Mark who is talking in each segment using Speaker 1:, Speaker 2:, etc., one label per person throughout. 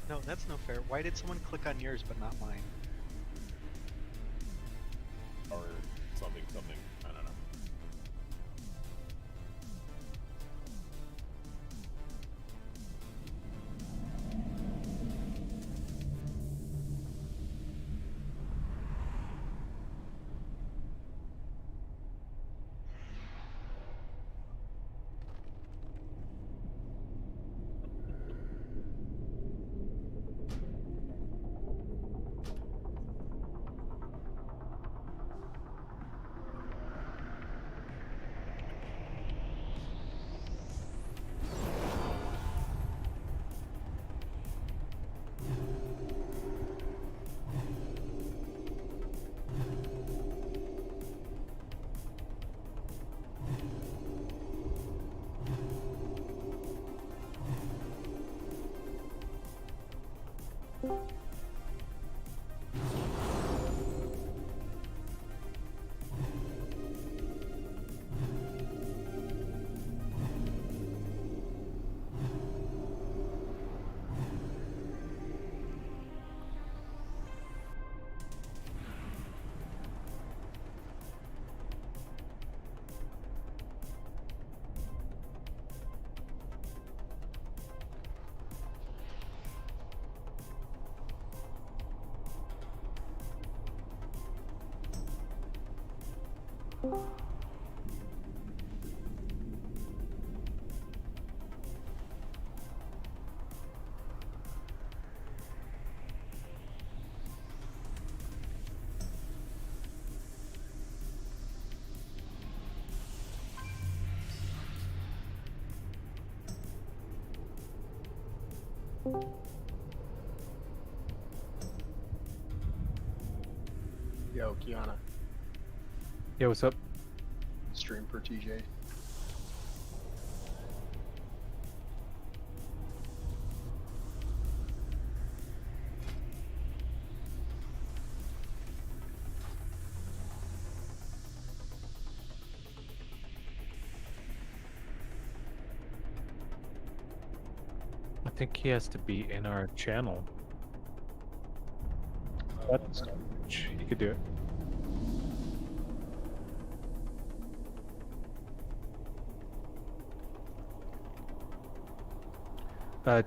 Speaker 1: No, that's no fair. Why did someone click on yours but not mine?
Speaker 2: Or something. I don't know.
Speaker 3: Yo, Kiana.
Speaker 4: Yo, what's up?
Speaker 3: Stream for TJ.
Speaker 4: I think he has to be in our channel. That's he could do it.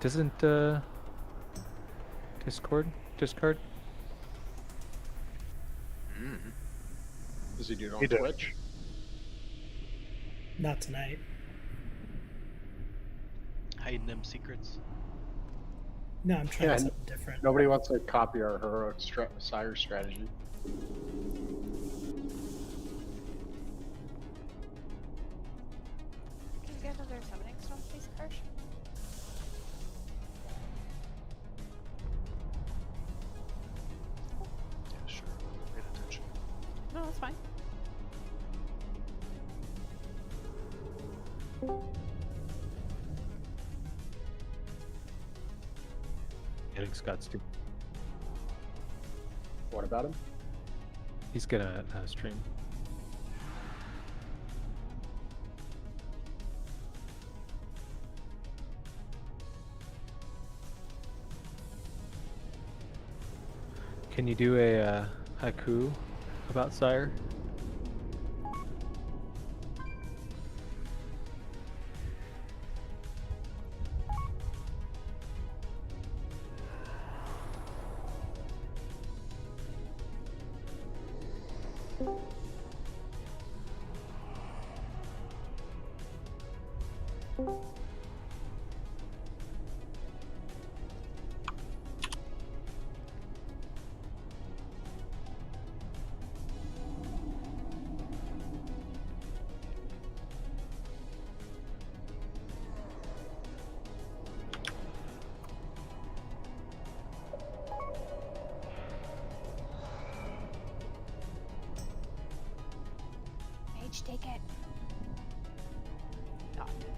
Speaker 4: Doesn't discard?
Speaker 3: Does he do it on
Speaker 4: He does.
Speaker 3: Twitch?
Speaker 5: Not tonight.
Speaker 1: Hiding them secrets.
Speaker 5: No, I'm trying
Speaker 3: Yeah,
Speaker 5: something different.
Speaker 3: Nobody wants to copy our heroic Sire strategy.
Speaker 6: Can you get another summoning stone, please, Karsh?
Speaker 1: Yeah, sure. Pay attention.
Speaker 6: No, that's fine.
Speaker 4: Getting Scott's too.
Speaker 3: What about him?
Speaker 4: He's gonna stream. Can you do a haiku about Sire?
Speaker 6: Mage, take it. Not down.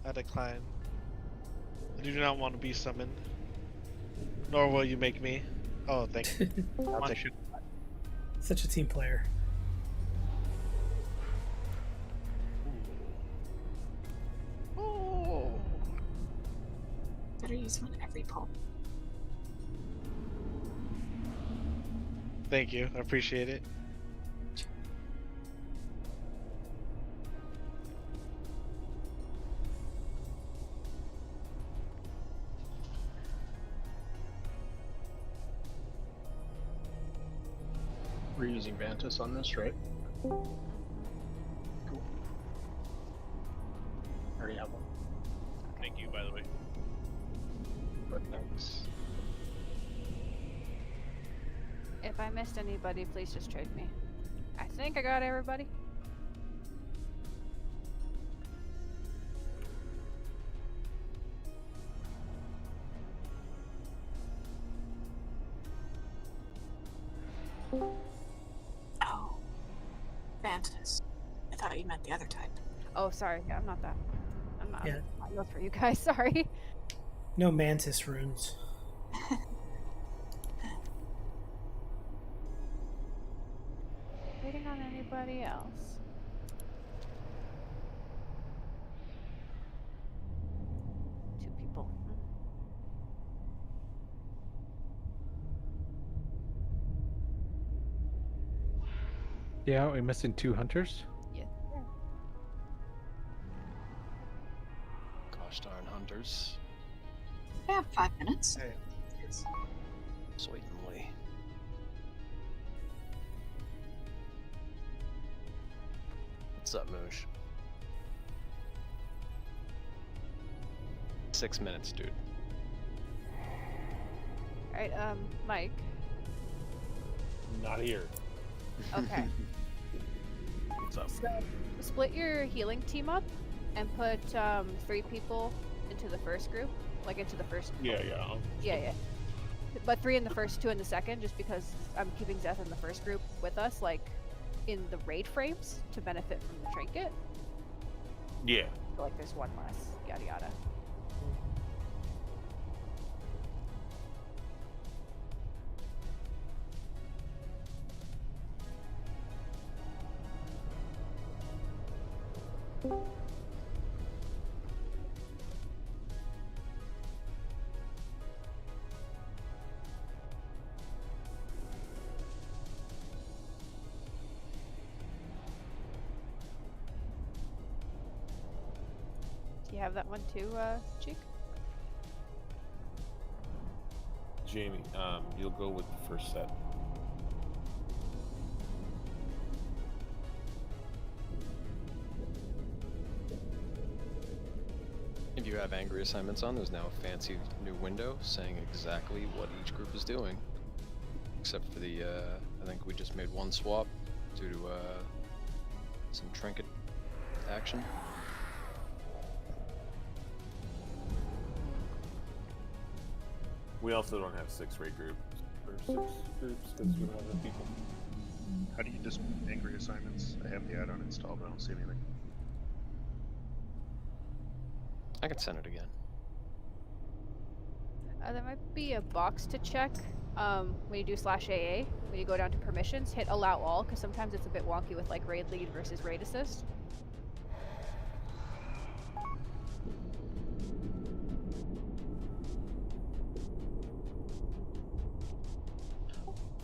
Speaker 7: I decline. I do not want to be summoned. Nor will you make me. Oh, thank you.
Speaker 1: I'll take it.
Speaker 5: Such a team player.
Speaker 7: Oh.
Speaker 8: Better use one every poll.
Speaker 7: Thank you. I appreciate it.
Speaker 3: We're using Vantis on this, right? Cool. Already have one.
Speaker 2: Thank you, by the way.
Speaker 3: But thanks.
Speaker 6: If I missed anybody, please just trade me. I think I got everybody.
Speaker 8: Oh. Vantis. I thought you meant the other type.
Speaker 6: Oh, sorry. Yeah, I'm not that. I'm not.
Speaker 5: Yeah.
Speaker 6: I know for you guys. Sorry.
Speaker 5: No mantis runes.
Speaker 6: Waiting on anybody else. Two people.
Speaker 4: Yeah, we're missing 2 hunters.
Speaker 6: Yeah.
Speaker 9: Gosh darn hunters.
Speaker 8: I have 5 minutes.
Speaker 7: Hey.
Speaker 9: Sweet and Lee. What's up, Moosh? 6 minutes, dude.
Speaker 6: Alright, Mike.
Speaker 2: Not here.
Speaker 6: Okay.
Speaker 9: What's up?
Speaker 6: So, split your healing team up and put 3 people into the first group. Like, into the first.
Speaker 2: Yeah.
Speaker 6: Yeah. But 3 in the first, 2 in the second, just because I'm keeping Zeth in the first group with us, like, in the raid frames to benefit from the trinket.
Speaker 2: Yeah.
Speaker 6: So, like, there's 1 less. Yada yada. Do you have that one too, Cheek?
Speaker 2: Jamie, you'll go with the first set.
Speaker 9: If you have angry assignments on, there's now a fancy new window saying exactly what each group is doing. Except for the, I think we just made 1 swap due to, some trinket action.
Speaker 2: We also don't have 6 raid groups or 6 groups because we don't have enough people.
Speaker 1: How do you just angry assignments? I have the add-on installed, but I don't see anything.
Speaker 9: I can send it again.
Speaker 6: There might be a box to check when you do /AA. When you go down to permissions, hit allow all, because sometimes it's a bit wonky with like raid lead versus raid assist.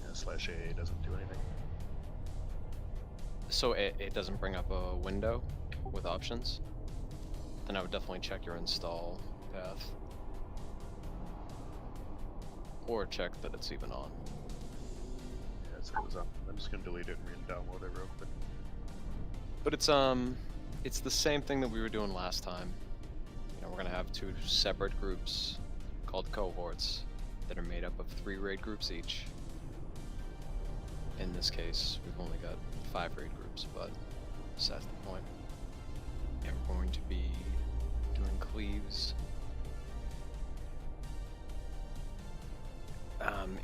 Speaker 1: Yeah, /AA doesn't do anything.
Speaker 9: So it doesn't bring up a window with options? Then I would definitely check your install path. Or check that it's even on.
Speaker 1: Yeah, it said it was on. I'm just gonna delete it and re-download it real quick.
Speaker 9: But it's the same thing that we were doing last time. You know, we're gonna have 2 separate groups called cohorts that are made up of 3 raid groups each. In this case, we've only got 5 raid groups, but that's the point. And we're going to be doing cleaves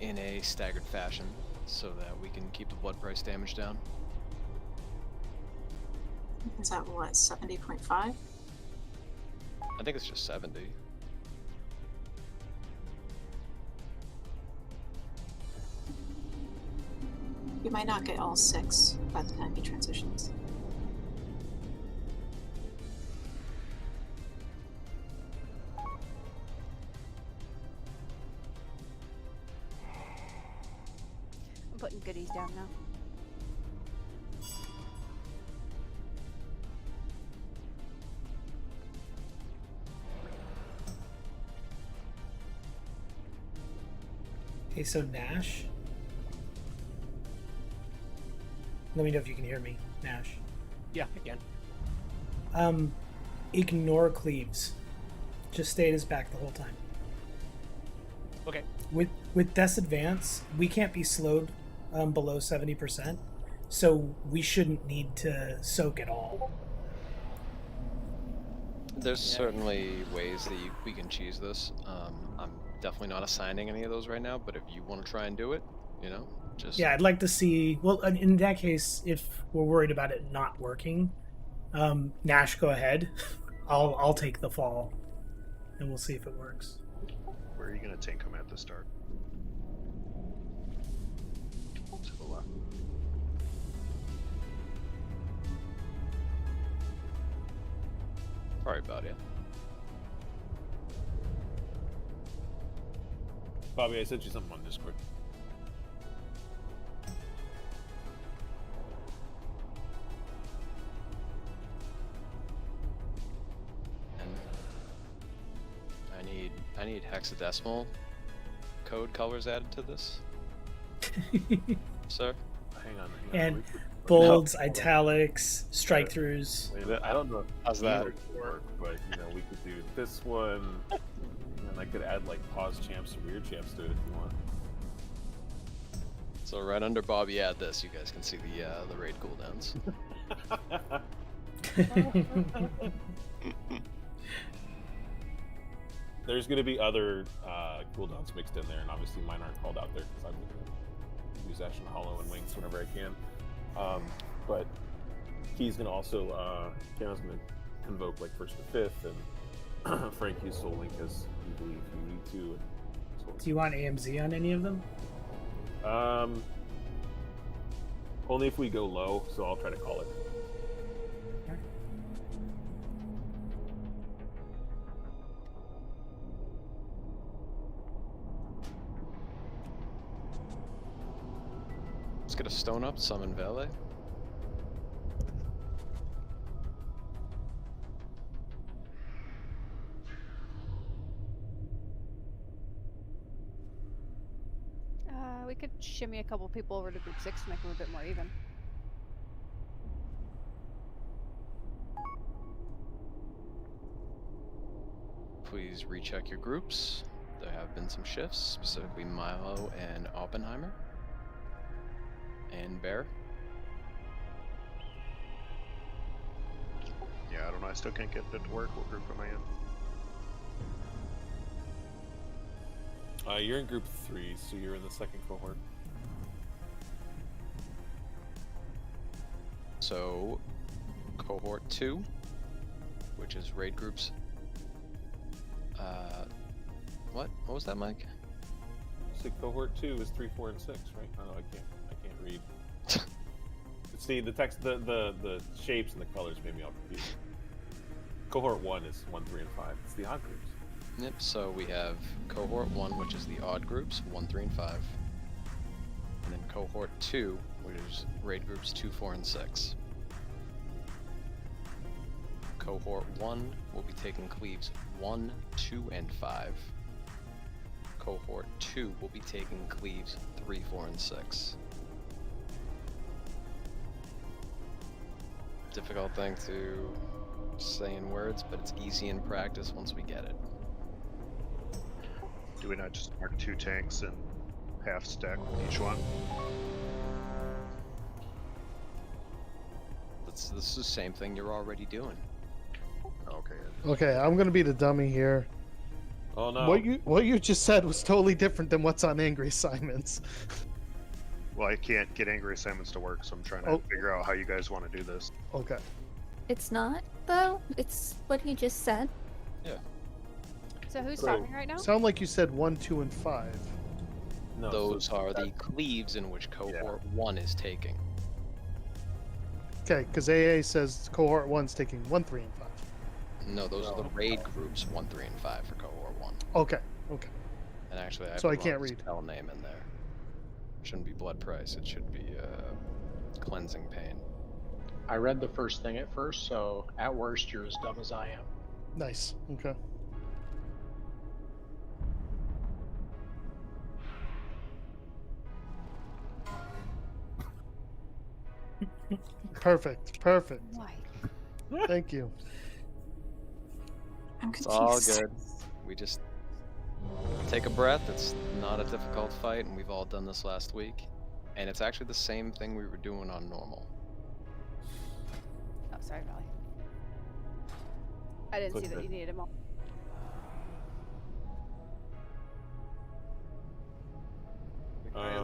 Speaker 9: in a staggered fashion so that we can keep the blood price damage down.
Speaker 8: Is that what, 70.5?
Speaker 9: I think it's just 70.
Speaker 8: You might not get all 6 by the time he transitions.
Speaker 6: I'm putting goodies down now.
Speaker 5: Okay, so Nash. Let me know if you can hear me, Nash.
Speaker 4: Yeah, again.
Speaker 5: Ignore cleaves. Just stay at his back the whole time.
Speaker 4: Okay.
Speaker 5: With Death's Advance, we can't be slowed below 70%, so we shouldn't need to soak at all.
Speaker 9: There's certainly ways that we can cheese this. I'm definitely not assigning any of those right now, but if you want to try and do it, you know, just...
Speaker 5: Yeah, I'd like to see... Well, in that case, if we're worried about it not working, Nash, go ahead. I'll take the fall, and we'll see if it works.
Speaker 1: Where are you going to tank him at the start? To the left.
Speaker 9: Sorry about it.
Speaker 2: Bobby, I sent you something on Discord.
Speaker 9: And I need hexadecimal code colors added to this, sir.
Speaker 2: Hang on.
Speaker 5: And bolds, italics, strike-throughs.
Speaker 2: I don't know if
Speaker 7: How's that?
Speaker 2: would work, but we could do this one, and I could add like pause champs or weird champs to it if you want.
Speaker 9: So right under Bobby, add this. You guys can see the raid cooldowns.
Speaker 2: There's going to be other cooldowns mixed in there, and obviously mine aren't called out there because I'm going to use Ashen Hollow and Wings whenever I can. But he's going to also, Cano's going to invoke like 1st to 5th, and Frank used Soul Link as you believe you need to.
Speaker 5: Do you want AMZ on any of them?
Speaker 2: Only if we go low, so I'll try to call it.
Speaker 9: Let's get a stone up, summon Valet.
Speaker 6: We could shimmy a couple people over to group 6 to make them a bit more even.
Speaker 9: Please recheck your groups. There have been some shifts, specifically Milo and Oppenheimer. And Bear.
Speaker 1: Yeah, I don't know. I still can't get it to work. What group am I in?
Speaker 2: You're in group 3, so you're in the 2nd cohort.
Speaker 9: So, cohort 2, which is raid groups. What was that, Mike?
Speaker 2: So cohort 2 is 3, 4, and 6, right? Oh, I can't read. See, the text, the shapes and the colors made me all confused. Cohort 1 is 1, 3, and 5. It's the odd groups.
Speaker 9: Yep, so we have cohort 1, which is the odd groups, 1, 3, and 5. And then cohort 2, which is raid groups 2, 4, and 6. Cohort 1 will be taking cleaves 1, 2, and 5. Cohort 2 will be taking cleaves 3, 4, and 6. Difficult thing to say in words, but it's easy in practice once we get it.
Speaker 1: Do we not just mark 2 tanks and half stack each one?
Speaker 9: This is the same thing you're already doing.
Speaker 1: Okay.
Speaker 10: Okay, I'm gonna be the dummy here.
Speaker 2: Oh no.
Speaker 10: What you just said was totally different than what's on Angry Assignments.
Speaker 1: Well, I can't get angry assignments to work, so I'm trying to figure out how you guys want to do this.
Speaker 10: Okay.
Speaker 11: It's not, though. It's what he just said.
Speaker 6: So who's
Speaker 2: So-
Speaker 6: talking right now?
Speaker 10: Sound like you said 1, 2, and 5.
Speaker 2: No,
Speaker 9: Those
Speaker 2: so
Speaker 9: are the cleaves in which cohort 1 is taking.
Speaker 10: Okay, because AA says cohort 1's taking 1, 3, and 5.
Speaker 9: No, those are the raid groups 1, 3, and 5 for cohort 1.
Speaker 10: Okay, okay.
Speaker 9: And actually, I
Speaker 10: So I
Speaker 9: put
Speaker 10: can't
Speaker 9: wrong
Speaker 10: read.
Speaker 9: spell name in there. Shouldn't be blood price. It should be cleansing pain.
Speaker 3: I read the first thing at first, so at worst you're as dumb as I am.
Speaker 10: Nice. Okay. Perfect. Perfect.
Speaker 6: Why?
Speaker 10: Thank you.
Speaker 8: I'm
Speaker 9: It's
Speaker 8: confused.
Speaker 9: all good. We just take a breath. It's not a difficult fight, and we've all done this last week. And it's actually the same thing we were doing on normal.
Speaker 6: Oh, sorry, Valley. I didn't
Speaker 2: Click
Speaker 6: see that
Speaker 2: that.
Speaker 6: you needed him all.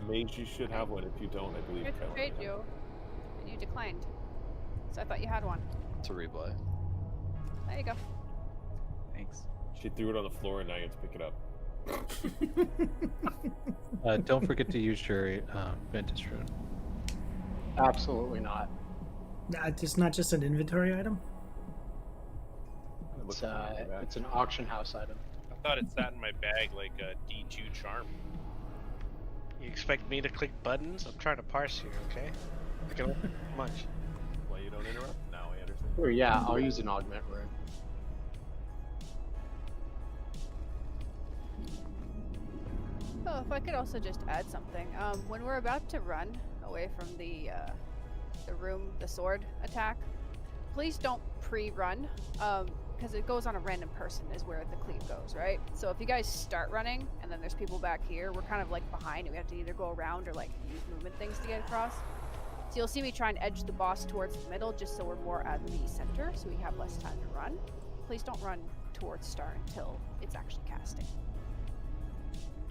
Speaker 2: Mage, you should have one. If you don't, I believe.
Speaker 6: I tried to
Speaker 2: Kylan
Speaker 6: trade
Speaker 2: has.
Speaker 6: you, and you declined. So I thought you had one.
Speaker 9: To replay.
Speaker 6: There you go.
Speaker 11: Thanks.
Speaker 2: She threw it on the floor, and now you have to pick it up.
Speaker 4: Don't forget to use your Ventus rune.
Speaker 3: Absolutely not.
Speaker 5: It's not just an inventory item.
Speaker 3: It's an auction house item.
Speaker 12: I thought it sat in my bag like a D2 charm.
Speaker 7: You expect me to click buttons? I'm trying to parse here, okay? I can only do much.
Speaker 2: Why you don't interrupt? Now I understand.
Speaker 3: Or yeah, I'll use an augment rune.
Speaker 6: Oh, if I could also just add something. When we're about to run away from the sword attack, please don't pre-run, because it goes on a random person is where the cleave goes, right? So if you guys start running and then there's people back here, we're kind of like behind and we have to either go around or like use movement things to get across. So you'll see me try and edge the boss towards the middle just so we're more at the center so we have less time to run. Please don't run towards Star until it's actually casting.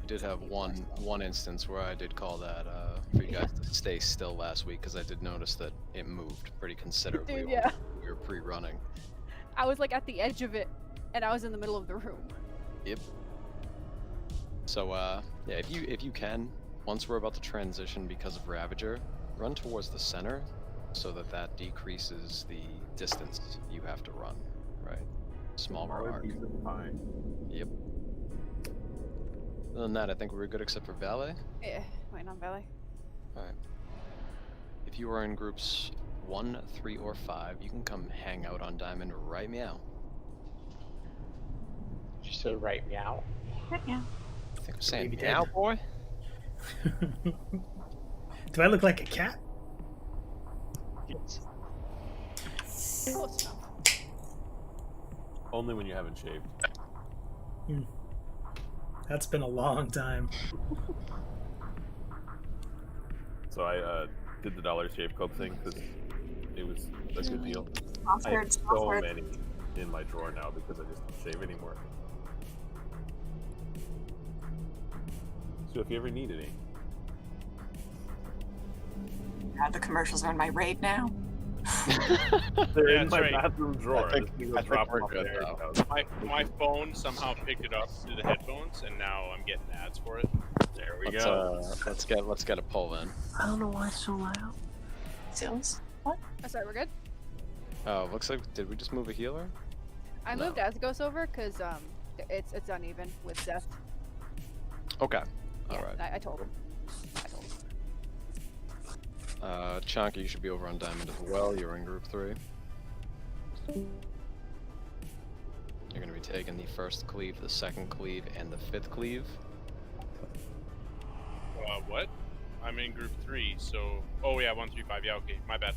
Speaker 9: We did have one instance where I did call that for you guys to stay still last week, because I did notice that it moved pretty considerably.
Speaker 6: Dude, yeah.
Speaker 9: when we were pre-running.
Speaker 6: I was like at the edge of it and I was in the middle of the room.
Speaker 9: Yep. So yeah, if you can, once we're about to transition because of Ravager, run towards the center so that decreases the distance you have to run, right? Smaller arc.
Speaker 2: Fine.
Speaker 9: Yep. Other than that, I think we were good except for Valet.
Speaker 6: Yeah, waiting on Valley.
Speaker 9: Alright. If you are in groups 1, 3, or 5, you can come hang out on Diamond right meow.
Speaker 3: Did you say right meow?
Speaker 8: Yeah.
Speaker 9: I think I'm saying
Speaker 5: Maybe
Speaker 9: meow,
Speaker 5: did.
Speaker 9: boy.
Speaker 5: Do I look like a cat?
Speaker 3: Yes.
Speaker 6: Close enough.
Speaker 2: Only when you haven't shaved.
Speaker 5: That's been a long time.
Speaker 2: So I did the Dollar Shave Club thing because it was a good deal. I have
Speaker 8: Sponsored,
Speaker 2: so
Speaker 8: sponsored.
Speaker 2: many in my drawer now because I just don't shave anymore. So if you ever need any,
Speaker 8: God, the commercials are in my raid now.
Speaker 2: they're
Speaker 12: Yeah,
Speaker 2: in
Speaker 12: that's
Speaker 2: my
Speaker 12: right.
Speaker 2: bathroom drawer.
Speaker 9: I think-
Speaker 2: just need to
Speaker 9: I think
Speaker 2: drop
Speaker 9: we're
Speaker 2: them off
Speaker 9: good,
Speaker 2: there.
Speaker 9: though.
Speaker 12: My phone somehow picked it up through the headphones, and now I'm getting ads for it.
Speaker 2: There we
Speaker 9: Let's
Speaker 2: go.
Speaker 9: let's get a poll in.
Speaker 8: I don't know why it's so loud. Sills? What?
Speaker 6: Oh, sorry, we're good?
Speaker 9: Oh, looks like did we just move a healer?
Speaker 6: I
Speaker 9: No.
Speaker 6: moved Asgos over because it's uneven with Zeth.
Speaker 9: Okay.
Speaker 6: Yeah,
Speaker 9: Alright.
Speaker 6: I told him.
Speaker 9: Chonky, you should be over on Diamond as well. You're in group 3. You're gonna be taking the first cleave, the second cleave, and the 5th cleave.
Speaker 12: What? I'm in group 3, so... Oh yeah, 1, 3, 5, yeah, okay, my bad.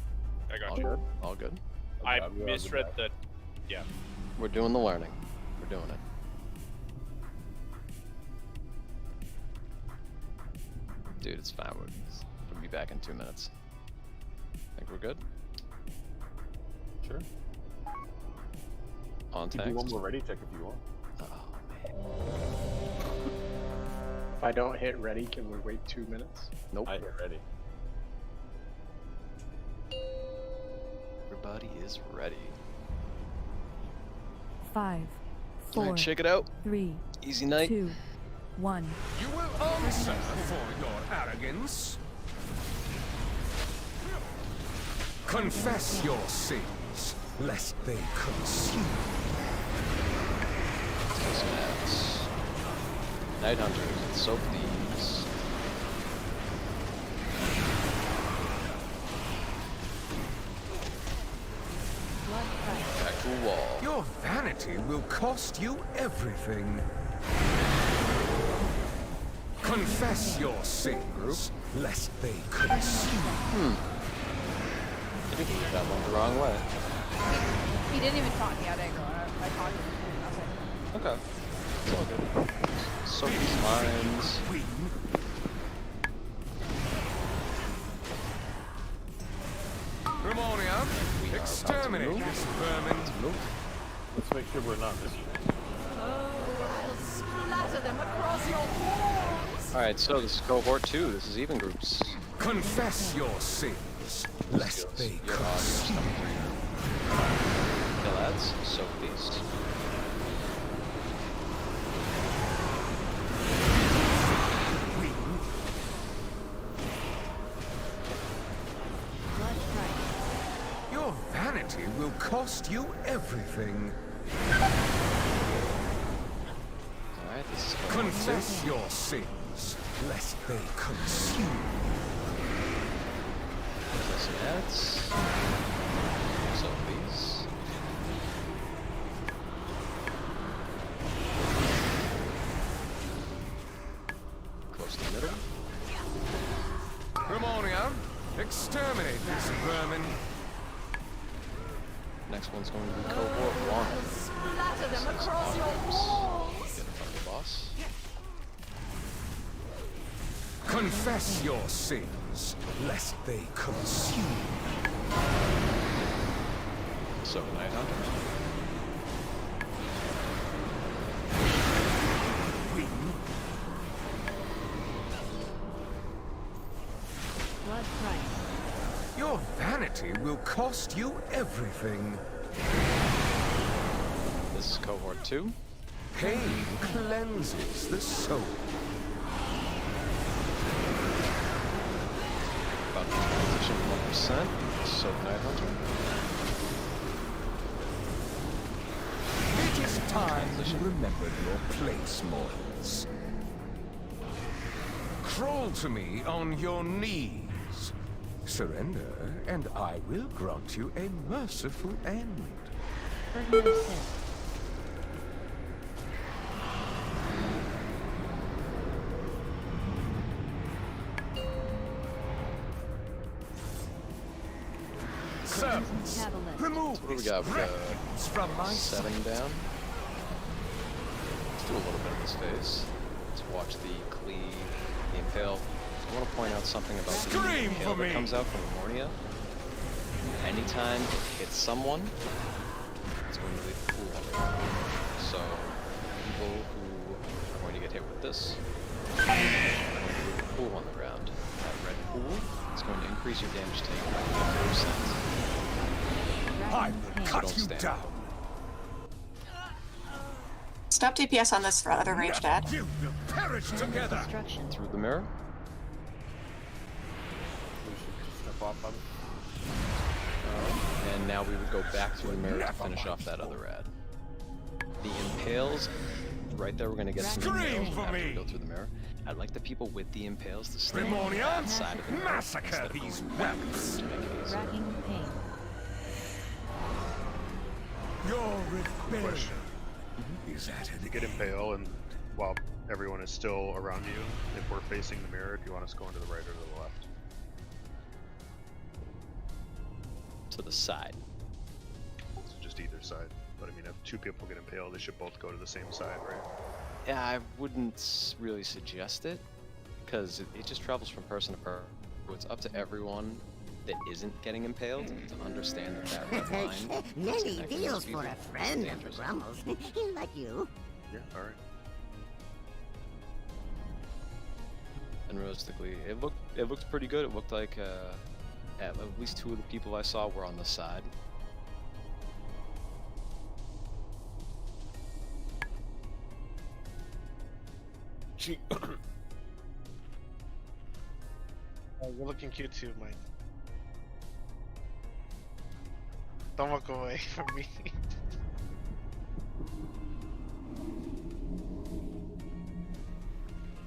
Speaker 12: I got
Speaker 9: All
Speaker 12: you.
Speaker 9: good. All good.
Speaker 12: I
Speaker 2: Good job, you're on the
Speaker 12: misread
Speaker 2: back.
Speaker 12: the... Yeah.
Speaker 9: We're doing the learning. We're doing it. Dude, it's fine. We'll be back in 2 minutes. Think we're good?
Speaker 2: Sure.
Speaker 9: On
Speaker 2: If you
Speaker 9: text.
Speaker 2: want more ready, check if you want.
Speaker 9: Oh, man.
Speaker 3: If I don't hit ready, can we wait 2 minutes?
Speaker 9: Nope.
Speaker 2: I hit ready.
Speaker 9: Everybody is ready.
Speaker 13: 5,
Speaker 9: All right, check it out.
Speaker 11: 3,
Speaker 9: Easy night.
Speaker 11: 2, 1.
Speaker 13: You will answer for your arrogance. Confess your sins, lest they consume.
Speaker 9: That's Night Hunters and soak these. Back to a wall.
Speaker 13: Your vanity will cost you everything. Confess your sins, lest they consume.
Speaker 9: I think he got one the wrong way.
Speaker 6: He didn't even taunt me at aggro. I taunted him. Nothing.
Speaker 9: Okay. It's all good. Soak these mines.
Speaker 13: Ramonium, exterminate this vermin.
Speaker 2: Let's make sure we're not missing.
Speaker 6: Splatter them across your walls.
Speaker 9: Alright, so this is cohort 2. This is even groups.
Speaker 13: Confess your sins, lest they
Speaker 9: Your audience
Speaker 13: consume.
Speaker 9: Okay, lads, soak these.
Speaker 13: Your vanity will cost you everything.
Speaker 9: Alright, this is cohort 2.
Speaker 13: Confess your sins, lest they consume.
Speaker 9: Listen, ads. Soak these. Close to the middle.
Speaker 13: Ramonium, exterminate this vermin.
Speaker 9: Next one's going to be cohort 1.
Speaker 6: Splatter them
Speaker 9: This is
Speaker 6: across your
Speaker 9: audience.
Speaker 6: walls.
Speaker 9: Get in front of the boss.
Speaker 13: Confess your sins, lest they consume.
Speaker 9: So, Night Hunter.
Speaker 11: Blood price.
Speaker 13: Your vanity will cost you everything.
Speaker 9: This is cohort 2.
Speaker 13: Pain cleanses the soul.
Speaker 9: About to transition 1%. So, Night Hunter.
Speaker 13: It is time you remembered your place, mortals. Crawl to me on your knees. Surrender, and I will grant you a merciful end. Servants, remove
Speaker 9: What do we
Speaker 13: this
Speaker 9: got? We got
Speaker 13: reference from my
Speaker 9: 7
Speaker 13: sight.
Speaker 9: down. Let's do a little bit of this phase. Let's watch the cleave, the impale. I want to point out something about the
Speaker 13: Scream
Speaker 9: impale
Speaker 13: for
Speaker 9: that
Speaker 13: me!
Speaker 9: comes out from Amornia. Anytime it hits someone, it's going to leave a pool on the ground. So, people who are going to get hit with this are going to leave a pool on the ground. That red pool is going to increase your damage take by 50%.
Speaker 13: I will
Speaker 9: So
Speaker 13: cut
Speaker 9: don't
Speaker 13: you
Speaker 9: stand.
Speaker 13: down.
Speaker 8: Stop DPS on this for other ranged ad.
Speaker 13: You will perish together.
Speaker 9: Through the mirror.
Speaker 2: We should step off on it.
Speaker 9: And now we would go back through the mirror to finish off that other ad. The impales, right there we're going to get some
Speaker 13: Scream
Speaker 9: impales
Speaker 13: for
Speaker 9: after we
Speaker 13: me!
Speaker 9: go through the mirror. I'd like the people with the impales to stand
Speaker 13: Remonium,
Speaker 9: outside of the mirror
Speaker 13: massacre
Speaker 9: instead of
Speaker 13: these
Speaker 9: going
Speaker 13: whelps.
Speaker 9: to make it easy.
Speaker 11: Racking pain.
Speaker 13: Your rebellion
Speaker 1: Question.
Speaker 13: is at
Speaker 1: You
Speaker 13: an
Speaker 1: get impale, and while everyone is still around you, if we're facing the mirror, do you want us going to the right or to the left?
Speaker 9: To the side.
Speaker 1: So just either side. But I mean, if two people get impaled, they should both go to the same side, right?
Speaker 9: Yeah, I wouldn't really suggest it, because it just travels from person to person. So it's up to everyone that isn't getting impaled to understand that red line is
Speaker 14: Many
Speaker 9: connecting
Speaker 14: deals
Speaker 9: those
Speaker 14: for a
Speaker 9: people.
Speaker 14: friend
Speaker 9: It's
Speaker 14: of the
Speaker 9: dangerous.
Speaker 14: Grummels, like you.
Speaker 1: Yeah, alright.
Speaker 9: And realistically, it looked pretty good. It looked like at least 2 of the people I saw were on the side.
Speaker 2: cheek.
Speaker 7: You're looking cute too, Mike. Don't walk away from me.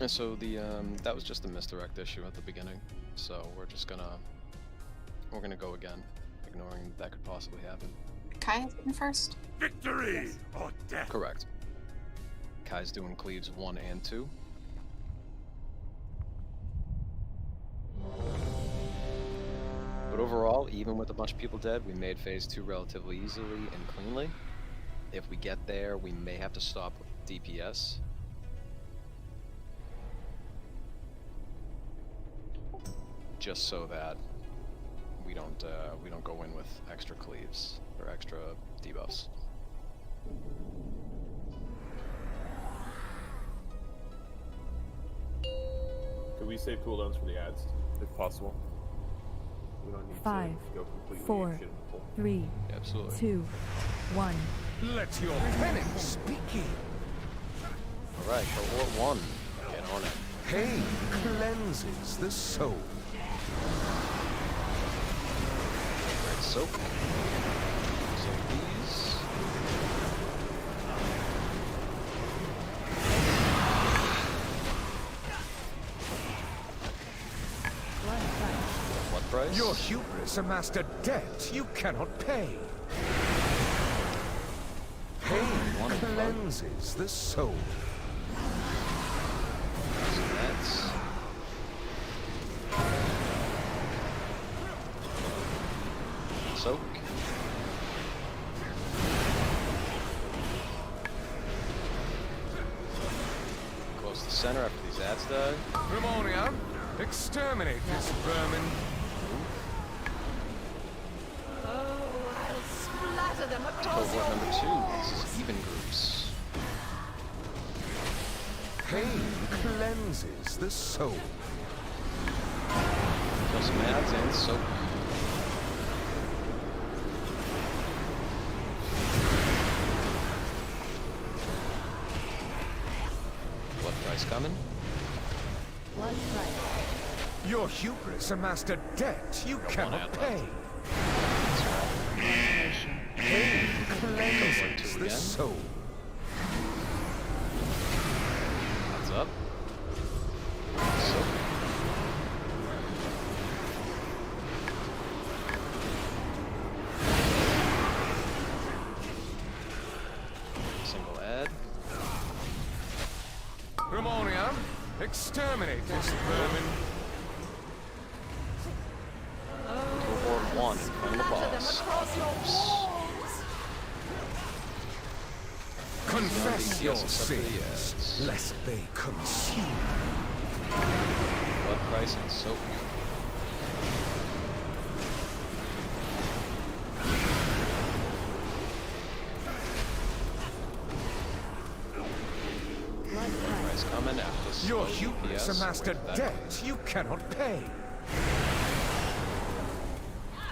Speaker 9: And so the that was just a misdirect issue at the beginning. So we're gonna go again, ignoring that could possibly happen.
Speaker 8: Kai has been first.
Speaker 13: Victory or death.
Speaker 9: Correct. Kai's doing cleaves 1 and 2. But overall, even with a bunch of people dead, we made phase 2 relatively easily and cleanly. If we get there, we may have to stop DPS. Just so that we don't go in with extra cleaves or extra debuffs.
Speaker 2: Could we save cooldowns for the ads, if possible? We don't need
Speaker 11: 5,
Speaker 2: to go completely
Speaker 11: 4,
Speaker 2: apeshit and pull.
Speaker 11: 3,
Speaker 9: Absolutely.
Speaker 11: 2, 1.
Speaker 13: Let your penance begin.
Speaker 9: Alright, cohort 1. Get on it.
Speaker 13: Pain cleanses the soul.
Speaker 9: Right, soap. So these. What price?
Speaker 13: Your hubris amassed a debt you cannot pay. Pain cleanses the soul.
Speaker 9: So that's soak. Close to the center after these ads die.
Speaker 13: Ramonia, exterminate this vermin.
Speaker 9: Cohort number 2. This is even groups.
Speaker 13: Pain cleanses the soul.
Speaker 9: Kill some ads and soak. Blood price coming.
Speaker 11: Blood price.
Speaker 13: Your hubris amassed a debt you cannot pay. Pain cleanses the soul.
Speaker 9: Heads up. Soak. Single ad.
Speaker 13: Ramonia, exterminate this vermin.
Speaker 9: Cohort 1 from the boss.
Speaker 13: Confess your
Speaker 9: DPS except for the
Speaker 13: sins,
Speaker 9: ads.
Speaker 13: lest they consume.
Speaker 9: Blood price and soap.
Speaker 11: Blood price.
Speaker 9: Price coming after
Speaker 13: Your
Speaker 9: slow
Speaker 13: hubris
Speaker 9: DPS
Speaker 13: amassed a
Speaker 9: with that.
Speaker 13: debt you cannot pay.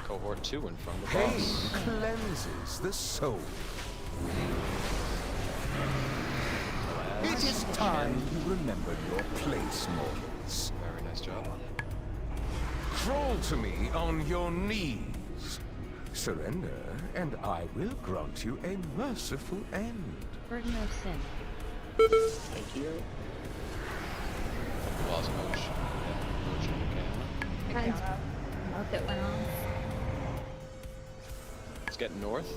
Speaker 9: Cohort 2 in front of the
Speaker 13: Pain
Speaker 9: boss.
Speaker 13: cleanses the soul.
Speaker 9: No
Speaker 13: It
Speaker 9: ads.
Speaker 13: is time you remembered your place, mortals.
Speaker 9: Very nice job.
Speaker 13: Crawl to me on your knees. Surrender, and I will grant you a merciful end.
Speaker 11: Burden of sin.
Speaker 3: Thank you.
Speaker 9: Boss coach. Yeah,
Speaker 11: Guys, that went on.
Speaker 9: let's get north.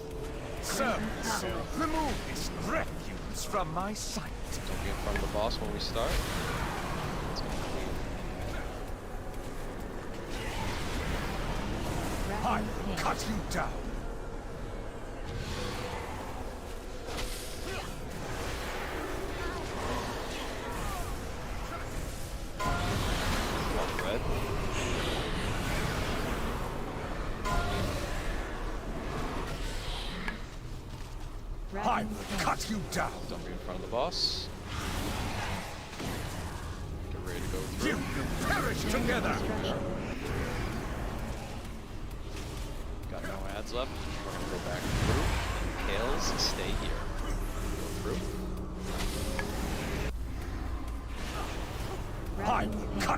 Speaker 13: Servants, remove this refuse from my sight.
Speaker 9: Don't be in front of the boss when we start. It's gonna
Speaker 13: I will cut you down.
Speaker 9: be red.
Speaker 13: I will cut you down.
Speaker 9: Don't be in front of the boss. Get ready to go through.
Speaker 13: You perish together.
Speaker 9: Got no ads left. We're gonna go back through. Kales, stay here. Go through.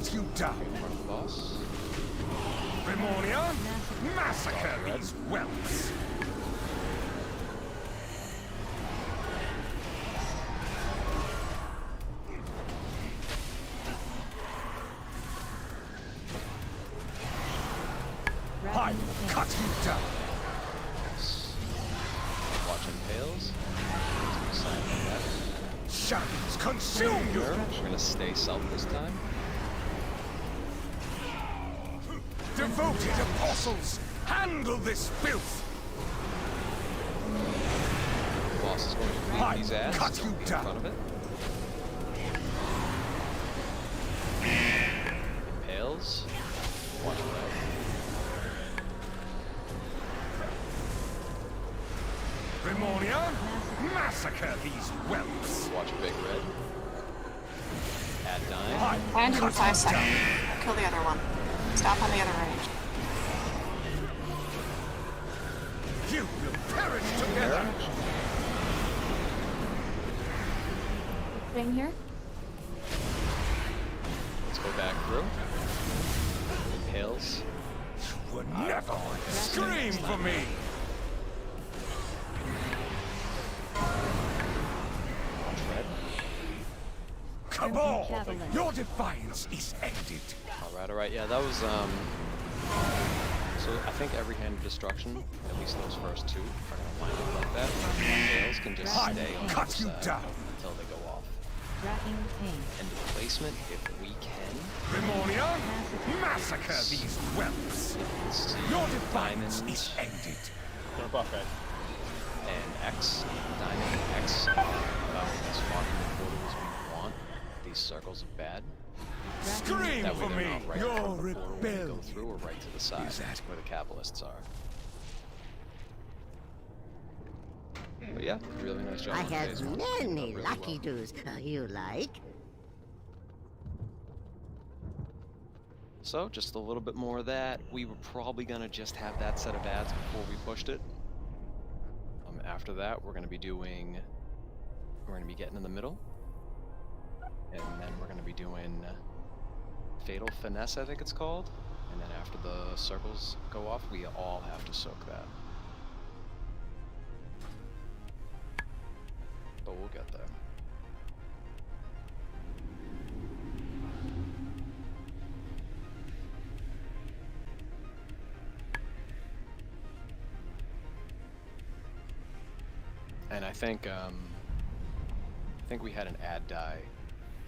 Speaker 13: cut you down.
Speaker 9: In front of the boss.
Speaker 13: Remoria, massacre these whelps. I will cut you down.
Speaker 9: Watching tails.
Speaker 13: Shadows consume you.
Speaker 9: We're gonna stay south this time.
Speaker 13: Devoted apostles, handle this filth.
Speaker 9: The boss is going to beat these ass.
Speaker 13: Cut you
Speaker 9: In
Speaker 13: down.
Speaker 9: front of it. Impales. Watch that.
Speaker 13: Remoria, massacre these whelps.
Speaker 9: Watch Big Red. Add
Speaker 13: I
Speaker 9: dime.
Speaker 8: Land in
Speaker 13: cut
Speaker 8: 5
Speaker 13: you
Speaker 8: seconds.
Speaker 13: down.
Speaker 8: Kill the other one. Stop on the other range.
Speaker 13: You will perish together.
Speaker 11: Thing here?
Speaker 9: Let's go back through. Impales.
Speaker 13: You would never scream for me.
Speaker 9: Watch Red.
Speaker 13: Cabal,
Speaker 11: Javelin.
Speaker 13: your defiance is ended.
Speaker 9: Alright. Yeah, that was, so I think every hand of destruction, at least those first two, are gonna line up like that. Impales can just
Speaker 13: I
Speaker 9: stay on the
Speaker 13: cut you
Speaker 9: side
Speaker 13: down.
Speaker 9: until they go off.
Speaker 11: Racking pain.
Speaker 9: And the placement, if we can,
Speaker 13: Remoria, massacre these whelps.
Speaker 9: see
Speaker 13: Your defiance
Speaker 9: diamond
Speaker 13: is ended.
Speaker 2: Gonna buff guy.
Speaker 9: and X, diamond X, about as far from the portal as we want. These circles of bad.
Speaker 13: Scream
Speaker 9: That way
Speaker 13: for
Speaker 9: they're
Speaker 13: me.
Speaker 9: not right in
Speaker 13: Your
Speaker 9: front of the portal when we go
Speaker 13: rebellion.
Speaker 9: through or right to the side
Speaker 13: Is that-
Speaker 9: where the capitalists are. But yeah, really nice job.
Speaker 14: I
Speaker 9: on
Speaker 14: have
Speaker 9: phase one.
Speaker 14: many
Speaker 9: Really
Speaker 14: lucky
Speaker 9: well.
Speaker 14: doos. You like?
Speaker 9: So, just a little bit more of that. We were probably gonna just have that set of ads before we pushed it. After that, we're gonna be getting in the middle. And then we're gonna be doing Fatal Finesse, I think it's called. And then after the circles go off, we all have to soak that. But we'll get there. And I think we had an ad die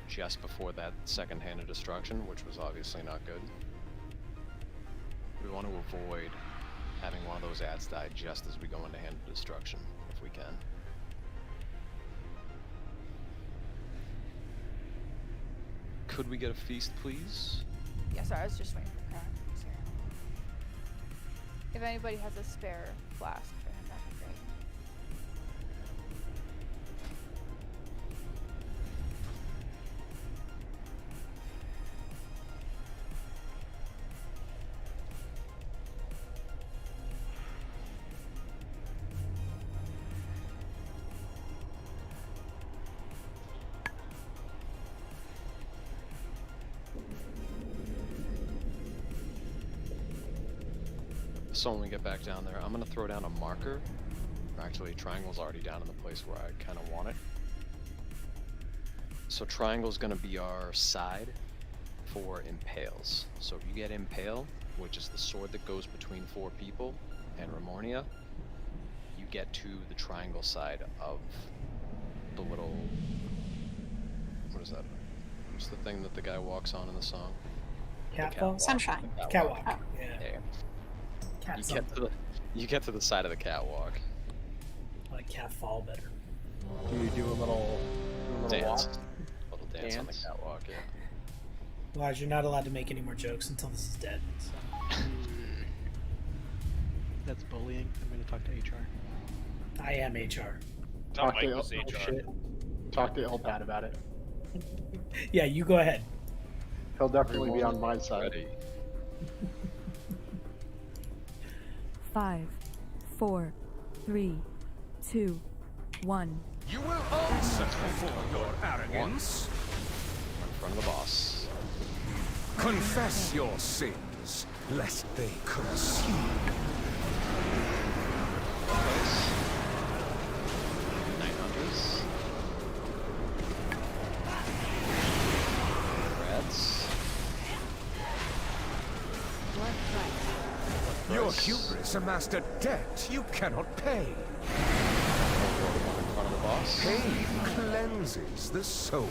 Speaker 9: just before that second hand of destruction, which was obviously not good. We want to avoid having one of those ads die just as we go into hand of destruction, if we can. Could we get a feast, please?
Speaker 6: Yeah, sorry, I was just waiting for Karen. Sire. If anybody has a spare flask for him, that'd be great.
Speaker 9: So when we get back down there, I'm gonna throw down a marker. Actually, triangle's already down in the place where I kind of want it. So triangle's gonna be our side for impales. So if you get impale, which is the sword that goes between 4 people, and Remornia, you get to the triangle side of the little... What is that? What's the thing that the guy walks on in the song?
Speaker 5: Catwalk?
Speaker 8: Sunshine.
Speaker 5: Catwalk.
Speaker 8: Oh.
Speaker 5: Yeah.
Speaker 9: Yeah.
Speaker 5: Cat
Speaker 9: You
Speaker 5: something.
Speaker 9: get to the side of the catwalk.
Speaker 5: I like cat fall better.
Speaker 3: Do you do a little
Speaker 9: Dance.
Speaker 3: walk?
Speaker 9: Little dance on the
Speaker 3: Dance?
Speaker 9: catwalk, yeah.
Speaker 5: Elijah, you're not allowed to make any more jokes until this is dead. So.
Speaker 10: That's bullying. I'm going to talk to HR.
Speaker 5: I am HR.
Speaker 12: Not
Speaker 7: Talk to
Speaker 12: Mike was
Speaker 7: Il-
Speaker 12: HR.
Speaker 7: shit. Talk to Ilpat about it.
Speaker 5: Yeah, you go ahead.
Speaker 7: He'll definitely be on my side.
Speaker 9: Ready.
Speaker 15: 5, 4, 3, 2, 1.
Speaker 13: You will answer for your arrogance.
Speaker 9: In front of the boss.
Speaker 13: Confess your sins, lest they consume you.
Speaker 9: Night-hunters. Rats.
Speaker 13: Your hubris amassed a debt you cannot pay.
Speaker 9: One in front of the boss.
Speaker 13: Pain cleanses the soul.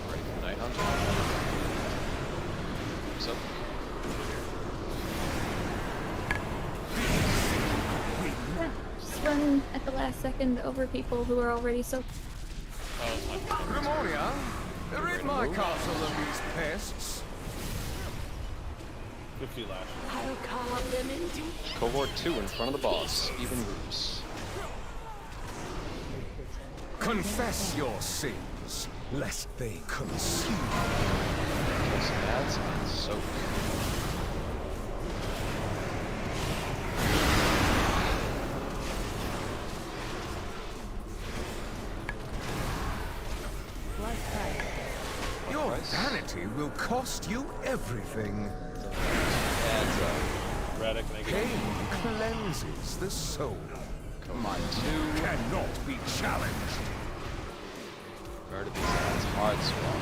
Speaker 9: Ready for Night Hunter. So.
Speaker 11: Just run at the last second over people who are already so.
Speaker 13: Grimoria, rid my castle of these pests.
Speaker 2: 50 lashes.
Speaker 8: I'll carve them into.
Speaker 9: Cohort 2 in front of the boss. Even groups.
Speaker 13: Confess your sins, lest they consume you.
Speaker 9: Kill some ads and soak.
Speaker 13: Your vanity will cost you everything.
Speaker 9: Adds up.
Speaker 2: Radic, can I get
Speaker 13: Pain cleanses the soul.
Speaker 9: Come on, 2.
Speaker 13: Cannot be challenged.
Speaker 9: Murder these ads. Hard swap.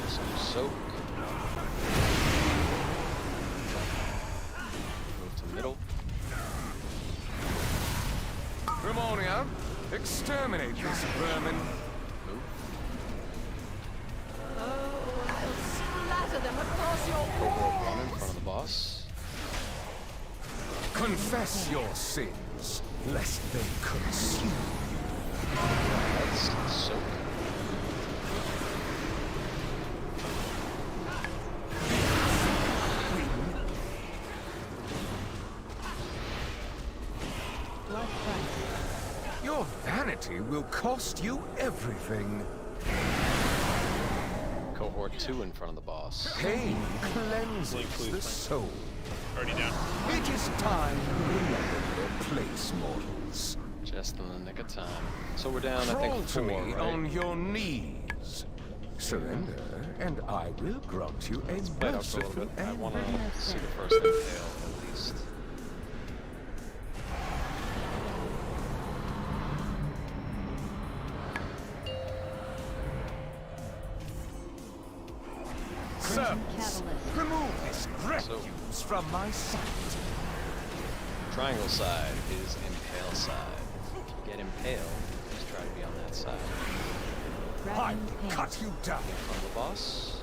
Speaker 9: Some soak. Move to middle.
Speaker 13: Grimoria, exterminate this vermin.
Speaker 9: Move.
Speaker 8: Oh, I'll splatter them across your
Speaker 9: Cohort 1 in front of the boss.
Speaker 13: Confess your sins, lest they consume you.
Speaker 9: Let's soak.
Speaker 13: Your vanity will cost you everything.
Speaker 9: Cohort 2 in front of the boss.
Speaker 13: Pain cleanses the soul.
Speaker 12: Already down.
Speaker 13: It is time to remember your place, mortals.
Speaker 9: Just in the nick of time. So we're down, I
Speaker 13: Crawl
Speaker 9: think,
Speaker 13: to
Speaker 9: 4,
Speaker 13: me
Speaker 9: right?
Speaker 13: on your knees. Surrender, and I will grant you a
Speaker 2: play it out for a little
Speaker 13: merciful
Speaker 2: bit. I
Speaker 13: end.
Speaker 2: want to
Speaker 9: See the first impale, at least.
Speaker 13: Servants, remove this refuse from my sight.
Speaker 9: Triangle side is impale side. If you get impaled, just try to be on that side.
Speaker 13: I will cut you down.
Speaker 9: In front of the boss.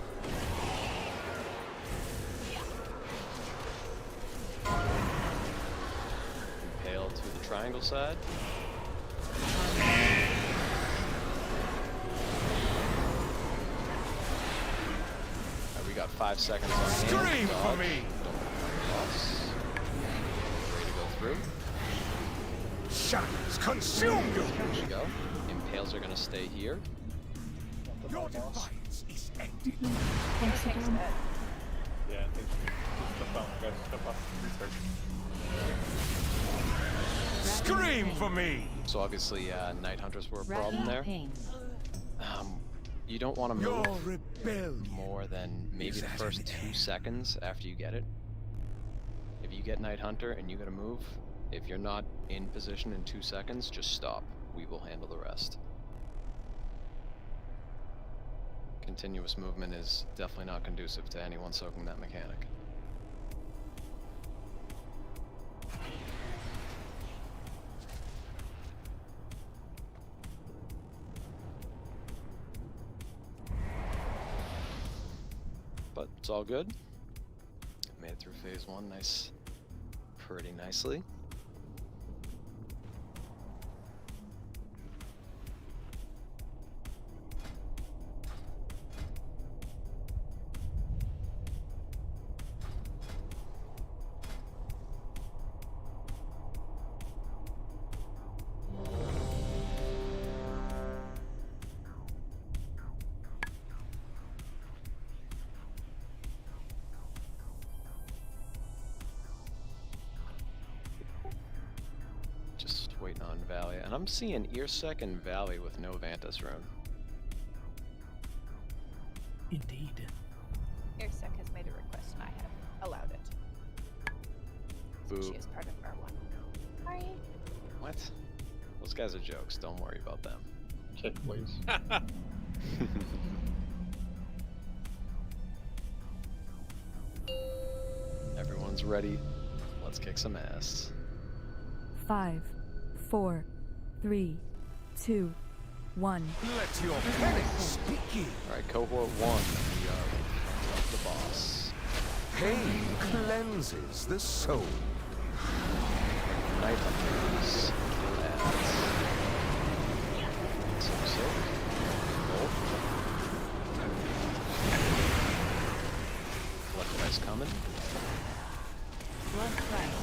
Speaker 9: Impale to the triangle side. We got 5 seconds on hand.
Speaker 13: Scream for
Speaker 9: Dodge.
Speaker 13: me!
Speaker 9: Boss. Ready to go through.
Speaker 13: Shadows consume you!
Speaker 9: There we go. Impales are gonna stay here.
Speaker 13: Your defiance is ended.
Speaker 11: Thanks again.
Speaker 2: Yeah, I think step out, guys. Step up. Restart.
Speaker 13: Scream for me!
Speaker 9: So obviously, Night Hunters were a problem there. You don't want to
Speaker 13: Your
Speaker 9: move
Speaker 13: rebellion
Speaker 9: more than maybe
Speaker 13: is
Speaker 9: the
Speaker 13: at
Speaker 9: first
Speaker 13: an
Speaker 9: 2
Speaker 13: end.
Speaker 9: seconds after you get it. If you get Night Hunter and you gotta move, if you're not in position in 2 seconds, just stop. We will handle the rest. Continuous movement is definitely not conducive to anyone soaking that mechanic. But it's all good. Made it through phase 1 pretty nicely. Valley, and I'm seeing Earsec and Valley with no Vantas rune.
Speaker 5: Indeed.
Speaker 6: Irsec has made a request and I have allowed it. So
Speaker 9: Boo.
Speaker 6: she is part of our one. Sorry.
Speaker 9: What? Those guys are jokes. Don't worry about them.
Speaker 3: Kick, please.
Speaker 9: Everyone's ready. Let's kick some ass.
Speaker 15: 5, 4, 3, 2, 1.
Speaker 13: Let your panic speak.
Speaker 9: Alright, cohort 1. We are the boss.
Speaker 13: Pain cleanses the soul.
Speaker 9: Night Hunters. Kill ads. So. Blood price coming.
Speaker 11: Blood price.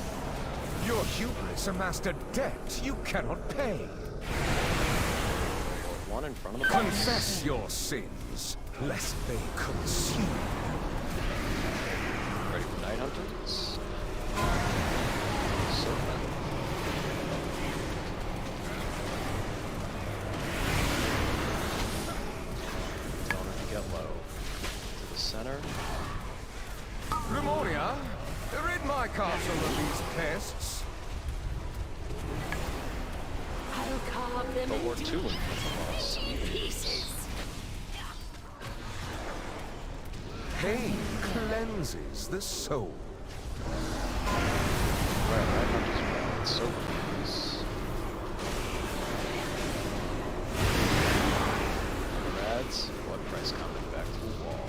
Speaker 13: Your hubris amassed a debt you cannot pay.
Speaker 9: One in front of the boss.
Speaker 13: Confess your sins, lest they consume.
Speaker 9: Ready for Night Hunters? So Don't have to get low. To the center.
Speaker 13: Grimoria, rid my castle of these pests.
Speaker 11: I'll carve them
Speaker 9: Cohort
Speaker 11: into
Speaker 9: 2 in front of the boss.
Speaker 11: pieces.
Speaker 13: Pain cleanses the soul.
Speaker 9: Right, Night Hunters right. So please. Rads, blood price coming back to the wall.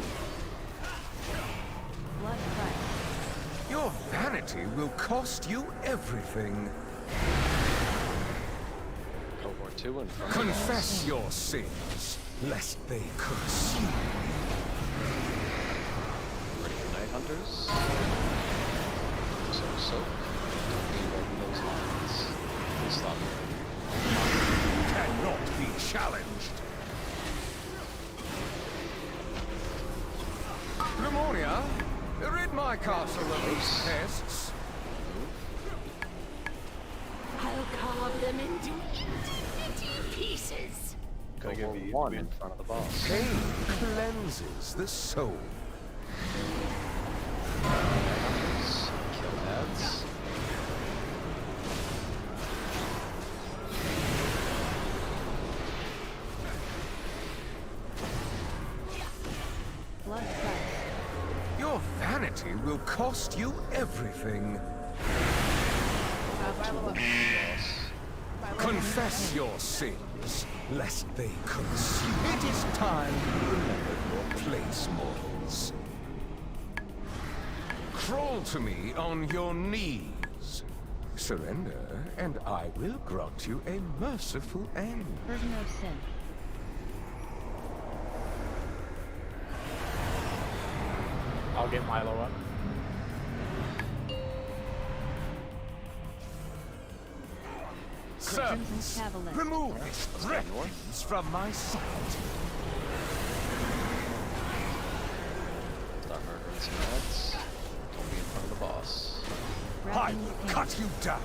Speaker 11: Blood price.
Speaker 13: Your vanity will cost you everything.
Speaker 9: Cohort 2 in front of the
Speaker 13: Confess
Speaker 9: boss.
Speaker 13: your sins, lest they consume.
Speaker 9: Ready for Night Hunters? So. Don't be holding those lines. Stop it.
Speaker 13: Cannot be challenged. Grimoria, rid my castle of these pests.
Speaker 11: I'll carve them into pieces.
Speaker 9: Cohort 1 in front of the boss.
Speaker 13: Pain cleanses the soul.
Speaker 9: Kill ads.
Speaker 11: Blood price.
Speaker 13: Your vanity will cost you everything. Confess your sins, lest they consume. It is time you remembered your place, mortals. Crawl to me on your knees. Surrender, and I will grant you a merciful end.
Speaker 11: Burden of sin.
Speaker 4: I'll get Milo up.
Speaker 13: Servants,
Speaker 11: Cavalier.
Speaker 13: remove this refuse from my sight.
Speaker 9: Start murdering some ads. Don't be in front of the boss.
Speaker 13: I will cut you down.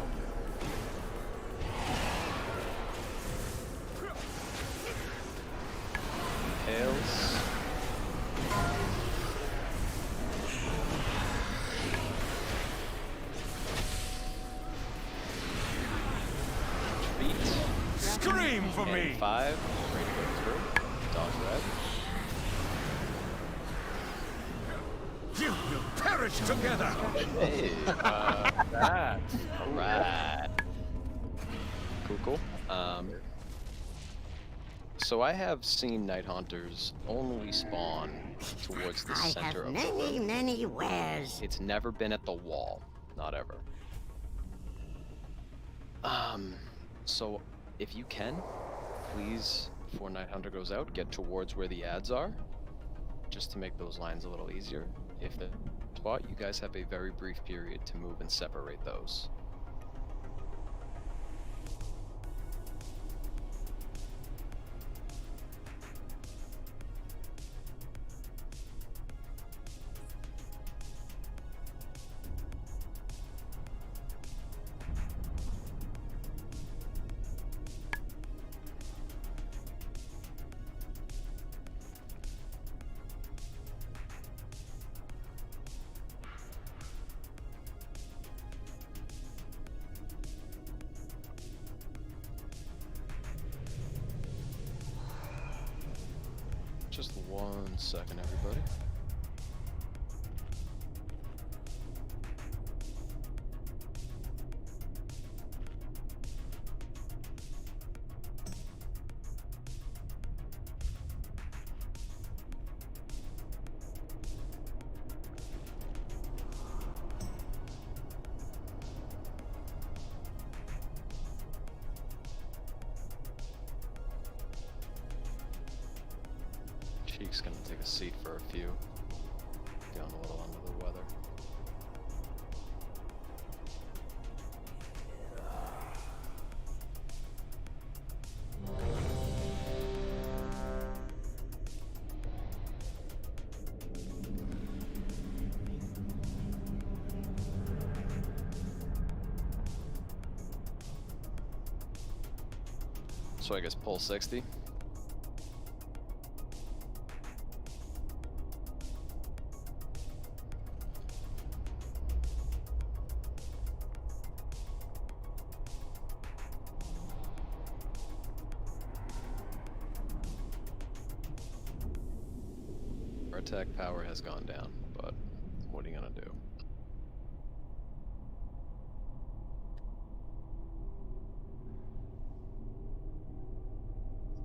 Speaker 9: Tails. Beat.
Speaker 13: Scream for me!
Speaker 9: 5. Ready to go through. Dodge red.
Speaker 13: You will perish together!
Speaker 9: Hey, that. Alright. Cool. So I have seen Night Hunters only spawn towards the center of the room.
Speaker 14: many wares.
Speaker 9: It's never been at the wall. Not ever. So if you can, please, before Night Hunter goes out, get towards where the ads are, just to make those lines a little easier. If the spot, you guys have a very brief period to move and separate those. Just 1 second, everybody. Cheek's gonna take a seat for a few. Feeling a little under the weather. So I guess pull 60. Our attack power has gone down, but what are you gonna do?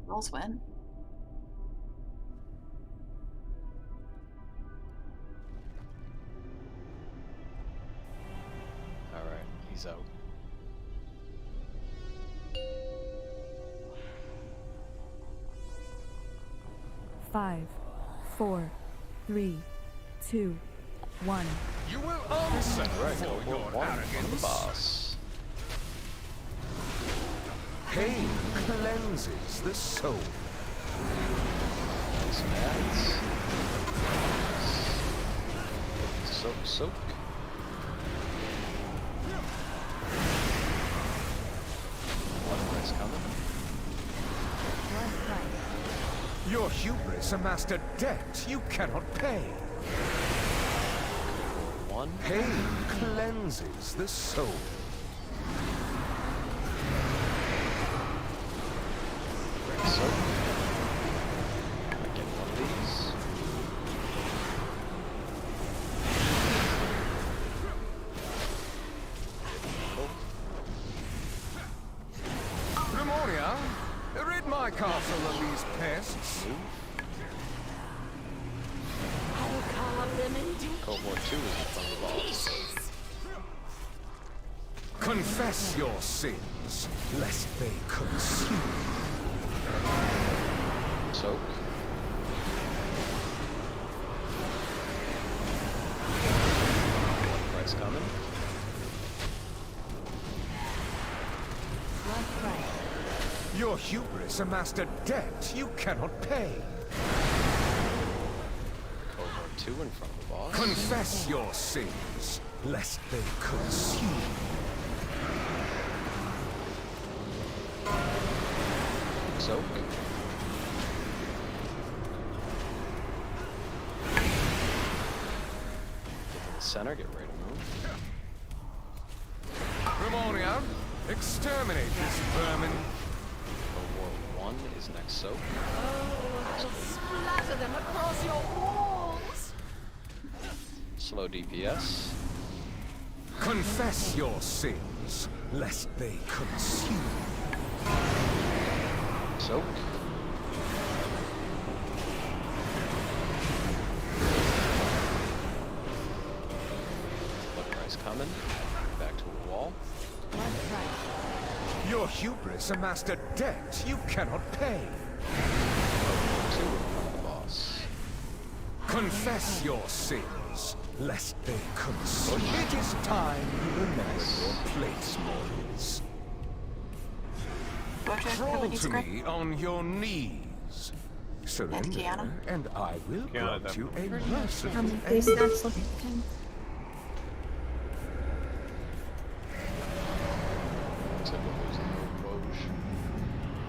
Speaker 8: Rolls win.
Speaker 9: Alright, he's out.
Speaker 15: Five, 4, 3, 2, 1.
Speaker 13: You will answer
Speaker 9: Right,
Speaker 13: for
Speaker 9: go
Speaker 13: your
Speaker 9: one on the
Speaker 13: arrogance.
Speaker 9: boss.
Speaker 13: Pain cleanses the soul.
Speaker 9: Nice mats. Soak. Blood price coming.
Speaker 13: Your hubris amassed a debt you cannot pay.
Speaker 9: One.
Speaker 13: Pain cleanses the soul.
Speaker 9: Soak. Get one of these.
Speaker 13: Grimoria, rid my castle of these pests.
Speaker 9: Cohort 2 is in front of the boss.
Speaker 13: Confess your sins, lest they consume.
Speaker 9: Soak. Blood price coming.
Speaker 13: Your hubris amassed a debt you cannot pay.
Speaker 9: Cohort 2 in front of the boss.
Speaker 13: Confess your sins, lest they consume.
Speaker 9: Soak. Get to the center, get ready to move.
Speaker 13: Grimoria, exterminate this vermin.
Speaker 9: Cohort 1 is next soak.
Speaker 8: Splatter them across your walls.
Speaker 9: Slow DPS.
Speaker 13: Confess your sins, lest they consume.
Speaker 9: Soak. Blood price coming. Back to a wall.
Speaker 13: Your hubris amassed a debt you cannot pay.
Speaker 9: 2 in front of the boss.
Speaker 13: Confess your sins, lest they consume. It is time you remember your place, mortals. Crawl to me on your knees. Surrender,
Speaker 8: Kiana?
Speaker 13: and I will
Speaker 2: Kiana,
Speaker 13: grant you a
Speaker 2: definitely.
Speaker 13: merciful
Speaker 11: They start looking.
Speaker 9: Looks like we're losing the Woj.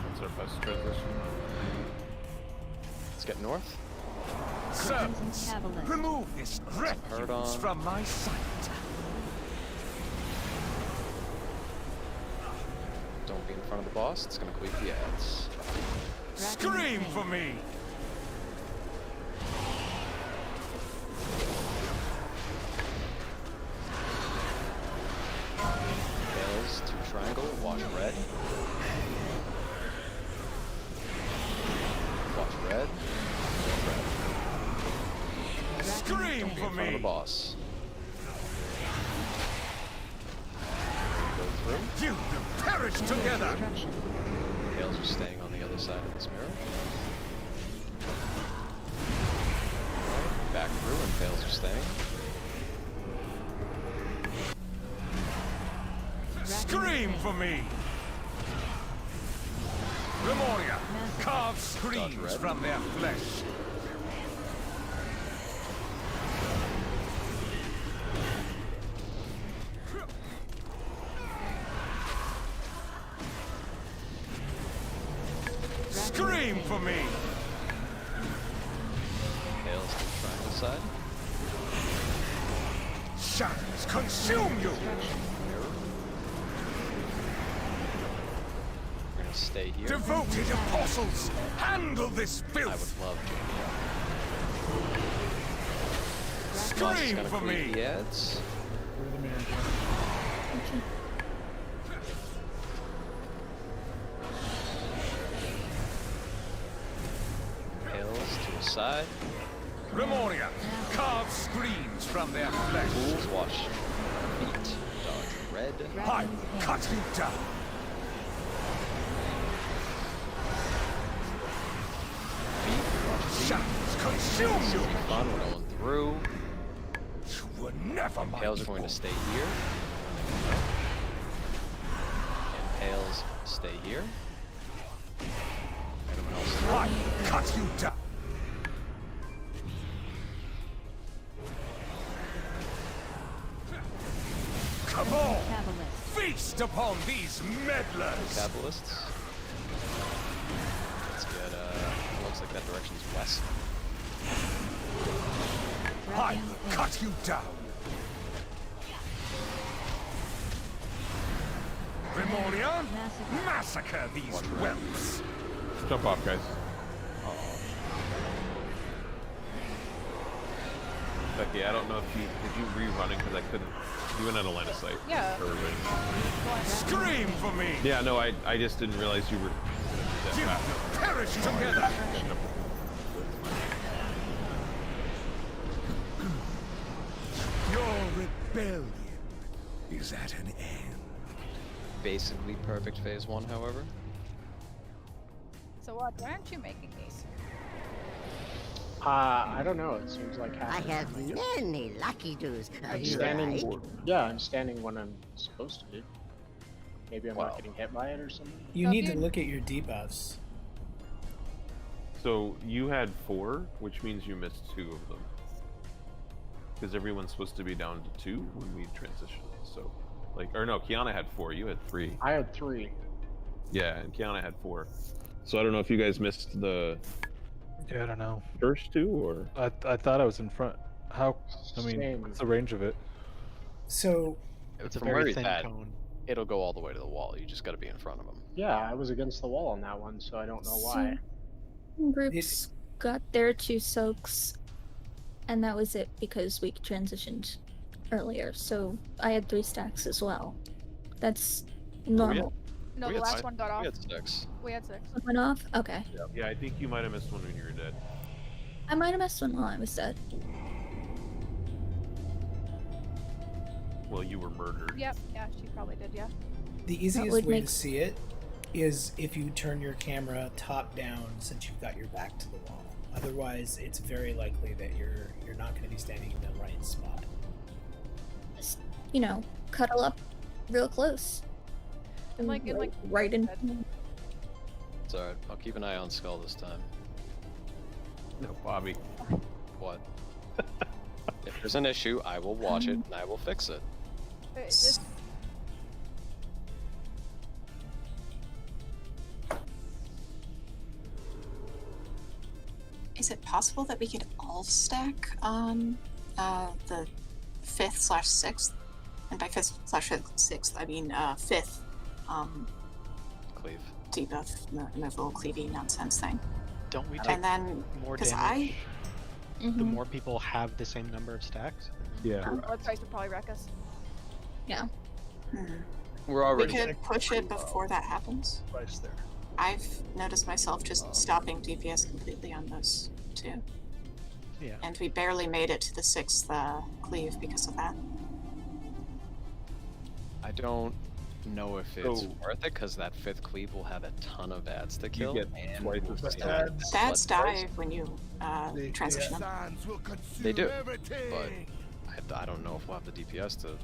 Speaker 2: That's our best transition.
Speaker 9: Let's get north.
Speaker 13: servants. Remove this refuse from my sight.
Speaker 9: Don't be in front of the boss, it's gonna queef the ads.
Speaker 13: Scream for me! Scream
Speaker 9: Be
Speaker 13: for
Speaker 9: in front of
Speaker 13: me!
Speaker 9: the boss. Go through.
Speaker 13: You perish together!
Speaker 9: Tails are staying on the other side of this mirror. Back through, and Tails are staying.
Speaker 13: Scream for me! Lemuria, carve screams from their flesh. Scream for me!
Speaker 9: Tails to the triangle side.
Speaker 13: Shadows consume you!
Speaker 9: We're gonna stay here.
Speaker 13: Devoted apostles, handle this
Speaker 9: I
Speaker 13: filth!
Speaker 9: would love to.
Speaker 13: Scream
Speaker 9: Gonna
Speaker 13: for
Speaker 9: cleave
Speaker 13: me!
Speaker 9: the ads. Tails to the side.
Speaker 13: Lemuria, carve screams from their flesh.
Speaker 9: Fools watch feet. Dodge red.
Speaker 13: I will cut you down. Shadows consume you!
Speaker 9: Fun, we're going through.
Speaker 13: You were never my
Speaker 9: Tails are going to stay here. And Tails stay here. Everyone else
Speaker 13: I will cut you down. Come on! Feast upon these meddlers!
Speaker 9: Capitalists. Let's get, looks like that direction's west.
Speaker 13: I will cut you down. Lemuria, massacre these whelps.
Speaker 2: Jump off, guys. Becky, I don't know if did you rerun it because I couldn't. You went out of line of sight.
Speaker 6: Yeah.
Speaker 2: For everybody.
Speaker 13: Scream for me!
Speaker 2: Yeah, no, I just didn't realize you were.
Speaker 13: You will perish together! Your rebellion is at an end.
Speaker 9: Basically perfect phase 1, however.
Speaker 6: So what? Why aren't you making these?
Speaker 3: I don't know. It seems like
Speaker 14: I
Speaker 3: half.
Speaker 14: have many lucky doos. Are
Speaker 3: I'm
Speaker 14: you
Speaker 3: standing.
Speaker 14: right?
Speaker 3: Yeah, I'm standing when I'm supposed to be. Maybe I'm
Speaker 9: Wow.
Speaker 3: not getting hit by it or something.
Speaker 5: You
Speaker 6: So
Speaker 5: need
Speaker 6: if
Speaker 5: to
Speaker 6: you-
Speaker 5: look at your debuffs.
Speaker 2: So you had 4, which means you missed 2 of them. Because everyone's supposed to be down to 2 when we transition. So, like, or no, Kiana had 4. You had 3.
Speaker 3: I had 3.
Speaker 2: Yeah, and Kiana had 4. So I don't know if you guys missed the
Speaker 4: Yeah, I don't know.
Speaker 2: first 2 or.
Speaker 4: I thought I was in front. How? I mean,
Speaker 3: Same.
Speaker 4: what's the range of it?
Speaker 5: So
Speaker 9: It's a very thin cone. It'll go all the way to the wall. You just got to be in front of them.
Speaker 3: Yeah, I was against the wall on that one, so I don't know why.
Speaker 11: Groups got their 2 soaks, and that was it because we transitioned earlier. So I had 3 stacks as well. That's normal.
Speaker 6: No,
Speaker 9: We
Speaker 6: the
Speaker 9: had
Speaker 6: last
Speaker 9: six.
Speaker 6: one got off.
Speaker 9: We had 6.
Speaker 6: We had 6.
Speaker 11: One went off? Okay.
Speaker 2: Yeah, I think you might have missed one when you were dead.
Speaker 11: I might have missed one while I was dead.
Speaker 2: Well, you were murdered.
Speaker 6: Yep. Yeah, she probably did. Yeah.
Speaker 5: the easiest
Speaker 11: would
Speaker 5: way
Speaker 11: make
Speaker 5: to see it is if you turn your camera top down, since you've got your back to the wall. Otherwise, it's very likely that you're not going to be standing in the right spot.
Speaker 11: Just, you know, cuddle up real close.
Speaker 6: And like,
Speaker 11: right in.
Speaker 9: It's alright. I'll keep an eye on Skull this time.
Speaker 2: No, Bobby.
Speaker 9: What? If there's an issue, I will watch it and I will fix it.
Speaker 6: This,
Speaker 8: Is it possible that we could all stack on the 5th/6th? And by 5th/6th, I mean 5th
Speaker 9: Cleave.
Speaker 8: debuff removal cleavy nonsense thing.
Speaker 16: Don't we take
Speaker 8: And then,
Speaker 16: more
Speaker 8: because
Speaker 16: damage
Speaker 8: I
Speaker 16: the more people have the same number of stacks?
Speaker 2: Yeah.
Speaker 6: blood price would probably wreck us.
Speaker 11: Yeah.
Speaker 9: We're already.
Speaker 8: We could push it before that happens.
Speaker 16: Price there.
Speaker 8: I've noticed myself just stopping DPS completely on those two.
Speaker 16: Yeah.
Speaker 8: And we barely made it to the 6th cleave because of that.
Speaker 9: I don't know if it's
Speaker 2: So-
Speaker 9: worth it because that 5th cleave will have a ton of ads to
Speaker 2: You
Speaker 9: kill.
Speaker 2: get
Speaker 9: and
Speaker 2: twice
Speaker 9: we'll
Speaker 2: as
Speaker 9: still
Speaker 2: many
Speaker 9: get
Speaker 2: ads.
Speaker 9: that
Speaker 8: Dads
Speaker 9: blood price.
Speaker 8: die when you transition them.
Speaker 9: They do, but I don't know if we'll have the DPS to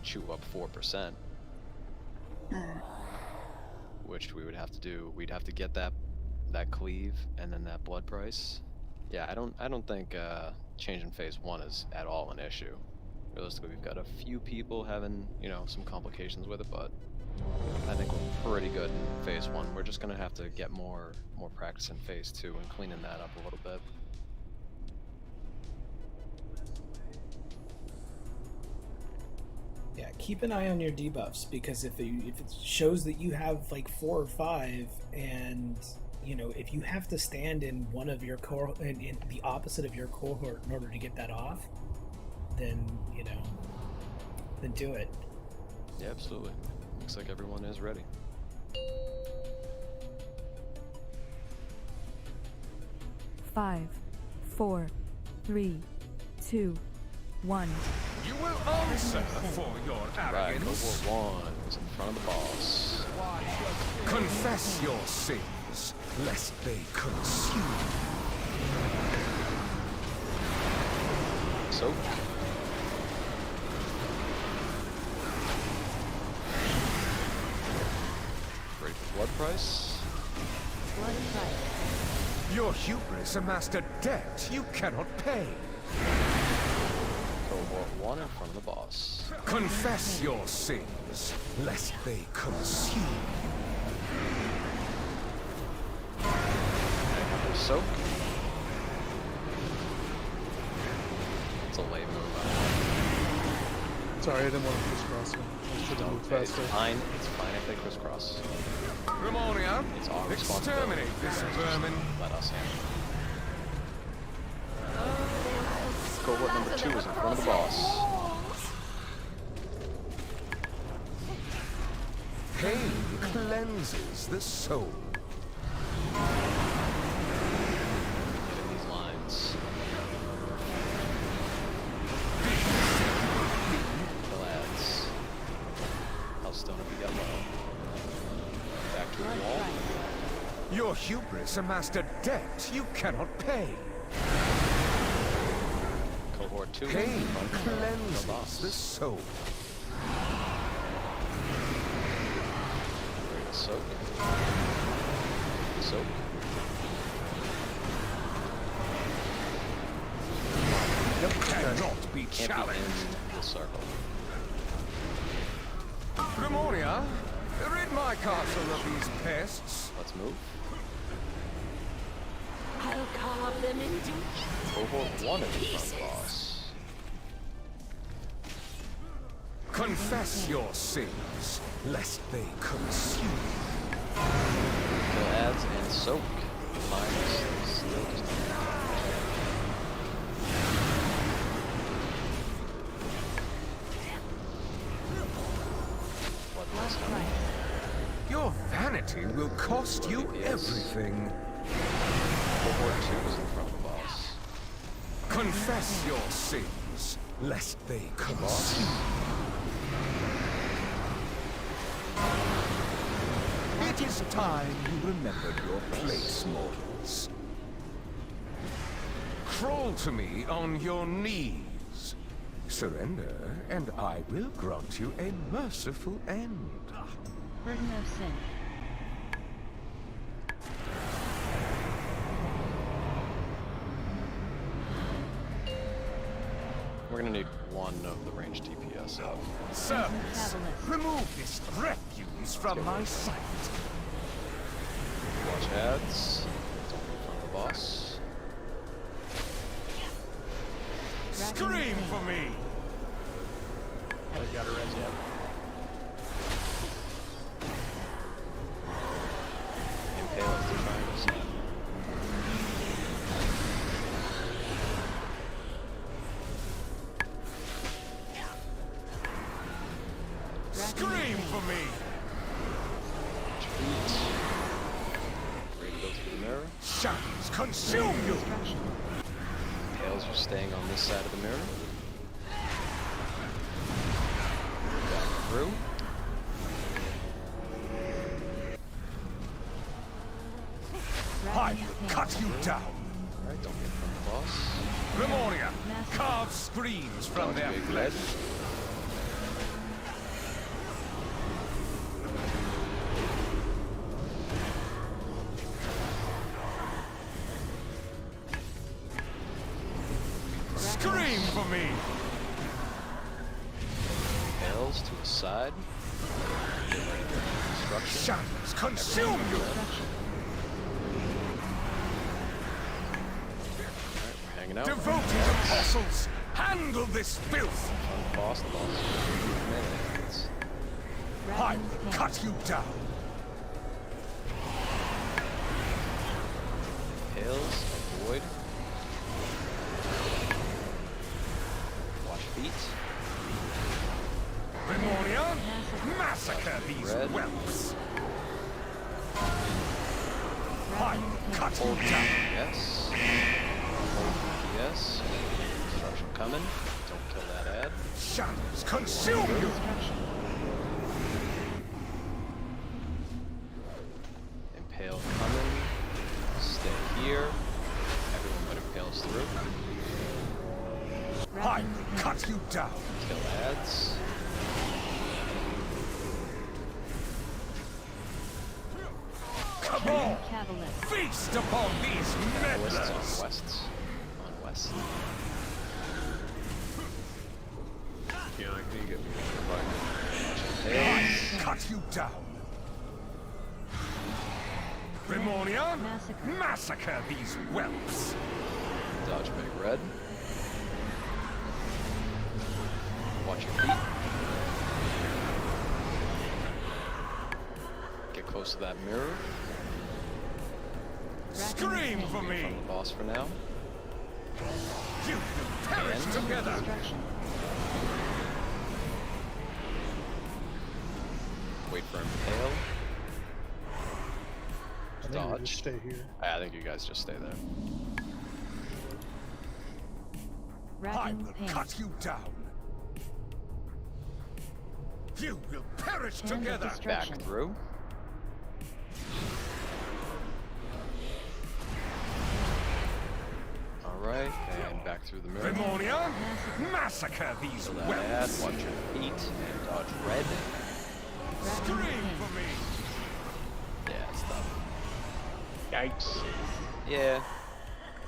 Speaker 9: chew up 4%, which we would have to do. We'd have to get that cleave and then that blood price. Yeah, I don't think changing phase 1 is at all an issue. Realistically, we've got a few people having, you know, some complications with it, but I think we're pretty good in phase 1. We're just gonna have to get more practice in phase 2 and cleaning that up a little bit.
Speaker 17: Yeah, keep an eye on your debuffs, because if it shows that you have like 4 or 5, and you know, if you have to stand in one of your in the opposite of your cohort in order to get that off, then then do it.
Speaker 9: Yeah, absolutely. Looks like everyone is ready.
Speaker 15: Five, 4, 3, 2, 1.
Speaker 13: You will answer for your
Speaker 9: Right,
Speaker 13: arrogance.
Speaker 9: cohort 1 is in front of the boss.
Speaker 13: Confess your sins, lest they consume.
Speaker 9: So. Ready for blood price?
Speaker 14: Blood price.
Speaker 13: Your hubris amassed a debt you cannot pay.
Speaker 9: Cohort 1 in front of the boss.
Speaker 13: Confess your sins, lest they consume.
Speaker 9: Soak. It's a late move.
Speaker 10: Sorry, I didn't want to crisscross him. I should have moved
Speaker 9: It's
Speaker 10: faster.
Speaker 9: fine. It's fine if they crisscross.
Speaker 13: Ramonia,
Speaker 9: It's our responsibility.
Speaker 13: exterminate this vermin.
Speaker 9: Let us handle it. Cohort number 2 is in front of the boss.
Speaker 13: Pain cleanses the soul.
Speaker 9: Getting these lines. Lads. How stone have we got low? Back to the wall.
Speaker 13: Your hubris amassed a debt you cannot pay.
Speaker 9: Cohort 2
Speaker 13: Pain
Speaker 9: in front of the
Speaker 13: cleanses
Speaker 9: boss.
Speaker 13: the soul.
Speaker 9: Ready to soak. Soak.
Speaker 13: Cannot be
Speaker 9: Can't be
Speaker 13: challenged.
Speaker 9: in the circle.
Speaker 13: Ramonia, rid my castle of these pests.
Speaker 9: Let's move.
Speaker 14: I'll carve them into
Speaker 9: Cohort 1 is in front of the boss.
Speaker 13: Confess your sins, lest they consume.
Speaker 9: Kill ads and soak. Mine is still just bloodlust coming.
Speaker 13: Your vanity will cost you
Speaker 9: DPS.
Speaker 13: everything.
Speaker 9: Cohort 2 is in front of the boss.
Speaker 13: Confess your sins, lest they consume. It is time you remembered your place, mortals. Crawl to me on your knees. Surrender, and I will grant you a merciful end.
Speaker 14: burden of sin.
Speaker 9: We're gonna need one of the range DPS up.
Speaker 13: Servants, remove this refuse from my sight.
Speaker 9: Watch ads. Don't in front of the boss.
Speaker 13: Scream for me!
Speaker 3: I got a res yet.
Speaker 9: Impale is the triangle.
Speaker 13: Scream for me!
Speaker 9: Ready to go through the mirror.
Speaker 13: Shadows consume you!
Speaker 9: Tails staying on this side of the mirror. Back through.
Speaker 13: I cut you down.
Speaker 9: Alright, don't get from the boss.
Speaker 13: Lemoria, carve screens from
Speaker 9: Dodge
Speaker 13: their
Speaker 9: big
Speaker 13: flesh.
Speaker 9: red.
Speaker 13: Scream for me.
Speaker 9: Tails to the side. Destruction.
Speaker 13: Shadows consume you.
Speaker 9: Alright, we're hanging out.
Speaker 13: Devoted apostles, handle this filth.
Speaker 9: On the boss, melee. It's
Speaker 13: I will cut you down.
Speaker 9: Tails, avoid. Watch feet.
Speaker 13: Lemoria, massacre these
Speaker 9: Red.
Speaker 13: whelps. I will cut you
Speaker 9: Hold
Speaker 13: down.
Speaker 9: yes. Hold yes. Destruction coming. Don't kill that ad.
Speaker 13: Shadows consume you.
Speaker 9: Impale coming. Stay here. Everyone but impales through.
Speaker 13: I will cut you down.
Speaker 9: Kill ads.
Speaker 13: Come on,
Speaker 14: Catalyst.
Speaker 13: feast upon these
Speaker 9: Catalysts
Speaker 13: meddlers.
Speaker 9: on west. On west.
Speaker 2: Yeah, can you get me?
Speaker 13: I cut you down. Lemoria, massacre these whelps.
Speaker 9: Dodge big red. Watch your feet. Get close to that mirror.
Speaker 13: Scream for me.
Speaker 9: From the boss for now.
Speaker 13: You will perish
Speaker 9: And
Speaker 13: together.
Speaker 9: Wait for impale.
Speaker 1: I think we
Speaker 9: Dodge.
Speaker 1: just stay here.
Speaker 9: I think you guys just stay there.
Speaker 13: I will cut you down. You will perish together.
Speaker 9: Back through. Alright, and back through the mirror.
Speaker 13: Lemoria, massacre these
Speaker 9: Kill that ad,
Speaker 13: whelps.
Speaker 9: watch your feet, and dodge red.
Speaker 13: Scream for me.
Speaker 9: Yeah, it's tough.
Speaker 3: Yikes.
Speaker 9: Yeah.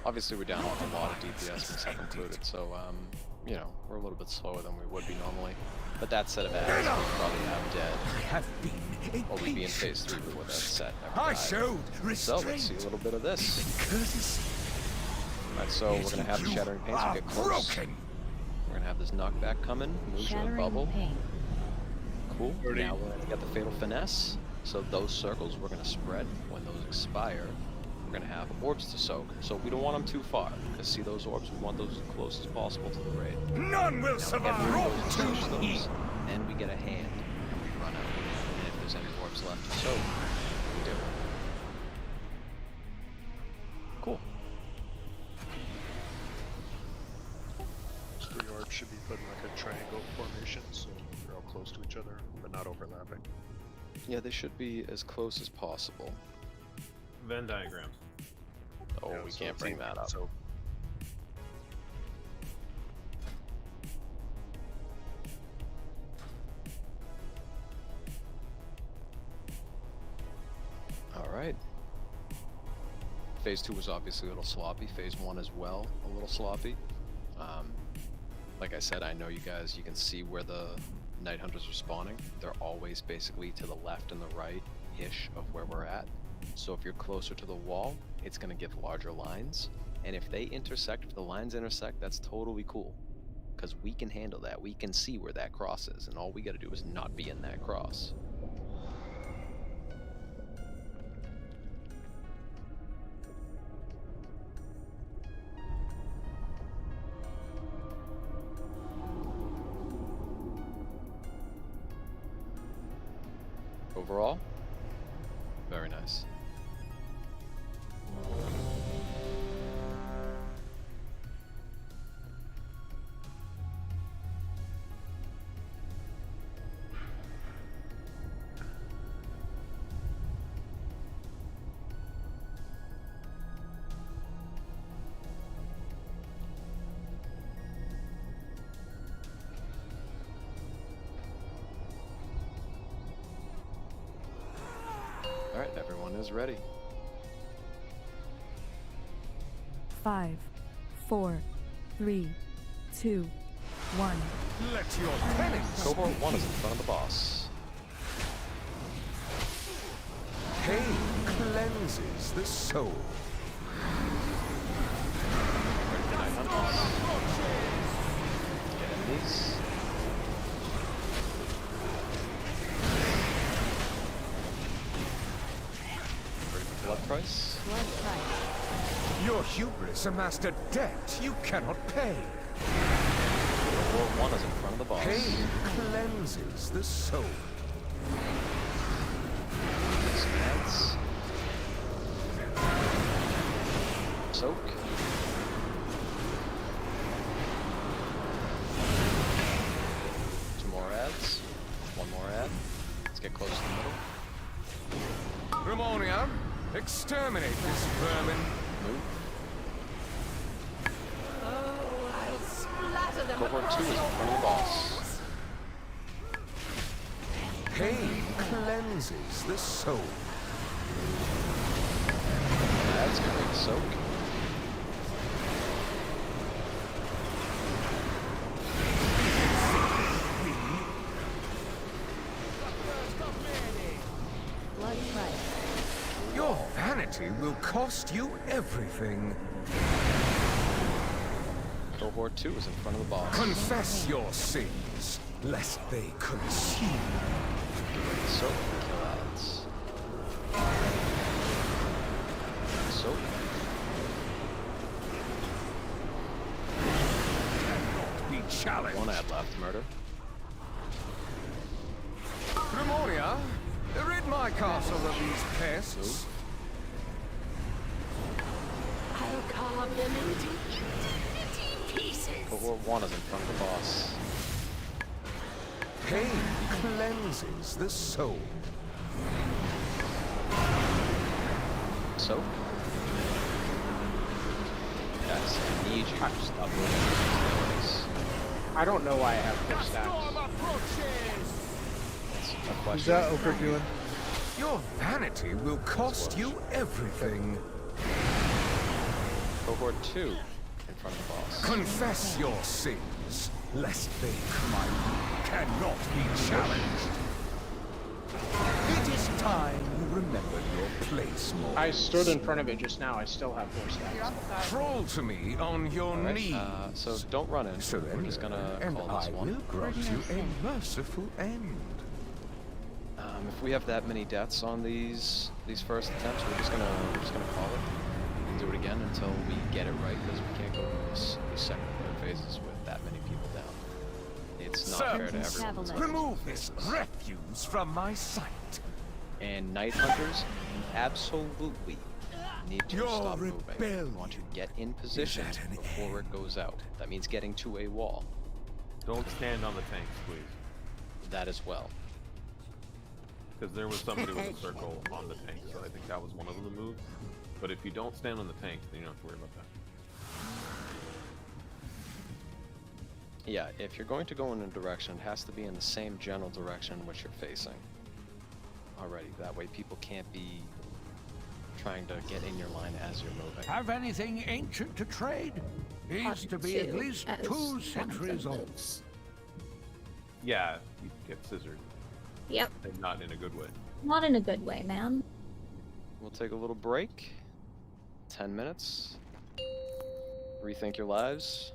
Speaker 9: Obviously we're down a lot of DPS when second included, so you know, we're a little bit slower than we would be normally. But that set of ads we'll probably have dead.
Speaker 13: I have been
Speaker 9: Or we'd be in phase 3 before that set never
Speaker 13: I
Speaker 9: died.
Speaker 13: showed
Speaker 9: So let's see
Speaker 13: restraint.
Speaker 9: a little bit of this.
Speaker 13: Courtesy.
Speaker 9: Alright, so we're gonna have the
Speaker 13: You
Speaker 9: Shattering Pain, so
Speaker 13: are
Speaker 9: get close.
Speaker 13: broken.
Speaker 9: We're gonna have this knockback coming, move to a bubble. Cool. Now we're gonna get the Fatal Finesse. So those circles we're gonna spread. When those expire, we're gonna have orbs to soak. So we don't want them too far, because see those orbs, we want those as close as possible to the raid.
Speaker 13: None will
Speaker 9: Now we
Speaker 13: survive.
Speaker 9: get
Speaker 13: Roll
Speaker 9: those,
Speaker 13: to
Speaker 9: finish those,
Speaker 13: eat.
Speaker 9: and we get a hand, and we run out. And if there's any orbs left to soak, we do. Cool.
Speaker 1: So the orbs should be put in like a triangle formation, so they're all close to each other, but not overlapping.
Speaker 9: Yeah, they should be as close as possible.
Speaker 2: Venn diagram.
Speaker 9: Oh,
Speaker 1: Yeah,
Speaker 9: we
Speaker 1: so
Speaker 9: can't
Speaker 1: it's
Speaker 9: bring
Speaker 1: even-
Speaker 9: that up.
Speaker 1: So
Speaker 9: Alright. Phase 2 was obviously a little sloppy. Phase 1 as well, a little sloppy. Like I said, I know you guys, you can see where the Night Hunters are spawning. They're always basically to the left and the right-ish of where we're at. So if you're closer to the wall, it's going to give larger lines. And if they intersect, if the lines intersect, that's totally cool. Because we can handle that. We can see where that cross is. And all we got to do is not be in that cross. Overall, very nice. Everyone is ready.
Speaker 15: 5, 4, 3, 2, 1.
Speaker 13: Let your penance.
Speaker 9: Cohort 1 is in front of the boss.
Speaker 13: Pain cleanses the soul.
Speaker 9: Ready for Night Hunters. Get enemies. Ready for Blood Price.
Speaker 14: Blood price.
Speaker 13: Your hubris amassed a debt you cannot pay.
Speaker 9: Cohort 1 is in front of the boss.
Speaker 13: Pain cleanses the soul.
Speaker 9: Ads. Soak. Two more ads. One more ad. Let's get close to the middle.
Speaker 13: Ramonia, exterminate this vermin.
Speaker 9: Move.
Speaker 14: Oh, I'll splatter them
Speaker 9: Cohort 2
Speaker 14: across
Speaker 9: is in
Speaker 14: your
Speaker 9: front of the boss.
Speaker 13: Pain cleanses the soul.
Speaker 9: Ads can make soak.
Speaker 14: blood price.
Speaker 13: Your vanity will cost you everything.
Speaker 9: Cohort 2 is in front of the boss.
Speaker 13: Confess your sins, lest they consume you.
Speaker 9: Soak. Kill ads. Soak.
Speaker 13: Be challenged.
Speaker 9: One ad left. Murder.
Speaker 13: Ramonia, rid my castle of these pests.
Speaker 14: I'll carve them into itty pieces.
Speaker 9: Cohort 1 is in front of the boss.
Speaker 13: Pain cleanses the soul.
Speaker 9: Soak. Yes, I need you to stop moving these
Speaker 3: I don't know why I have 4 stacks.
Speaker 9: That's a tough
Speaker 10: Who's
Speaker 9: question.
Speaker 10: that Okerculan?
Speaker 13: Your vanity will cost you everything.
Speaker 9: Cohort 2 in front of the boss.
Speaker 13: Confess your sins, lest they cannot be challenged. It is time you remembered your place more.
Speaker 3: I stood in front of it just now. I still have 4 stacks.
Speaker 13: Crawl to me on your
Speaker 9: Alright,
Speaker 13: knees.
Speaker 9: so don't run in.
Speaker 13: Surrender,
Speaker 9: We're just gonna
Speaker 13: and
Speaker 9: call this
Speaker 13: I
Speaker 9: one.
Speaker 13: will grant you a merciful end.
Speaker 9: If we have that many deaths on these first attempts, we're just gonna call it. We can do it again until we get it right, because we can't go through these second and third phases with that many people down. It's not fair to everyone.
Speaker 13: Remove this refuse from my sight.
Speaker 9: And Night Hunters absolutely need to
Speaker 13: Your
Speaker 9: stop moving.
Speaker 13: rebellion
Speaker 9: We want to get in position before it goes out. That means getting to a wall.
Speaker 2: Don't stand on the tanks, please.
Speaker 9: That as well.
Speaker 2: Because there was somebody with a circle on the tank, so I think that was one of the moves. But if you don't stand on the tanks, then you don't have to worry about that.
Speaker 9: Yeah, if you're going to go in a direction, it has to be in the same general direction which you're facing. Already, that way people can't be trying to get in your line as you're moving.
Speaker 13: Have anything ancient to trade? Needs to be at least 2 centuries old.
Speaker 2: Yeah, you get scissored.
Speaker 11: Yep.
Speaker 2: And not in a good way.
Speaker 11: Not in a good way, man.
Speaker 9: We'll take a little break. 10 minutes. Rethink your lives.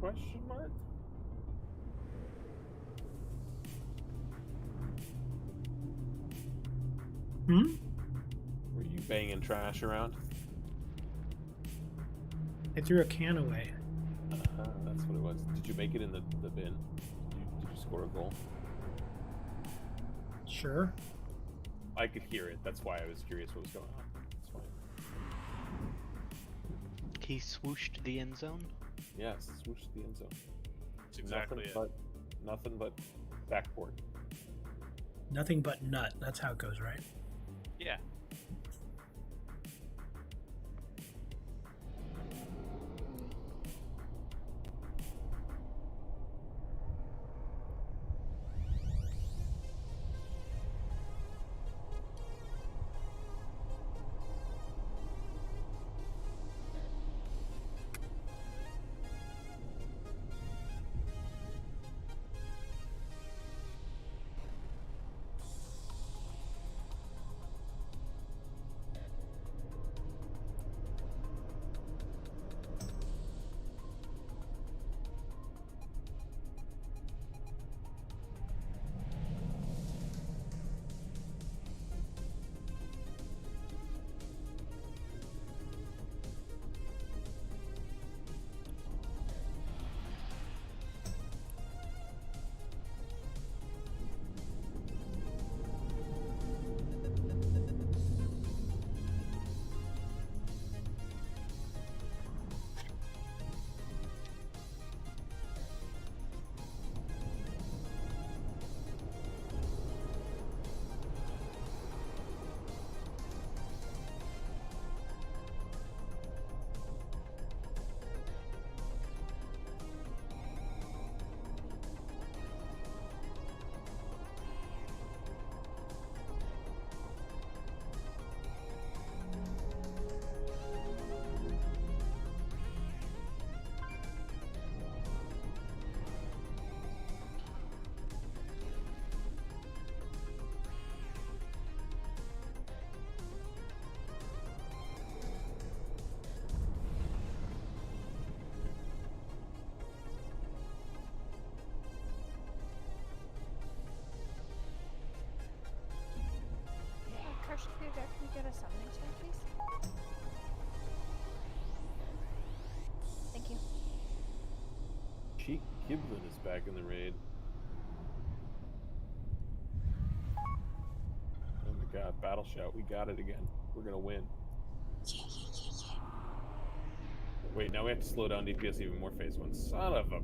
Speaker 2: Question mark?
Speaker 5: Hmm?
Speaker 2: Were you banging trash around?
Speaker 5: I threw a can away.
Speaker 2: That's what it was. Did you make it in the bin? Did you score a goal?
Speaker 5: Sure.
Speaker 2: I could hear it. That's why I was curious what was going on. That's fine.
Speaker 16: He swooshed the end zone.
Speaker 2: Yes, swoosh the end zone.
Speaker 12: That's exactly
Speaker 2: Nothing but backboard.
Speaker 5: Nothing but nut. That's how it goes, right?
Speaker 12: Yeah.
Speaker 6: Karsh, can you get a summoning stone, please? Thank you.
Speaker 2: Cheek Giblin is back in the raid. Oh my god, battle shout, we got it again. We're gonna win.
Speaker 8: Yeah.
Speaker 2: Wait, now we have to slow down DPS even more phase one. Son of a...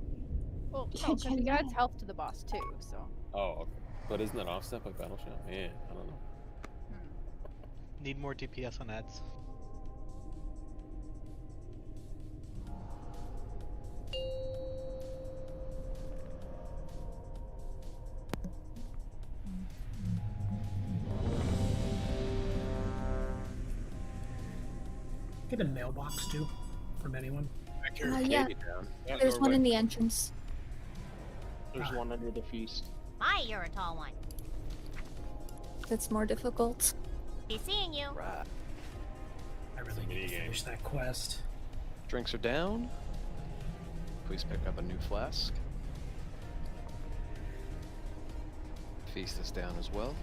Speaker 6: Well, no, because he adds health to the boss too, so.
Speaker 2: Oh, okay. But isn't that offset by battle shout? Man, I don't know.
Speaker 16: Need more DPS on ads.
Speaker 5: Get a mailbox too, from anyone.
Speaker 11: Yeah. There's one in the entrance.
Speaker 3: There's one under the feast.
Speaker 14: My, you're a tall one.
Speaker 11: That's more difficult.
Speaker 14: Be seeing you.
Speaker 5: I really need to finish that quest.
Speaker 9: Drinks are down. Please pick up a new flask. Feast is down as well.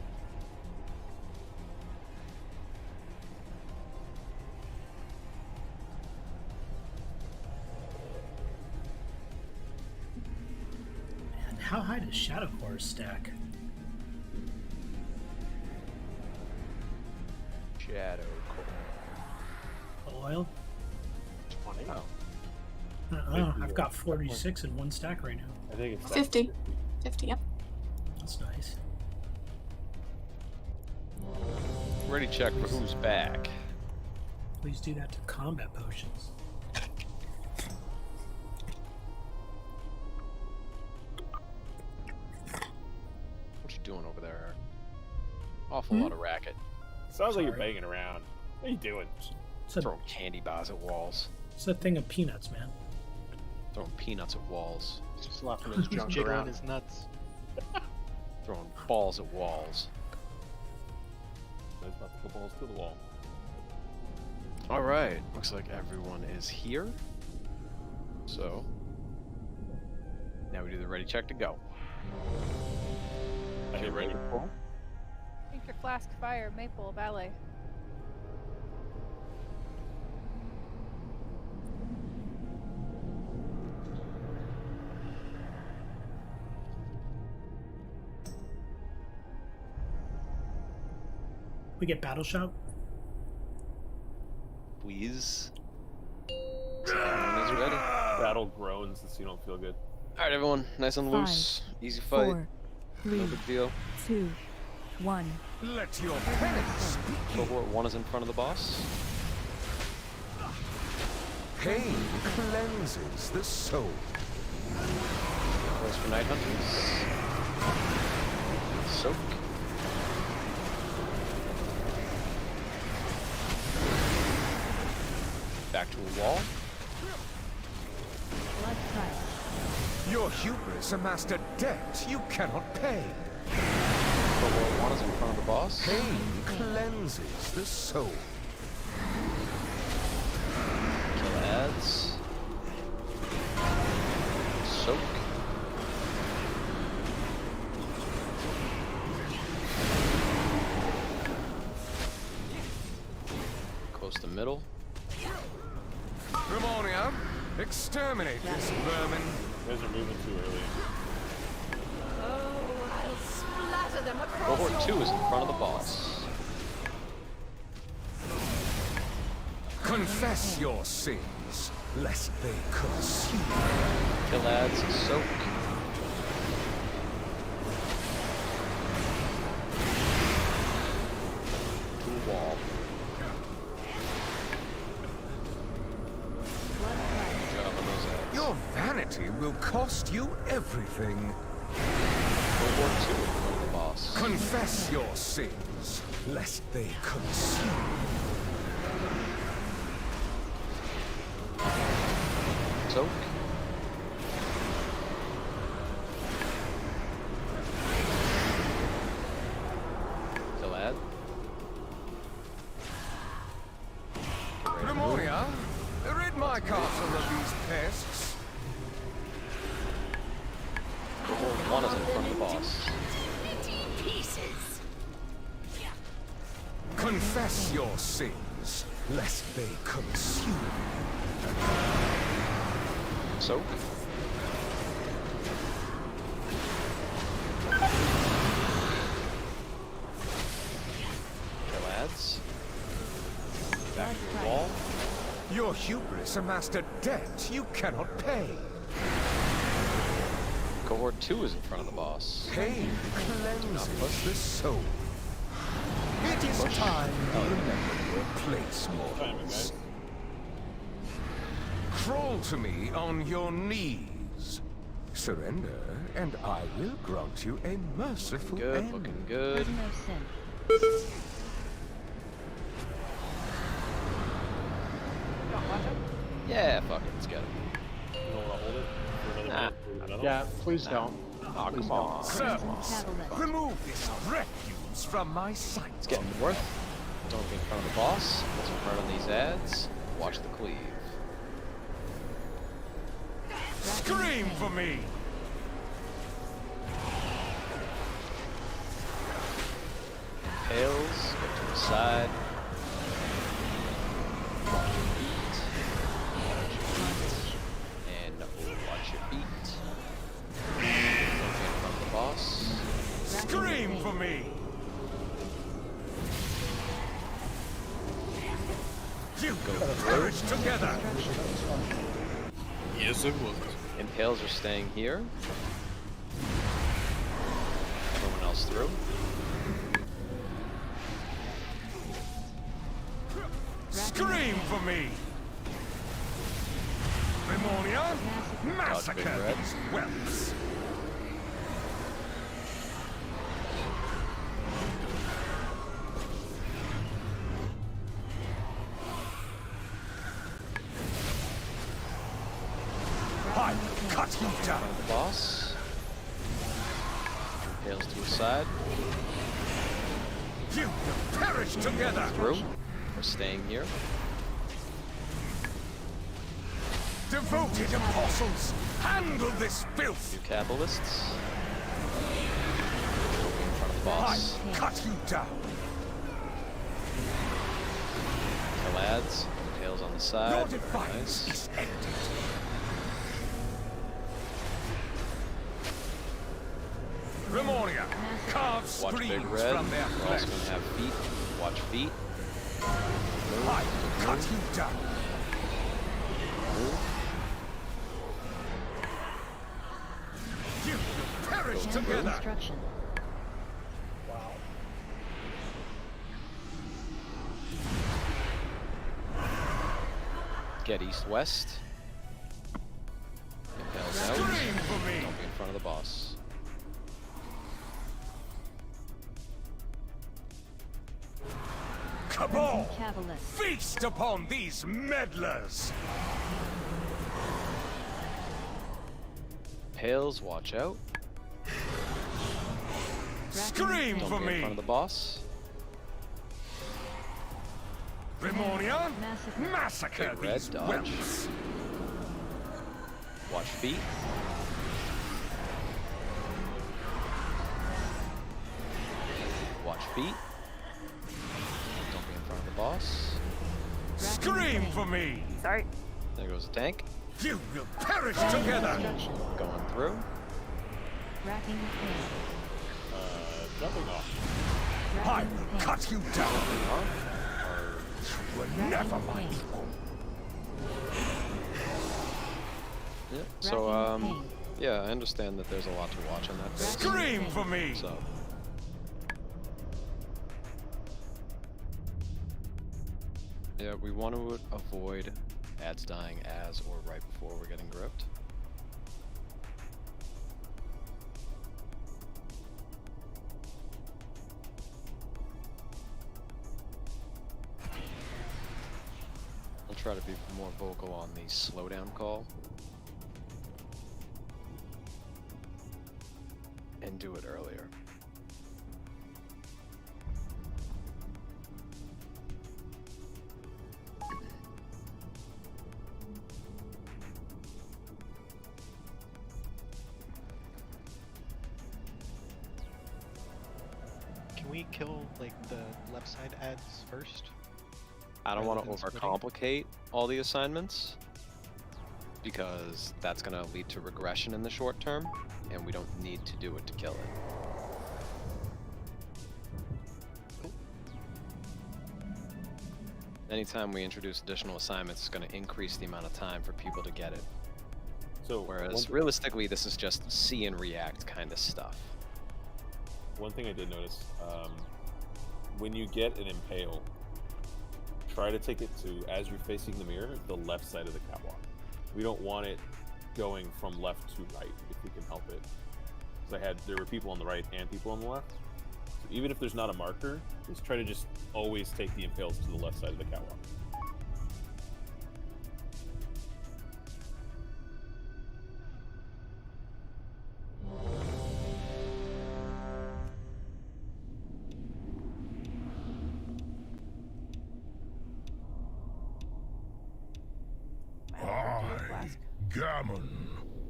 Speaker 5: Man, how high does Shadow Core stack?
Speaker 9: Shadow Core.
Speaker 5: Oil?
Speaker 3: 20.
Speaker 9: Oh.
Speaker 5: I've got 46 in one stack right now.
Speaker 2: I think it's
Speaker 8: 50. 50, yep.
Speaker 5: That's nice.
Speaker 9: Ready check for who's back.
Speaker 5: Please do that to combat potions.
Speaker 9: What you doing over there, Eric? Awful lot of racket.
Speaker 2: Sounds like you're
Speaker 5: Sorry.
Speaker 2: banging around. What are you doing?
Speaker 9: Throwing candy bars at walls.
Speaker 5: It's a thing of peanuts, man.
Speaker 9: Throwing peanuts at walls.
Speaker 3: Just slapping his junk
Speaker 16: Jiggling
Speaker 3: around.
Speaker 16: his nuts.
Speaker 9: Throwing balls at walls.
Speaker 2: Nice about to go balls to the wall.
Speaker 9: Alright, looks like everyone is here. So, Now we do the ready check to go.
Speaker 2: I hit ready. Cool.
Speaker 6: Drink your flask, fire, maple, ballet.
Speaker 5: We get battle shout.
Speaker 9: Please. Everyone is ready.
Speaker 2: Battle groans so you don't feel good.
Speaker 9: All right, everyone, nice and loose, easy fight.
Speaker 15: 4, 3,
Speaker 9: No big deal.
Speaker 15: 2, 1.
Speaker 13: Let your penance begin.
Speaker 9: Cohort 1 is in front of the boss.
Speaker 13: Pain cleanses the soul.
Speaker 9: Goes for Night Hunters. Soak. Back to a wall.
Speaker 15: Blood price.
Speaker 13: Your hubris amassed a debt you cannot pay.
Speaker 9: Cohort 1 is in front of the boss.
Speaker 13: Pain cleanses the soul.
Speaker 9: Kill adds. Soak. Close to middle.
Speaker 13: Ramonia, exterminate this vermin.
Speaker 2: You guys are moving too early.
Speaker 14: Oh, I'll splatter them across
Speaker 9: Cohort 2 is in front of the boss.
Speaker 13: Confess your sins, lest they consume.
Speaker 9: Kill adds. Soak. To a wall. Good job on those adds.
Speaker 13: Your vanity will cost you everything.
Speaker 9: Cohort 2 in front of the boss.
Speaker 13: Confess your sins, lest they consume.
Speaker 9: Soak. Kill add.
Speaker 13: Ramonia, rid my castle of these pests.
Speaker 9: Cohort 1 is in front of the boss.
Speaker 14: pieces.
Speaker 13: Confess your sins, lest they consume.
Speaker 9: Soak. Kill adds. Back to the wall.
Speaker 13: Your hubris amassed a debt you cannot pay.
Speaker 9: Cohort 2 is in front of the boss.
Speaker 13: Pain cleanses the soul. It is time you remember your place, mortals. Crawl to me on your knees. Surrender, and I will grant you a merciful
Speaker 9: Good,
Speaker 13: end.
Speaker 9: looking good. Yeah, fuck it, let's get it.
Speaker 2: You don't want to hold it for another minute?
Speaker 3: Yeah, please don't.
Speaker 9: Oh,
Speaker 3: Please
Speaker 9: come on.
Speaker 13: Servants, remove this refuse from my sight.
Speaker 9: Let's get north. Don't be in front of the boss. What's in front of these ads? Watch the cleave.
Speaker 13: Scream for me!
Speaker 9: Tails, go to the side. Watch your feet. And watch your feet. Don't be in front of the boss.
Speaker 13: Scream for me! You go perish together!
Speaker 12: Yes, it was.
Speaker 9: Impales are staying here. Everyone else through.
Speaker 13: Scream for me! Ramonia, massacre
Speaker 9: red.
Speaker 13: these whelps! I will cut you down!
Speaker 9: The boss. Impales to the side.
Speaker 13: You will perish together!
Speaker 9: Through. We're staying here.
Speaker 13: Devoted apostles, handle this filth!
Speaker 9: You Kabbalists. In front of the boss.
Speaker 13: I cut you down!
Speaker 9: The lads. Tails on the side.
Speaker 13: Your
Speaker 9: Very
Speaker 13: defiance
Speaker 9: nice.
Speaker 13: is ended. Remoria, carve
Speaker 9: Watch Big
Speaker 13: screams
Speaker 9: Red.
Speaker 13: from their
Speaker 9: We're
Speaker 13: flesh.
Speaker 9: also gonna have feet. Watch feet.
Speaker 13: I cut you down.
Speaker 9: Move.
Speaker 13: You will perish
Speaker 9: Go
Speaker 13: together.
Speaker 15: Destruction.
Speaker 9: Get east-west. Impels out.
Speaker 13: Scream for me.
Speaker 9: Don't be in front of the boss.
Speaker 13: Cabal,
Speaker 15: Cavalier.
Speaker 13: feast upon these meddlers.
Speaker 9: Pales, watch out.
Speaker 13: Scream
Speaker 9: Don't
Speaker 13: for
Speaker 9: be in
Speaker 13: me.
Speaker 9: front of the boss.
Speaker 13: Remoria, massacre
Speaker 9: Big Red,
Speaker 13: these
Speaker 9: dodge.
Speaker 13: whelps.
Speaker 9: Watch feet. Watch feet. Don't be in front of the boss.
Speaker 13: Scream for me.
Speaker 6: Sorry.
Speaker 9: There goes the tank.
Speaker 13: You will perish together.
Speaker 15: Destruction.
Speaker 9: Going through.
Speaker 15: Racking pain.
Speaker 2: Jumping off.
Speaker 13: I will cut you down.
Speaker 9: Off.
Speaker 13: You were never my equal.
Speaker 9: Yep. So, yeah, I understand that there's a lot to watch on that base.
Speaker 13: Scream for me.
Speaker 9: So, yeah, we want to avoid ads dying as or right before we're getting gripped. I'll try to be more vocal on the slowdown call. And do it earlier.
Speaker 16: Can we kill like the left side ads first?
Speaker 9: I don't
Speaker 16: rather
Speaker 9: want to
Speaker 16: than splitting?
Speaker 9: overcomplicate all the assignments because that's going to lead to regression in the short term, and we don't need to do it to kill it. Anytime we introduce additional assignments, it's going to increase the amount of time for people to get it.
Speaker 2: So
Speaker 9: Whereas realistically, this is just see and react kind of stuff.
Speaker 2: one thing I did notice, when you get an impale, try to take it to, as you're facing the mirror, the left side of the catwalk. We don't want it going from left to right if we can help it. Because there were people on the right and people on the left. So even if there's not a marker, just try to just always take the impales to the left side of the catwalk.
Speaker 18: Gammon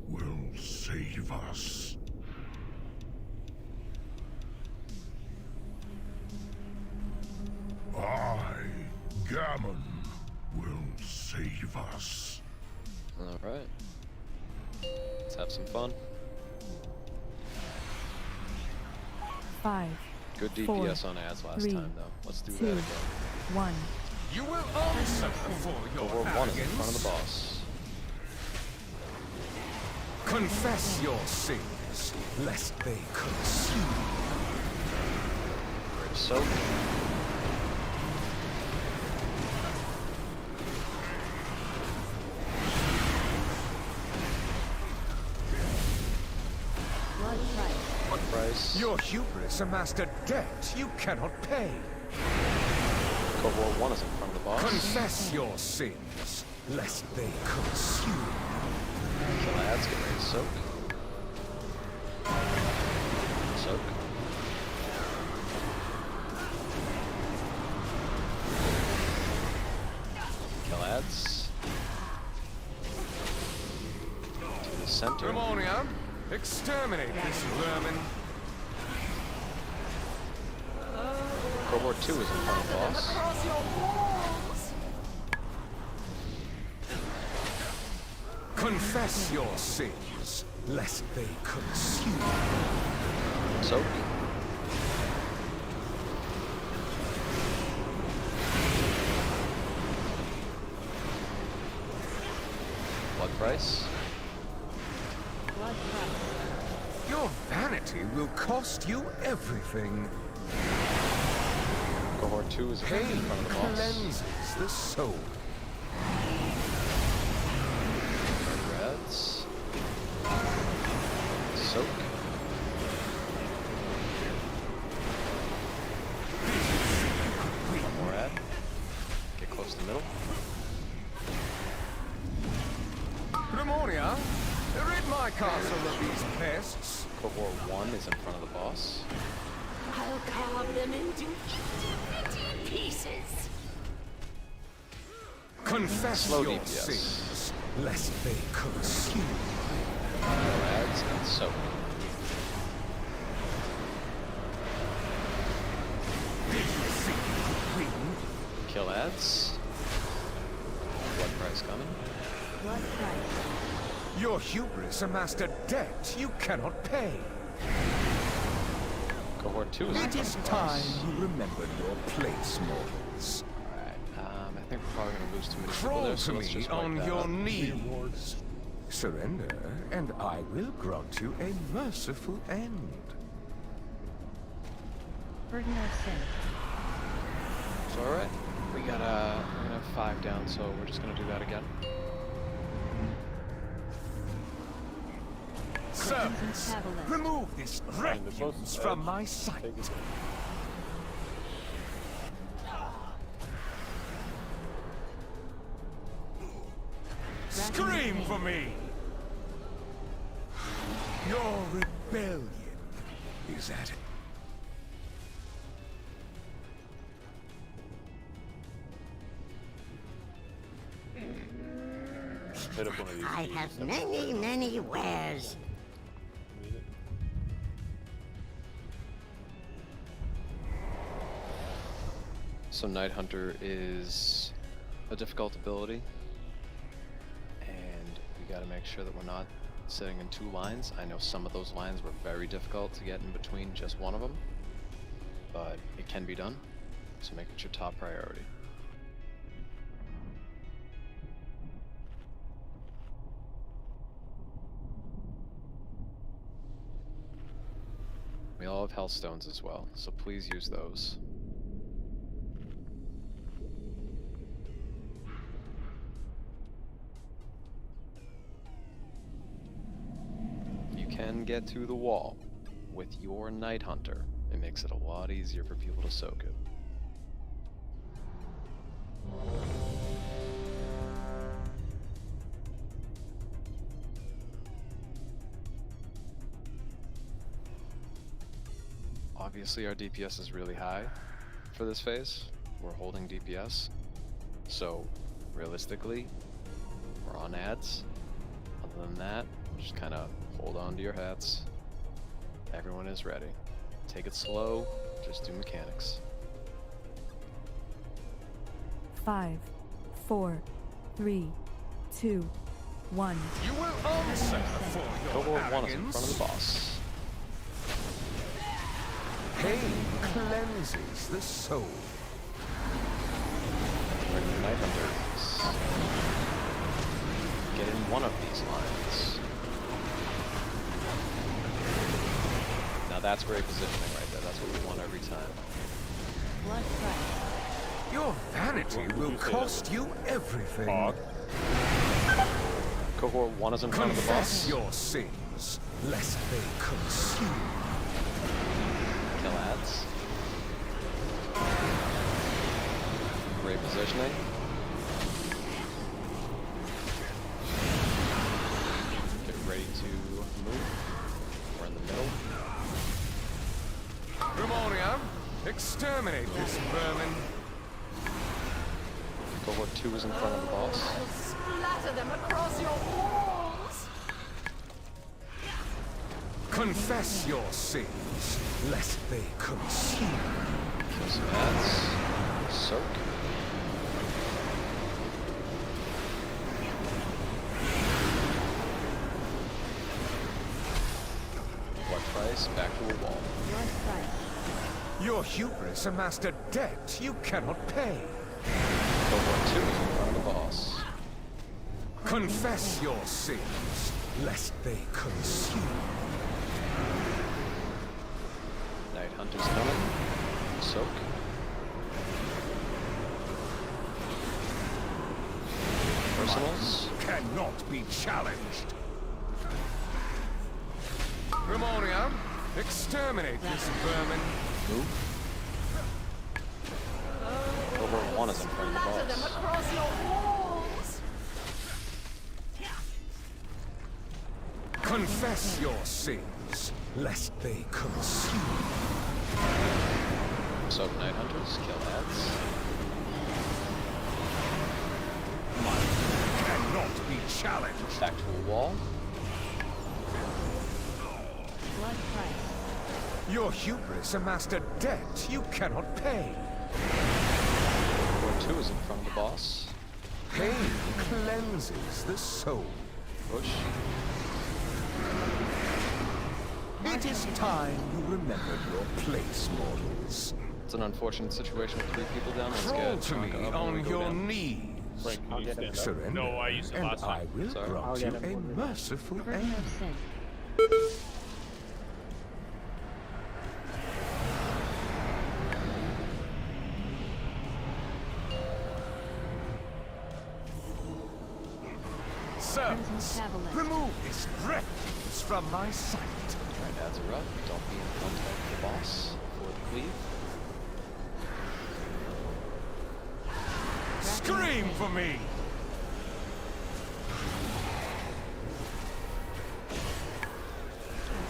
Speaker 18: will save us. Gammon will save us.
Speaker 9: Alright. Let's have some fun.
Speaker 15: 5.
Speaker 9: Good DPS on ads last
Speaker 15: 3,
Speaker 9: time, though. Let's do
Speaker 15: 2,
Speaker 9: that again.
Speaker 15: 1.
Speaker 13: You will answer for your
Speaker 9: Over one is in
Speaker 13: arrogance.
Speaker 9: front of the boss.
Speaker 13: Confess your sins, lest they consume.
Speaker 9: Great soak. What price?
Speaker 13: Your hubris amassed a debt you cannot pay.
Speaker 9: Cohort 1 is in front of the boss.
Speaker 13: Confess your sins, lest they consume.
Speaker 9: Kill ads, get ready to soak. Soak. Kill ads. center.
Speaker 13: Ramonium, exterminate this vermin.
Speaker 9: Cohort 2 is in front of the boss.
Speaker 14: Across your walls.
Speaker 13: Confess your sins, lest they consume.
Speaker 9: Soak. Blood price.
Speaker 15: Blood price.
Speaker 13: Your vanity will cost you everything.
Speaker 9: Cohort 2 is in front of the boss.
Speaker 13: Cleanses the soul.
Speaker 9: Reds. Soak. One more ad. Get close to the middle.
Speaker 13: Ramonia, rid my castle of these pests.
Speaker 9: Cohort 1 is in front of the boss.
Speaker 14: I'll carve them into itty-bitty pieces.
Speaker 13: Confess
Speaker 9: Slow
Speaker 13: your
Speaker 9: DPS.
Speaker 13: sins, lest they consume.
Speaker 9: No ads and soak. Kill ads. Blood price coming.
Speaker 15: Blood price.
Speaker 13: Your hubris amassed a debt you cannot pay.
Speaker 9: Cohort 2 is in
Speaker 13: It
Speaker 9: front
Speaker 13: is
Speaker 9: of the
Speaker 13: time
Speaker 9: boss.
Speaker 13: you remembered your place, mortals.
Speaker 9: I think we're probably gonna lose too many people
Speaker 13: Crawl
Speaker 9: there,
Speaker 13: to
Speaker 9: so let's
Speaker 13: me
Speaker 9: just wipe
Speaker 13: on
Speaker 9: that
Speaker 13: your
Speaker 9: out.
Speaker 13: knees. Surrender, and I will grant you a merciful end.
Speaker 15: Burden of sin.
Speaker 9: It's alright. We're gonna have 5 down, so we're just gonna do that again.
Speaker 13: Servants,
Speaker 15: Avalanche.
Speaker 13: remove this refuse from my sight. Scream for me! Your rebellion is at it.
Speaker 2: Hit up one of these.
Speaker 14: I have many, many wares.
Speaker 9: So Night Hunter is a difficult ability, and we gotta make sure that we're not sitting in 2 lines. I know some of those lines were very difficult to get in between just one of them, but it can be done, so make it your top priority. We all have Hellstones as well, so please use those. You can get to the wall with your Night Hunter. It makes it a lot easier for people to soak it. Obviously our DPS is really high for this phase. We're holding DPS. So realistically, we're on ads. Other than that, just kind of hold on to your hats. Everyone is ready. Take it slow, just do mechanics.
Speaker 15: 5, 4, 3, 2, 1.
Speaker 13: You will answer for your
Speaker 9: Cohort 1 is in
Speaker 13: arrogance.
Speaker 9: front of the boss.
Speaker 13: Pain cleanses the soul.
Speaker 9: Regular Night Hunters. Get in one of these lines. Now that's great positioning right there. That's what we want every time.
Speaker 15: Blood price.
Speaker 13: Your vanity will cost you everything.
Speaker 9: Cohort 1 is in front of the boss.
Speaker 13: Confess your sins, lest they consume.
Speaker 9: Kill ads. Great positioning. Get ready to move. We're in the middle.
Speaker 13: Ramonium, exterminate this vermin.
Speaker 9: Cohort 2 is in front of the boss.
Speaker 14: I'll splatter them across your walls.
Speaker 13: Confess your sins, lest they consume.
Speaker 9: Kill some ads. Soak. Blood price, back to a wall.
Speaker 15: Blood price.
Speaker 13: Your hubris amassed a debt you cannot pay.
Speaker 9: Cohort 2 is in front of the boss.
Speaker 13: Confess your sins, lest they consume.
Speaker 9: Night Hunter's coming. Soak. Personals.
Speaker 13: Cannot be challenged. Ramonia, exterminate this vermin.
Speaker 9: Move. Cohort 1 is in front of the boss.
Speaker 14: across your walls.
Speaker 13: Confess your sins, lest they consume.
Speaker 9: Soak Night Hunters. Kill ads.
Speaker 13: Cannot be challenged.
Speaker 9: Back to a wall.
Speaker 15: Blood price.
Speaker 13: Your hubris amassed a debt you cannot pay.
Speaker 9: Cohort 2 is in front of the boss.
Speaker 13: Pain cleanses the soul.
Speaker 9: Push.
Speaker 13: It is time you remembered your place, mortals.
Speaker 9: It's an unfortunate situation with 3 people down. Let's
Speaker 13: Crawl
Speaker 9: get
Speaker 13: to me
Speaker 9: Tonka up when we
Speaker 13: on
Speaker 9: go
Speaker 13: your
Speaker 9: down.
Speaker 13: knees.
Speaker 12: Frank, can you stand up?
Speaker 13: Surrender,
Speaker 12: No, I used it
Speaker 13: and
Speaker 12: last
Speaker 13: I
Speaker 12: time.
Speaker 13: will
Speaker 9: Sorry.
Speaker 13: grant you a merciful end.
Speaker 15: of sin.
Speaker 13: Servants,
Speaker 15: Cavalier.
Speaker 13: remove this refuse from my sight.
Speaker 9: Alright, ads are up. Don't be in front of the boss for the cleave.
Speaker 13: Scream for me!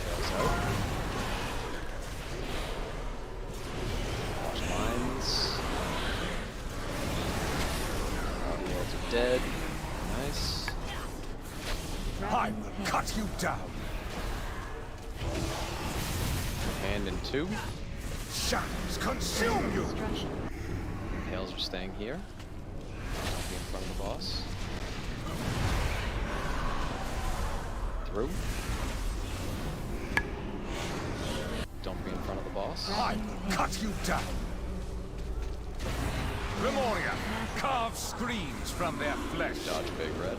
Speaker 9: Tails out. Watch lines. All the worlds are dead. Nice.
Speaker 13: I will cut you down.
Speaker 9: Hand in 2.
Speaker 13: Shadows consume you.
Speaker 9: Tails are staying here. Don't be in front of the boss. Through. Don't be in front of the boss.
Speaker 13: I will cut you down. Lemuria, carve screams from their flesh.
Speaker 9: Dodge Big Red.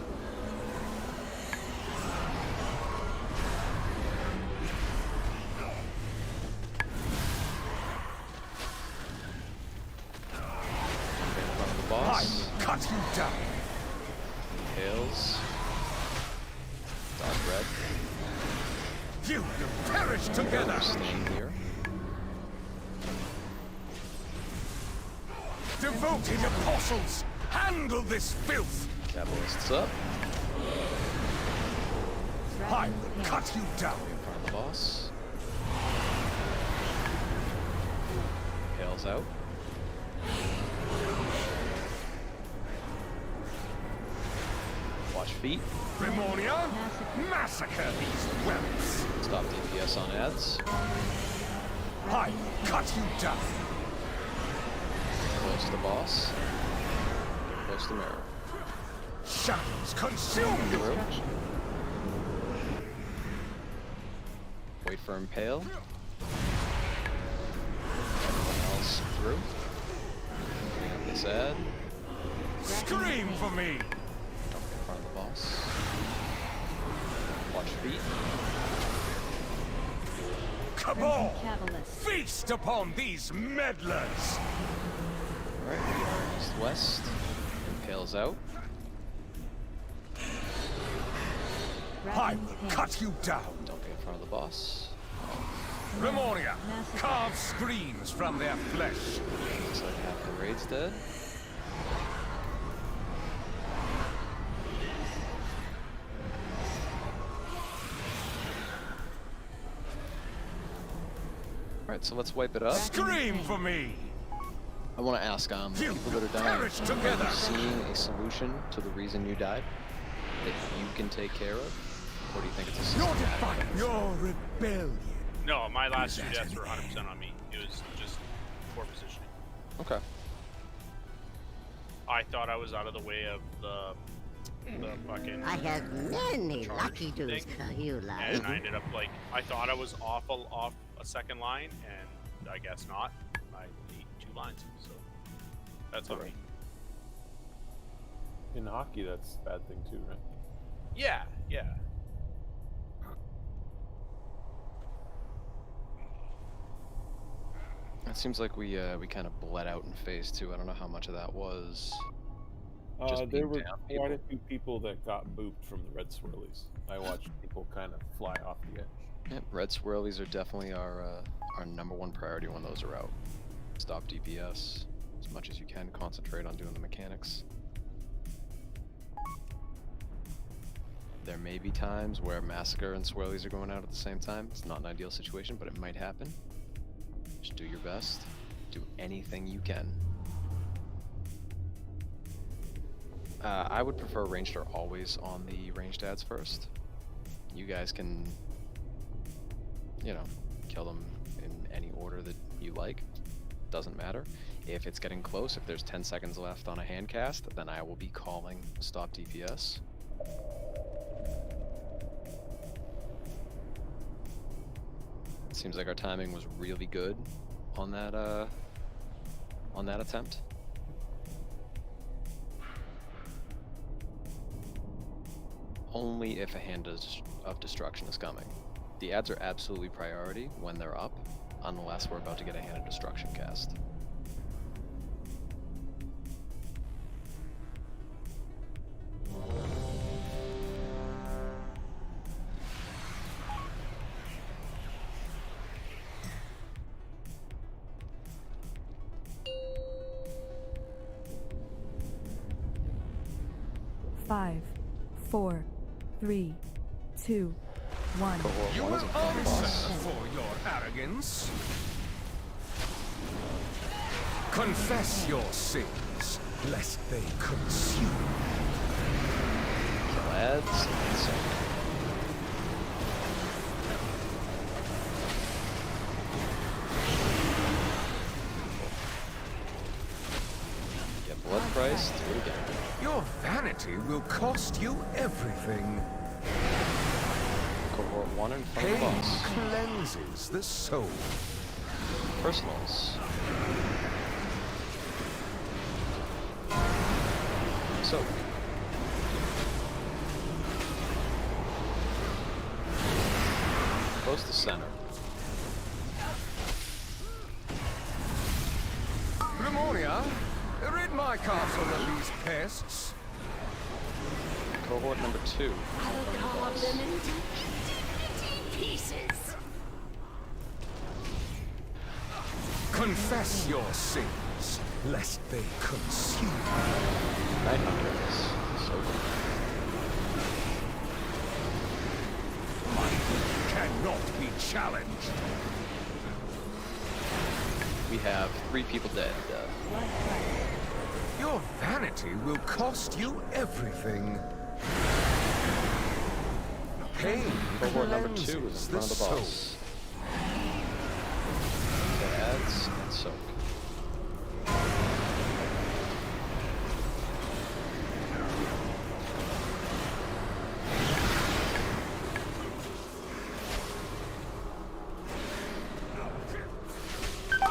Speaker 13: I will cut you down.
Speaker 9: Tails. Dodge Red.
Speaker 13: You will perish together.
Speaker 9: Staying here.
Speaker 13: Devoted apostles, handle this filth.
Speaker 9: Capitalists up.
Speaker 13: I will cut you down.
Speaker 9: In front of the boss. Tails out. Watch feet.
Speaker 13: Remonia, massacre these whelps.
Speaker 9: Stop DPS on ads.
Speaker 13: I will cut you down.
Speaker 9: Close to the boss. Close to mirror.
Speaker 13: Shadows consume you.
Speaker 9: Through. Wait for impale. Everyone else through. Bring up this ad.
Speaker 13: Scream for me.
Speaker 9: Don't get in front of the boss. Watch feet.
Speaker 13: Cabal, feast upon these meddlers.
Speaker 9: Alright, we are east-west. Impale's out.
Speaker 13: I will cut you down.
Speaker 9: Don't get in front of the boss.
Speaker 13: Remonia, carve screams from their flesh.
Speaker 9: Looks like half the raid's dead. Alright, so let's wipe it up.
Speaker 13: Scream for me.
Speaker 9: I want to ask the
Speaker 13: You
Speaker 9: people that are dying,
Speaker 13: perish
Speaker 9: are
Speaker 13: together.
Speaker 9: you seeing a solution to the reason you died that you can take care of? Or do you think it's a systematic?
Speaker 13: Your rebellion.
Speaker 12: No, my last 2 deaths were 100% on me. It was just poor positioning.
Speaker 9: Okay.
Speaker 12: I thought I was out of the way of the fucking.
Speaker 14: I have many
Speaker 12: charge
Speaker 14: lucky dudes,
Speaker 12: thing,
Speaker 14: you like.
Speaker 12: and I ended up like I thought I was off a second line, and I guess not. I ate 2 lines, so that's on me.
Speaker 2: In hockey, that's a bad thing too, right?
Speaker 12: Yeah, yeah.
Speaker 9: It seems like we kind of bled out in phase 2. I don't know how much of that was. Just
Speaker 2: There
Speaker 9: being
Speaker 2: were
Speaker 9: down
Speaker 2: quite a few people that got booped from the red swirlies. I watched people kind of fly off the edge.
Speaker 9: Yep, red swirlies are definitely our #1 priority when those are out. Stop DPS as much as you can. Concentrate on doing the mechanics. There may be times where Massacre and Swirlies are going out at the same time. It's not an ideal situation, but it might happen. Just do your best. Do anything you can. I would prefer ranged are always on the ranged ads first. You guys can, you know, kill them in any order that you like. Doesn't matter. If it's getting close, if there's 10 seconds left on a hand cast, then I will be calling stop DPS. It seems like our timing was really good on that attempt. Only if a hand of destruction is coming. The ads are absolutely priority when they're up, unless we're about to get a hand of destruction cast.
Speaker 15: Five, 4, 3, 2, 1.
Speaker 13: You will answer for your arrogance. Confess your sins, lest they consume.
Speaker 9: Ads. Get blood price. Do it again.
Speaker 13: Your vanity will cost you everything.
Speaker 9: Cohort 1 in front of the
Speaker 13: Pain
Speaker 9: boss.
Speaker 13: cleanses the soul.
Speaker 9: Personals. Soak. Close to center.
Speaker 13: Grimonia, rid my castle of these pests.
Speaker 9: Cohort number 2.
Speaker 14: I'll carve them into pieces.
Speaker 13: Confess your sins, lest they consume.
Speaker 9: Night Hunters. Soak.
Speaker 13: Might cannot be challenged.
Speaker 9: We have 3 people dead.
Speaker 13: Your vanity will cost you everything. Pain
Speaker 9: Cohort number 2 is in
Speaker 13: cleanses
Speaker 9: front of the
Speaker 13: soul.
Speaker 9: boss. Ads and soak.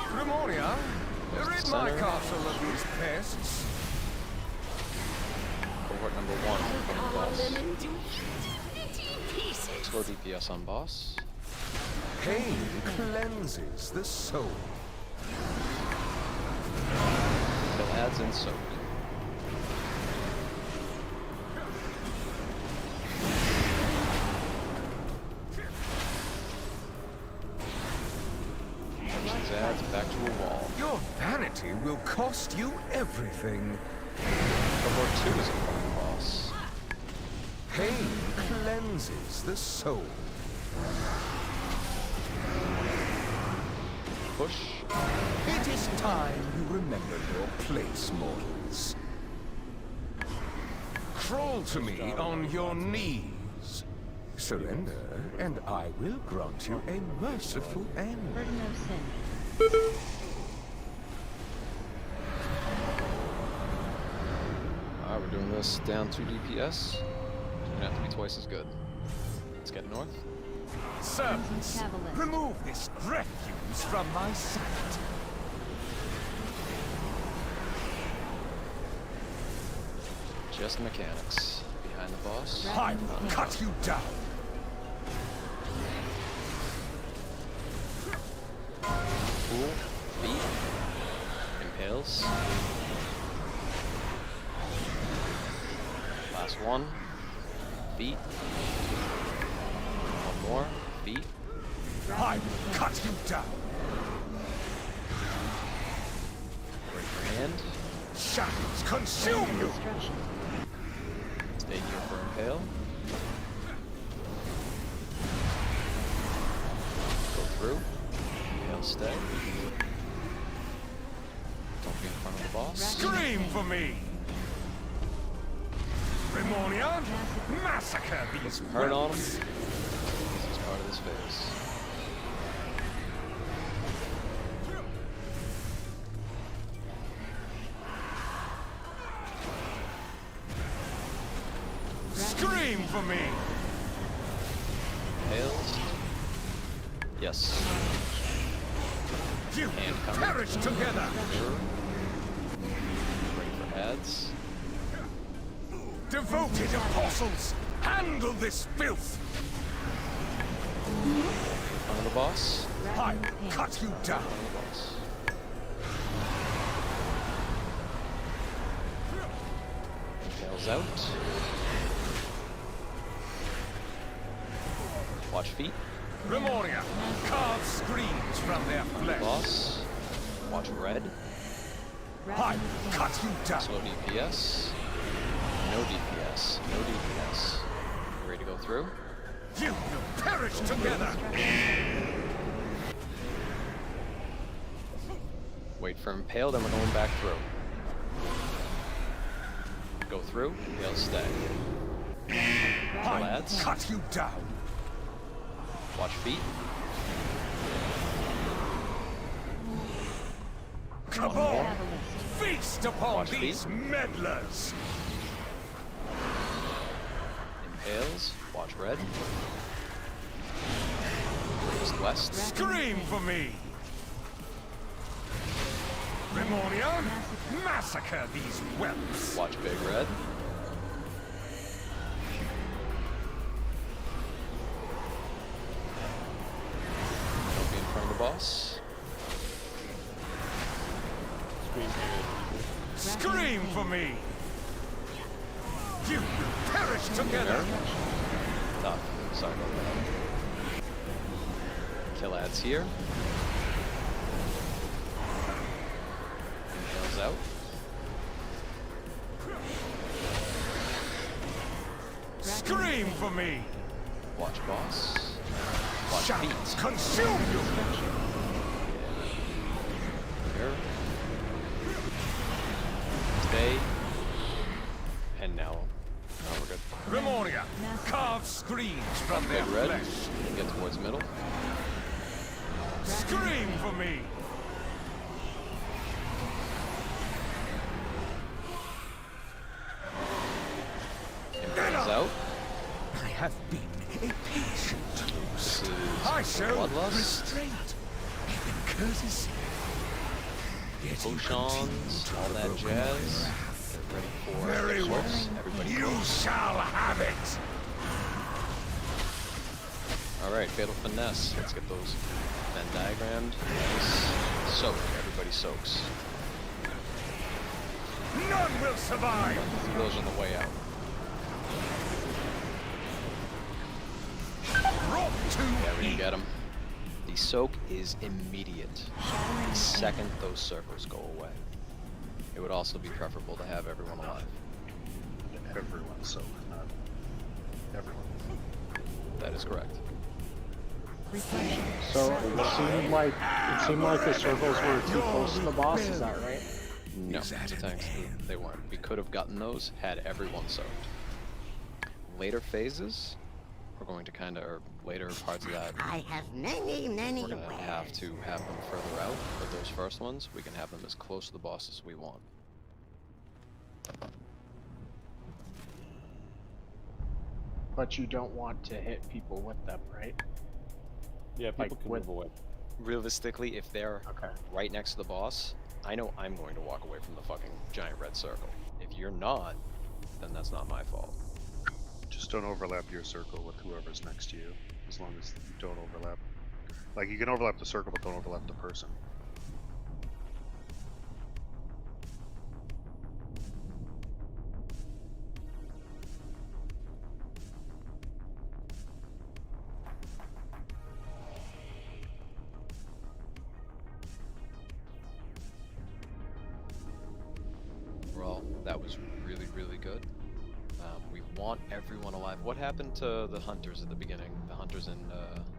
Speaker 13: Grimonia, rid my
Speaker 9: Center.
Speaker 13: castle of these pests.
Speaker 9: Cohort number 1 in front of the
Speaker 14: Carve them
Speaker 9: boss.
Speaker 14: into pieces.
Speaker 9: Slow DPS on boss.
Speaker 13: Pain cleanses the soul.
Speaker 9: Kill ads and soak. Pushes ads back to a wall.
Speaker 13: Your vanity will cost you everything.
Speaker 9: Cohort 2 is in front of the boss.
Speaker 13: Pain cleanses the soul.
Speaker 9: Push.
Speaker 13: It is time you remember your place, mortals. Crawl to me on your knees. Surrender, and I will grant you a merciful end.
Speaker 15: Burden of sin.
Speaker 9: Alright, we're doing this down 2 DPS. Gonna have to be twice as good. Let's get north.
Speaker 13: Servants, remove this refuse from my sight.
Speaker 9: Just mechanics. Behind the boss.
Speaker 13: I will cut you down.
Speaker 9: Cool. Beat. Impales. Last one. Beat. One more. Beat.
Speaker 13: I will cut you down.
Speaker 9: Break your hand.
Speaker 13: Shadows consume you.
Speaker 9: Stay here for impale. Go through. Impale stay. Don't be in front of the boss.
Speaker 13: Scream for me! Remornia, massacre these
Speaker 9: Hurt on him.
Speaker 13: whelps.
Speaker 9: This is part of this phase.
Speaker 13: Scream for me!
Speaker 9: Impales. Yes.
Speaker 13: You
Speaker 9: Hand
Speaker 13: will
Speaker 9: coming.
Speaker 13: perish together!
Speaker 9: Ready for ads.
Speaker 13: Devoted apostles, handle this filth!
Speaker 9: In front of the boss.
Speaker 13: I will cut you down.
Speaker 9: In front of the boss. Impales out. Watch feet.
Speaker 13: Remornia, carve screams from their flesh.
Speaker 9: Boss. Watch red.
Speaker 13: I will cut you down.
Speaker 9: Slow DPS. No DPS. No DPS. You ready to go through?
Speaker 13: You will perish together!
Speaker 9: Wait for impale, then we're going back through. Go through, impale stay.
Speaker 13: I will
Speaker 9: Lads.
Speaker 13: cut you down.
Speaker 9: Watch feet.
Speaker 13: Cabal, feast upon
Speaker 9: Watch
Speaker 13: these
Speaker 9: feet.
Speaker 13: meddlers!
Speaker 9: Impales. Watch red. East west.
Speaker 13: Scream for me! Remornia, massacre these whelps!
Speaker 9: Watch big red. Don't be in front of the boss.
Speaker 13: Scream for me! You will perish together!
Speaker 9: Tough. Sorry about that. Kill ads here. Impales out.
Speaker 13: Scream for me!
Speaker 9: Watch boss. Watch
Speaker 13: Shadows
Speaker 9: feet.
Speaker 13: consume you!
Speaker 9: Here. Stay. And now we're good.
Speaker 13: Remornia, carve screams from their
Speaker 9: Big red.
Speaker 13: flesh!
Speaker 9: Get towards middle.
Speaker 13: Scream for me!
Speaker 9: Impales out.
Speaker 13: I have been a patient
Speaker 9: This is
Speaker 13: I show
Speaker 9: Bloodlust.
Speaker 13: restraint and courtesy. Yet you
Speaker 9: Potions,
Speaker 13: continue
Speaker 9: all
Speaker 13: to
Speaker 9: that
Speaker 13: provoke my
Speaker 9: jazz.
Speaker 13: wrath.
Speaker 9: Get ready for
Speaker 13: Very well.
Speaker 9: source. Everybody
Speaker 13: You
Speaker 9: go.
Speaker 13: shall have it!
Speaker 9: Alright, Fatal Finesse. Let's get those Venn diagrammed. Nice. Soak. Everybody soaks.
Speaker 13: None will survive!
Speaker 9: Those on the way out.
Speaker 13: Brought to
Speaker 9: Yeah, we can get them. The soak is immediate. The second those circles go away. It would also be preferable to have everyone alive.
Speaker 1: Everyone, so not everyone.
Speaker 9: That is correct.
Speaker 3: So it seemed like the circles were too close to the boss. Is that right?
Speaker 9: No, thanks. They weren't. We could have gotten those had everyone soaked. Later phases, we're going to kind of, or later parts of that,
Speaker 14: I have many
Speaker 9: we're going to have
Speaker 14: wares.
Speaker 9: to have them further out, but those first ones, we can have them as close to the boss as we want.
Speaker 3: But you don't want to hit people with them, right?
Speaker 2: Yeah, people
Speaker 3: Like
Speaker 2: can
Speaker 3: with-
Speaker 2: move away.
Speaker 9: Realistically, if they're
Speaker 3: Okay.
Speaker 9: right next to the boss, I know I'm going to walk away from the fucking giant red circle. If you're not, then that's not my fault.
Speaker 1: Just don't overlap your circle with whoever's next to you, as long as you don't overlap. Like, you can overlap the circle, but don't overlap the person.
Speaker 9: Well, that was really, really good. We want everyone alive. What happened to the hunters at the beginning? The hunters and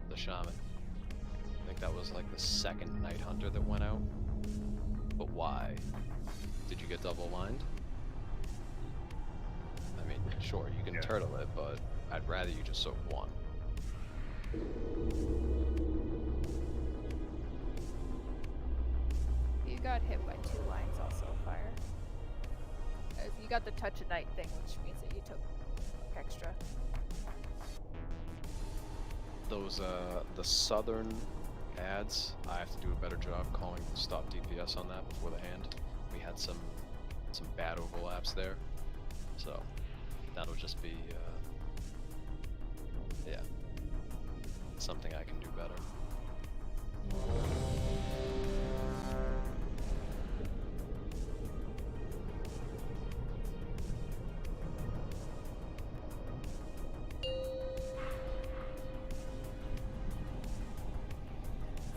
Speaker 9: the shaman? I think that was like the second night hunter that went out. But why? Did you get double lined? I mean, sure, you can turtle it, but I'd rather you just soak one.
Speaker 6: You got hit by 2 lines also, Fire. You got the touch of night thing, which means that you took extra.
Speaker 9: Those, the southern ads, I have to do a better job calling stop DPS on that before the hand. We had some bad overlaps there, so that'll just be, yeah, something I can do better.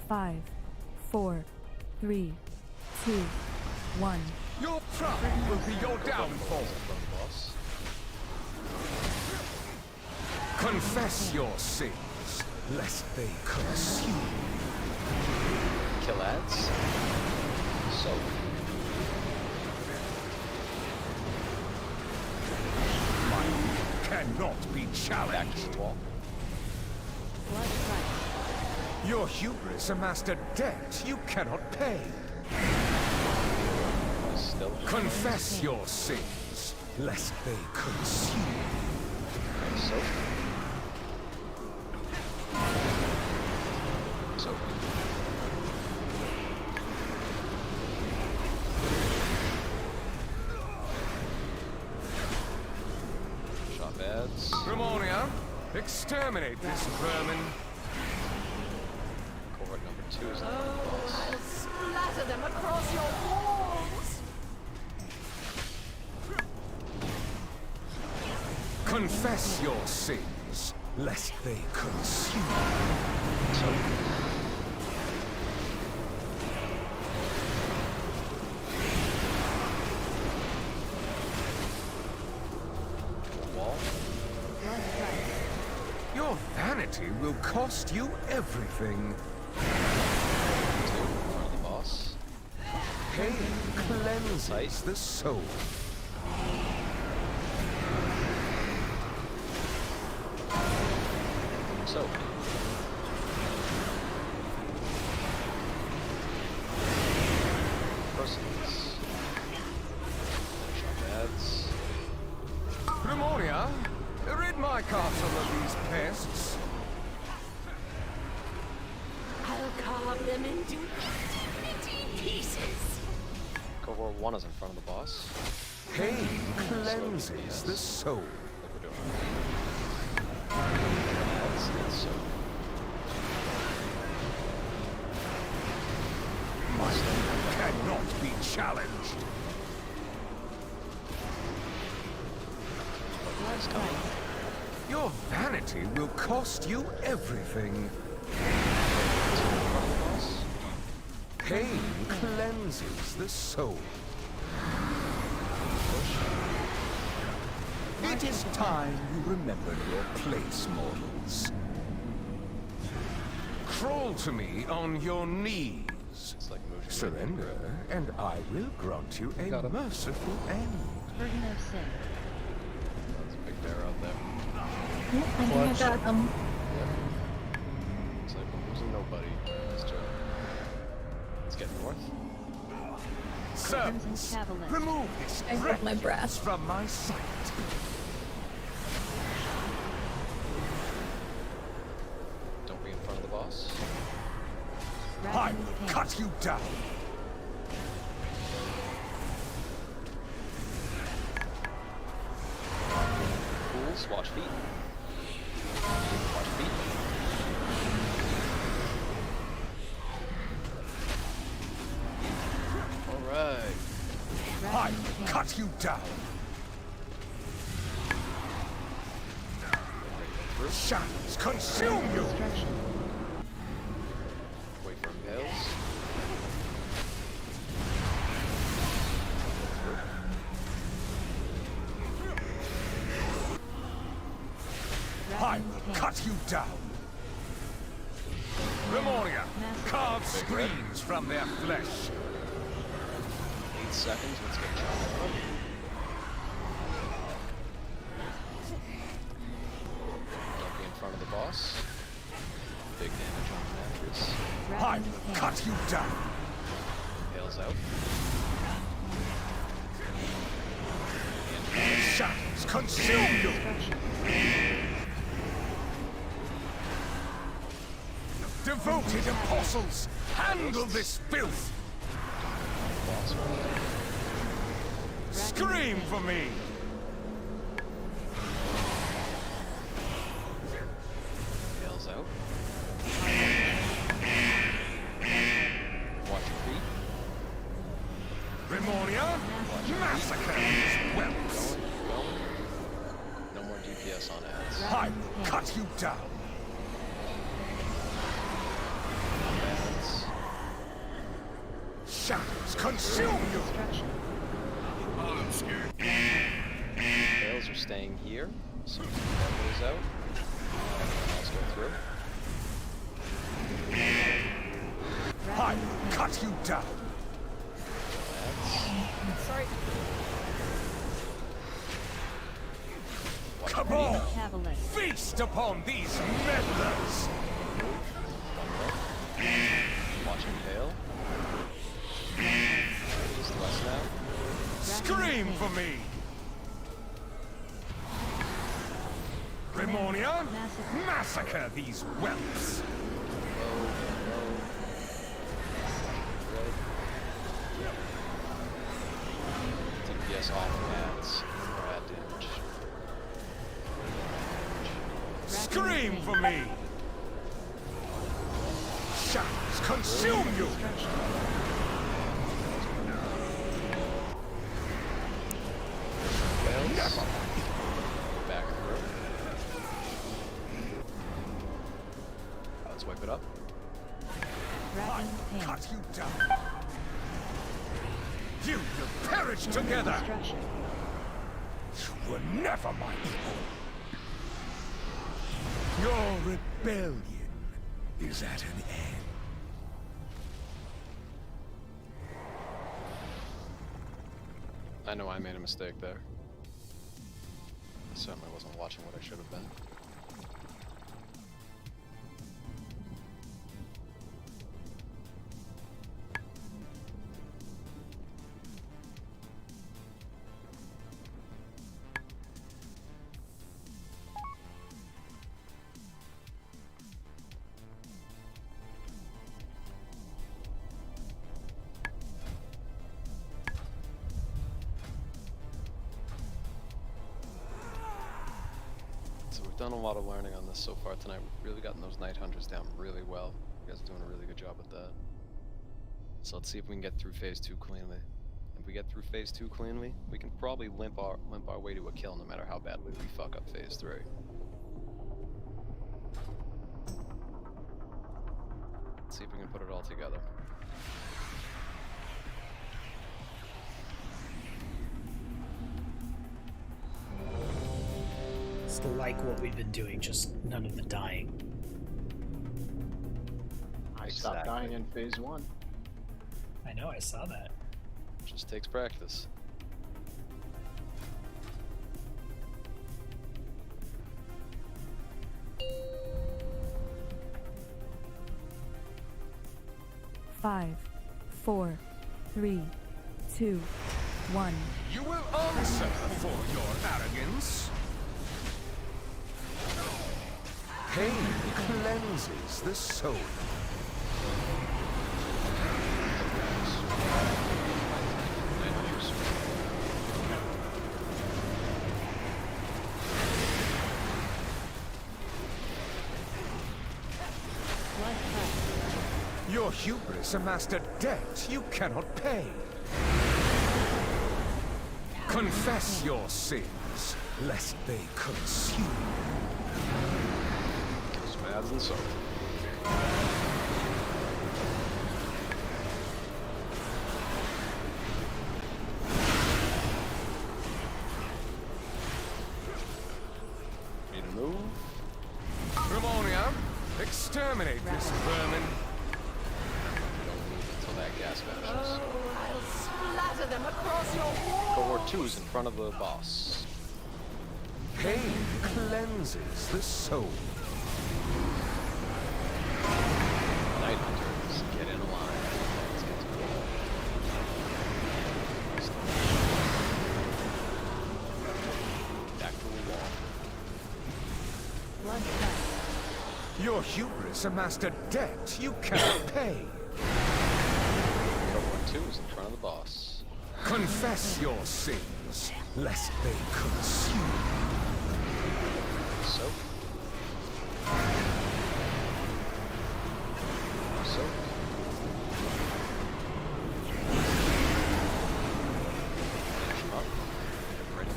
Speaker 15: Five, 4, 3, 2, 1.
Speaker 13: Your pride will be your downfall. Confess your sins, lest they consume you.
Speaker 9: Kill ads. So.
Speaker 13: My will cannot be challenged.
Speaker 9: Back to the wall.
Speaker 13: Your hubris amassed a debt you cannot pay.
Speaker 9: Still.
Speaker 13: Confess your sins, lest they consume you.
Speaker 9: So. So. Shop ads.
Speaker 13: Ramonia, exterminate this vermin.
Speaker 9: Cohort number 2 is the boss.
Speaker 14: I'll splatter them across your walls.
Speaker 13: Confess your sins, lest they consume you.
Speaker 9: So. Wall.
Speaker 13: Your vanity will cost you everything.
Speaker 9: 2 for the boss.
Speaker 13: Pain cleanses the soul.
Speaker 9: So. Persons. Shop ads.
Speaker 13: Ramonia, rid my castle of these pests.
Speaker 14: I'll carve them into itty pieces.
Speaker 9: Cohort 1 is in front of the boss.
Speaker 13: Pain cleanses the soul.
Speaker 9: Like we're doing. That's so.
Speaker 13: My will cannot be challenged.
Speaker 9: Nice coming.
Speaker 13: Your vanity will cost you everything. Pain cleanses the soul. It is time you remembered your place, mortals. Crawl to me on your knees. Surrender, and I will grant you a merciful end.
Speaker 9: There's a big bear out there.
Speaker 11: I think I got them.
Speaker 9: Looks like we're losing nobody. Let's get north.
Speaker 13: Servants, remove this
Speaker 11: I hold my breath.
Speaker 13: refuse from my sight.
Speaker 9: Don't be in front of the boss.
Speaker 13: I will cut you down.
Speaker 9: Fools, watch feet. Watch feet. Alright.
Speaker 13: I will cut you down. Shadows consume you.
Speaker 9: Wait for impales.
Speaker 13: I will cut you down. Remoria, carve screens from their flesh.
Speaker 9: 8 seconds, let's get down. Don't be in front of the boss. Big damage on Denathrius.
Speaker 13: I will cut you down.
Speaker 9: Impales out.
Speaker 13: Shadows consume you. Devoted apostles, handle this filth. Scream for me.
Speaker 9: Impales out. Watch your feet.
Speaker 13: Remoria, massacre these whelps.
Speaker 9: Going. No more DPS on ads.
Speaker 13: I will cut you down. Shadows consume you.
Speaker 18: I'm scared.
Speaker 9: Tails are staying here. So that goes out. Everyone else go through.
Speaker 13: I will cut you down.
Speaker 6: Sorry.
Speaker 13: Cabal, feast upon these meddlers.
Speaker 9: Watch impale. East to west now.
Speaker 13: Scream for me. Remoria, massacre these whelps.
Speaker 9: DPS off ads. Bad damage.
Speaker 13: Scream for me. Shadows consume you.
Speaker 9: Never. Back through. Let's wipe it up.
Speaker 13: I will cut you down. You will perish together. You were never my equal. Your rebellion is at an end.
Speaker 9: I know I made a mistake there. I certainly wasn't watching what I should have been. So we've done a lot of learning on this so far tonight. We've really gotten those Night Hunters down really well. You guys are doing a really good job with that. So let's see if we can get through Phase 2 cleanly. If we get through Phase 2 cleanly, we can probably limp our way to a kill no matter how badly we fuck up Phase 3. Let's see if we can put it all together.
Speaker 17: It's like what we've been doing, just none of the dying.
Speaker 3: I stopped dying in phase 1.
Speaker 17: I know, I saw that.
Speaker 9: Just takes practice.
Speaker 15: 5, 4, 3, 2, 1.
Speaker 13: You will answer for your arrogance. Pain cleanses the soul. Your hubris amassed a debt you cannot pay. Confess your sins, lest they consume.
Speaker 9: Kills Mads and Soap. Need to move.
Speaker 13: Ramonia, exterminate this vermin.
Speaker 9: Don't move until that gas vanishes.
Speaker 14: I'll splatter them across your walls.
Speaker 9: Cohort 2 is in front of the boss.
Speaker 13: Pain cleanses the soul.
Speaker 9: Night Hunters, get in line. Let's get to it. Back to the wall.
Speaker 13: Your hubris amassed a debt you cannot pay.
Speaker 9: Cohort 2 is in front of the boss.
Speaker 13: Confess your sins, lest they consume.
Speaker 9: Soap. Soap. Finish him up. Get ready to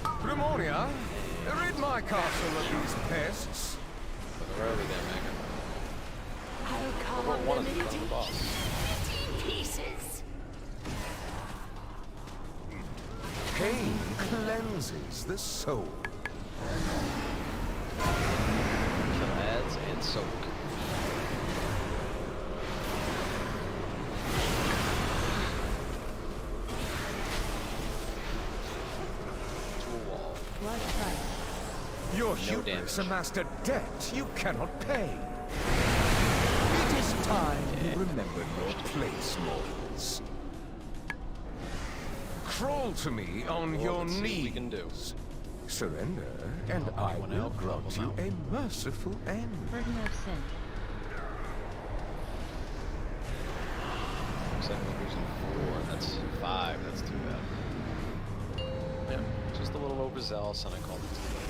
Speaker 9: go.
Speaker 13: Ramonia, rid my castle of these pests.
Speaker 9: But they're early there, Megan.
Speaker 14: I'll
Speaker 9: Cohort
Speaker 14: cover
Speaker 9: 1
Speaker 14: them
Speaker 9: is in front of the boss.
Speaker 14: into pieces.
Speaker 13: Pain cleanses the soul.
Speaker 9: Kill ads and soak. To a wall.
Speaker 13: Your
Speaker 9: No
Speaker 13: hubris
Speaker 9: damage.
Speaker 13: amassed a debt you cannot pay. It is time you remembered your place, mortals. Crawl to me on
Speaker 9: Well,
Speaker 13: your
Speaker 9: let's see what
Speaker 13: knees.
Speaker 9: we can do.
Speaker 13: Surrender, and I
Speaker 9: Anyone
Speaker 13: will
Speaker 9: else?
Speaker 13: grant you a merciful end.
Speaker 11: Burden of sin.
Speaker 9: 7 meters and 4. That's 5. That's too bad. Yeah, just a little overzealous, and I called it too late.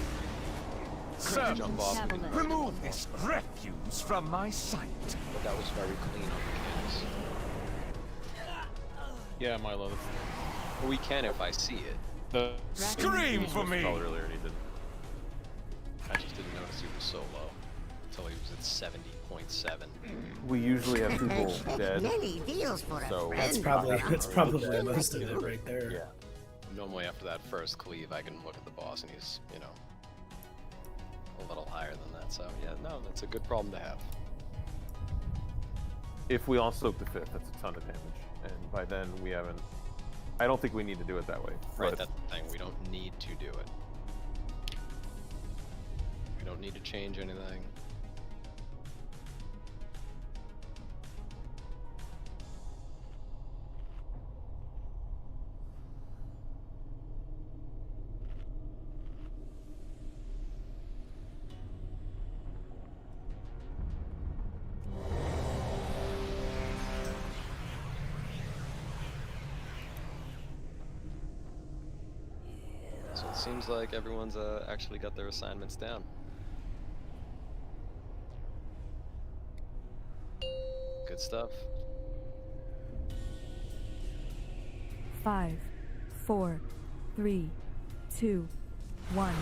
Speaker 13: Sir,
Speaker 9: Jump off.
Speaker 13: remove this refuse from my sight.
Speaker 9: But that was very clean on mechanics.
Speaker 2: Yeah, Milo.
Speaker 9: Well, we can if I see it.
Speaker 2: The
Speaker 13: Scream for me!
Speaker 2: Probably earlier he did.
Speaker 9: I just didn't notice he was so low until he was at 70.7.
Speaker 2: We usually have people dead. So
Speaker 5: That's probably most of it right there.
Speaker 2: Yeah.
Speaker 9: Normally after that first cleave, I can look at the boss and he's, you know, a little higher than that. So yeah, no, that's a good problem to have.
Speaker 2: If we all soak the 5th, that's a ton of damage. And by then we haven't. I don't think we need to do it that way.
Speaker 9: Right,
Speaker 2: but-
Speaker 9: that's the thing. We don't need to do it. We don't need to change anything. So it seems like everyone's actually got their assignments down. Good stuff.
Speaker 15: 5, 4, 3, 2, 1.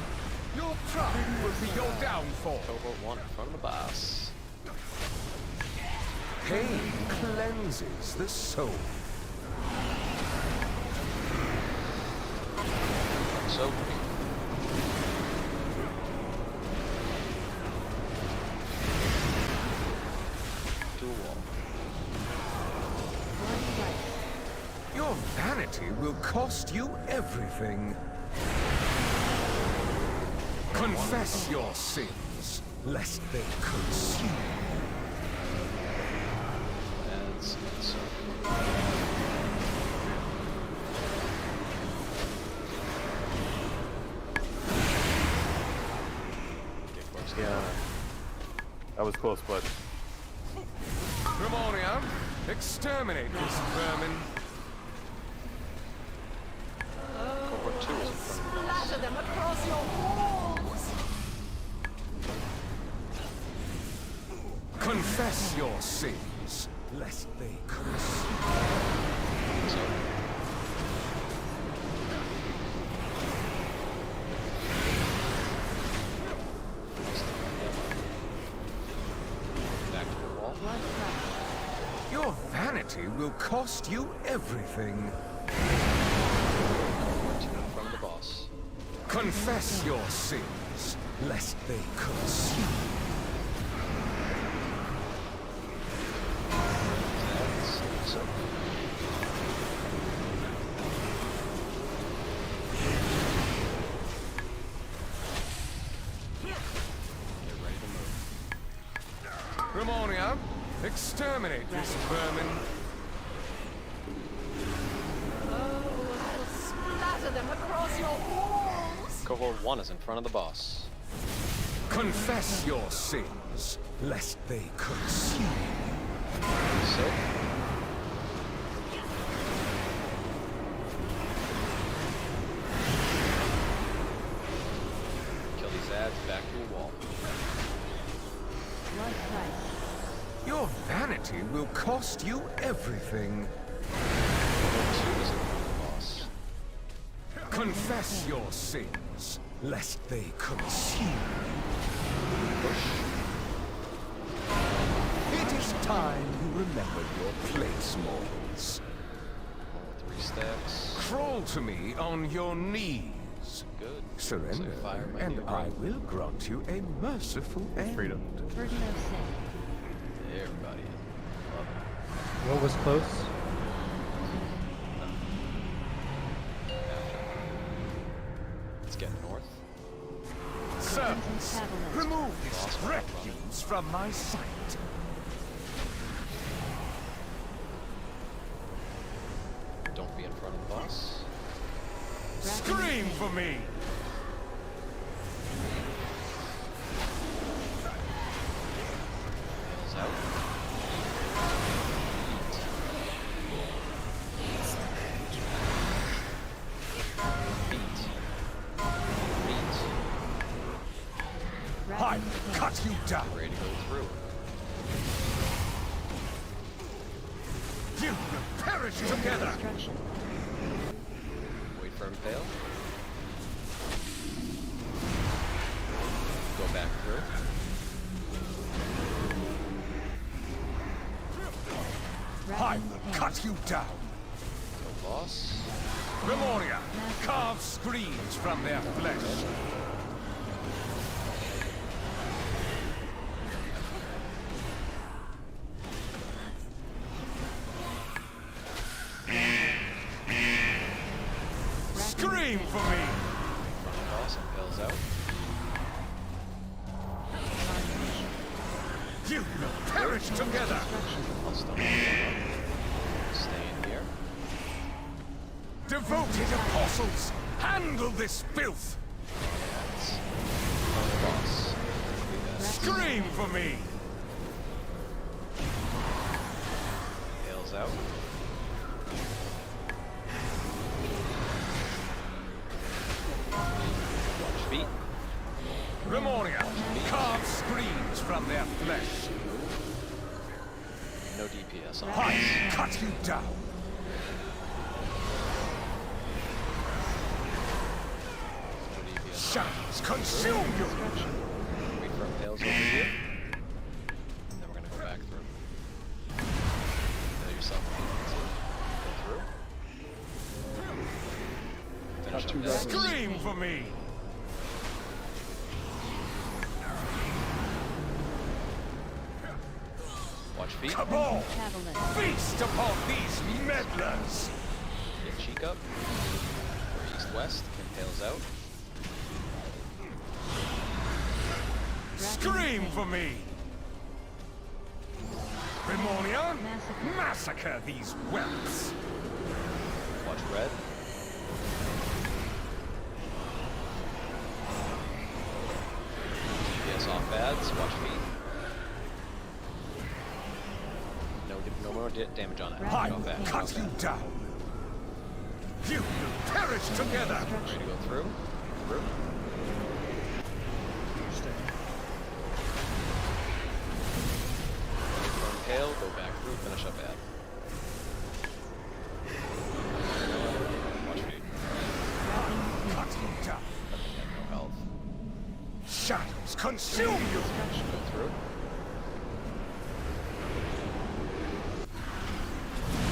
Speaker 13: Your pride will be your downfall.
Speaker 9: Cohort 1 in front of the boss.
Speaker 13: Pain cleanses the soul.
Speaker 9: So to a wall.
Speaker 13: Your vanity will cost you everything. Confess your sins, lest they consume.
Speaker 2: That was close, but
Speaker 13: Remonia, exterminate this vermin.
Speaker 9: Cohort 2 is in front of the boss.
Speaker 14: Splatter them across your walls!
Speaker 13: Confess your sins, lest they curse.
Speaker 9: Back to the wall.
Speaker 13: Your vanity will cost you everything.
Speaker 9: Cohort 2 in front of the boss.
Speaker 13: Confess your sins, lest they curse you.
Speaker 9: So, get ready to move.
Speaker 13: Remonia, exterminate this vermin.
Speaker 14: Splatter them across your walls!
Speaker 9: Cohort 1 is in front of the boss.
Speaker 13: Confess your sins, lest they curse you.
Speaker 9: Sick. Kill these ads, back to the wall.
Speaker 13: Your vanity will cost you everything.
Speaker 9: Cohort 2 is in front of the boss.
Speaker 13: Confess your sins, lest they curse you. It is time you remembered your place, mortals.
Speaker 9: 3 stacks.
Speaker 13: Crawl to me on your knees.
Speaker 9: Good.
Speaker 13: Surrender,
Speaker 9: Looks like fire might
Speaker 13: and
Speaker 9: be
Speaker 13: I
Speaker 9: right.
Speaker 13: will grant you a merciful end.
Speaker 2: freedom.
Speaker 9: There, buddy. Love it.
Speaker 4: What was close?
Speaker 9: Let's get north.
Speaker 13: Servants, remove this refuse from my sight.
Speaker 9: Don't be in front of the boss.
Speaker 13: Scream for me!
Speaker 9: Nails out.
Speaker 13: I cut you down.
Speaker 9: Ready to go through.
Speaker 13: You will perish together.
Speaker 9: Wait for impale. Go back through.
Speaker 13: I will cut you down.
Speaker 9: Go boss.
Speaker 13: Memoria, carve screens from their flesh. Scream for me!
Speaker 9: Boss impales out.
Speaker 13: You will perish together!
Speaker 9: I'll stop. Stay in here.
Speaker 13: Devoted apostles, handle this filth!
Speaker 9: Boss.
Speaker 13: Scream for me!
Speaker 9: Impales out. Watch feet.
Speaker 13: Remoria, carve screens from their flesh.
Speaker 9: No DPS on
Speaker 13: I
Speaker 9: this.
Speaker 13: cut you down.
Speaker 9: No DPS.
Speaker 13: Shadows consume you!
Speaker 9: Wait for impales over here. And then we're gonna go back through. Know yourself. Go through. Finish up this.
Speaker 13: Scream for me!
Speaker 9: Watch feet.
Speaker 13: Cabal! Feast upon these meddlers!
Speaker 9: Get cheek up. Or east-west. Impales out.
Speaker 13: Scream for me! Remoria, massacre these whelps!
Speaker 9: Watch red. DPS off ads. Watch feet. No more damage on it.
Speaker 13: I
Speaker 9: Get off that.
Speaker 13: will
Speaker 9: Get
Speaker 13: cut
Speaker 9: off
Speaker 13: you
Speaker 9: that.
Speaker 13: down. You will perish together.
Speaker 9: Ready to go through? Through. From tail, go back through, finish up ad. Watch me.
Speaker 13: Cut you down.
Speaker 9: No health.
Speaker 13: Shadows consume you.
Speaker 9: Go through.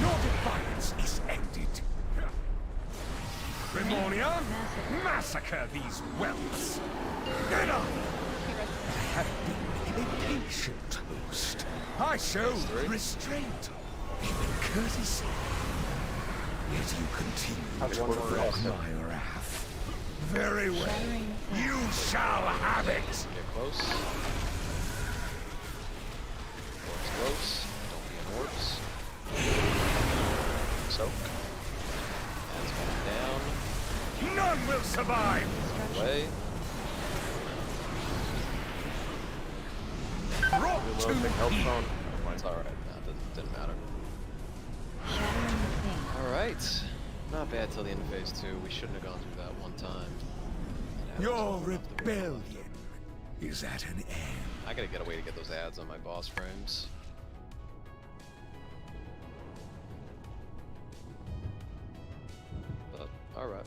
Speaker 13: Your defiance is ended. Grimonia, massacre these whelps. Get up! I have been a patient host. I showed restraint, even courtesy. Yet you continue to provoke my wrath. Very well. You shall have it.
Speaker 9: Get close. Orbs close. Don't be in orbs. Soak. That's going down.
Speaker 13: None will survive.
Speaker 9: Away.
Speaker 13: Brought to
Speaker 2: Big health
Speaker 13: heel.
Speaker 2: phone.
Speaker 9: It's alright. That didn't matter. Alright. Not bad till the end of phase 2. We shouldn't have gone through that one time.
Speaker 13: Your rebellion is at an end.
Speaker 9: I gotta get a way to get those ads on my boss frames. But, alright.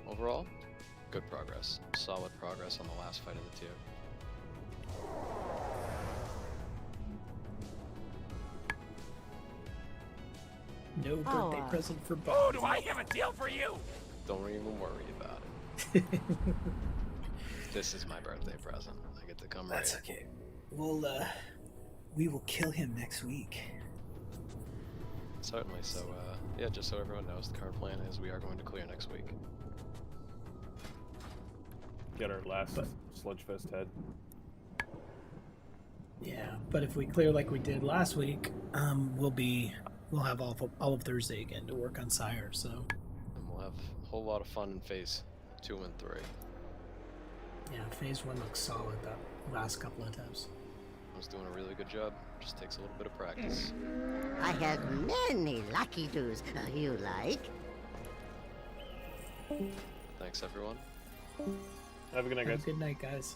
Speaker 9: Overall, good progress. Solid progress on the last fight of the tier.
Speaker 5: No birthday present for Bob.
Speaker 13: Oh, do I have a deal for you?
Speaker 9: Don't even worry about it. This is my birthday present. I get to come
Speaker 17: That's
Speaker 9: right.
Speaker 17: okay. We will kill him next week.
Speaker 9: Certainly. So, yeah, just so everyone knows, the current plan is we are going to clear next week.
Speaker 2: Get our last Sludgefest head.
Speaker 5: Yeah, but if we clear like we did last week, we'll have all of Thursday again to work on Sire. So,
Speaker 9: And we'll have a whole lot of fun in phase 2 and 3.
Speaker 5: yeah, phase 1 looks solid that last couple of times.
Speaker 9: I was doing a really good job. Just takes a little bit of practice.
Speaker 19: I have many lucky doos you like.
Speaker 9: Thanks, everyone.
Speaker 2: Have a good night,
Speaker 5: Have
Speaker 2: guys.
Speaker 5: a good night, guys.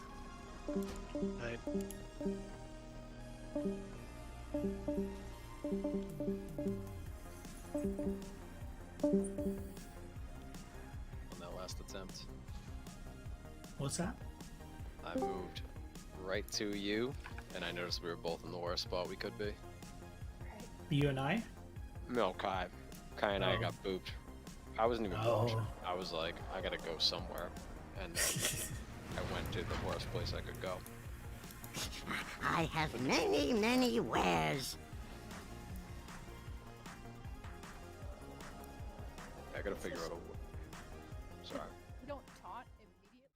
Speaker 7: Night.
Speaker 9: On that last attempt,
Speaker 5: What's that?
Speaker 9: I moved right to you, and I noticed we were both in the worst spot we could be.
Speaker 5: You and I?
Speaker 9: No, Kai. Kai and I
Speaker 5: Oh.
Speaker 9: got booped. I wasn't even
Speaker 5: Oh.
Speaker 9: watching. I was like, I gotta go somewhere. And I went to the worst place I could go.
Speaker 19: I have many wares.
Speaker 9: I gotta figure out a... Sorry.
Speaker 6: You don't taunt immediately.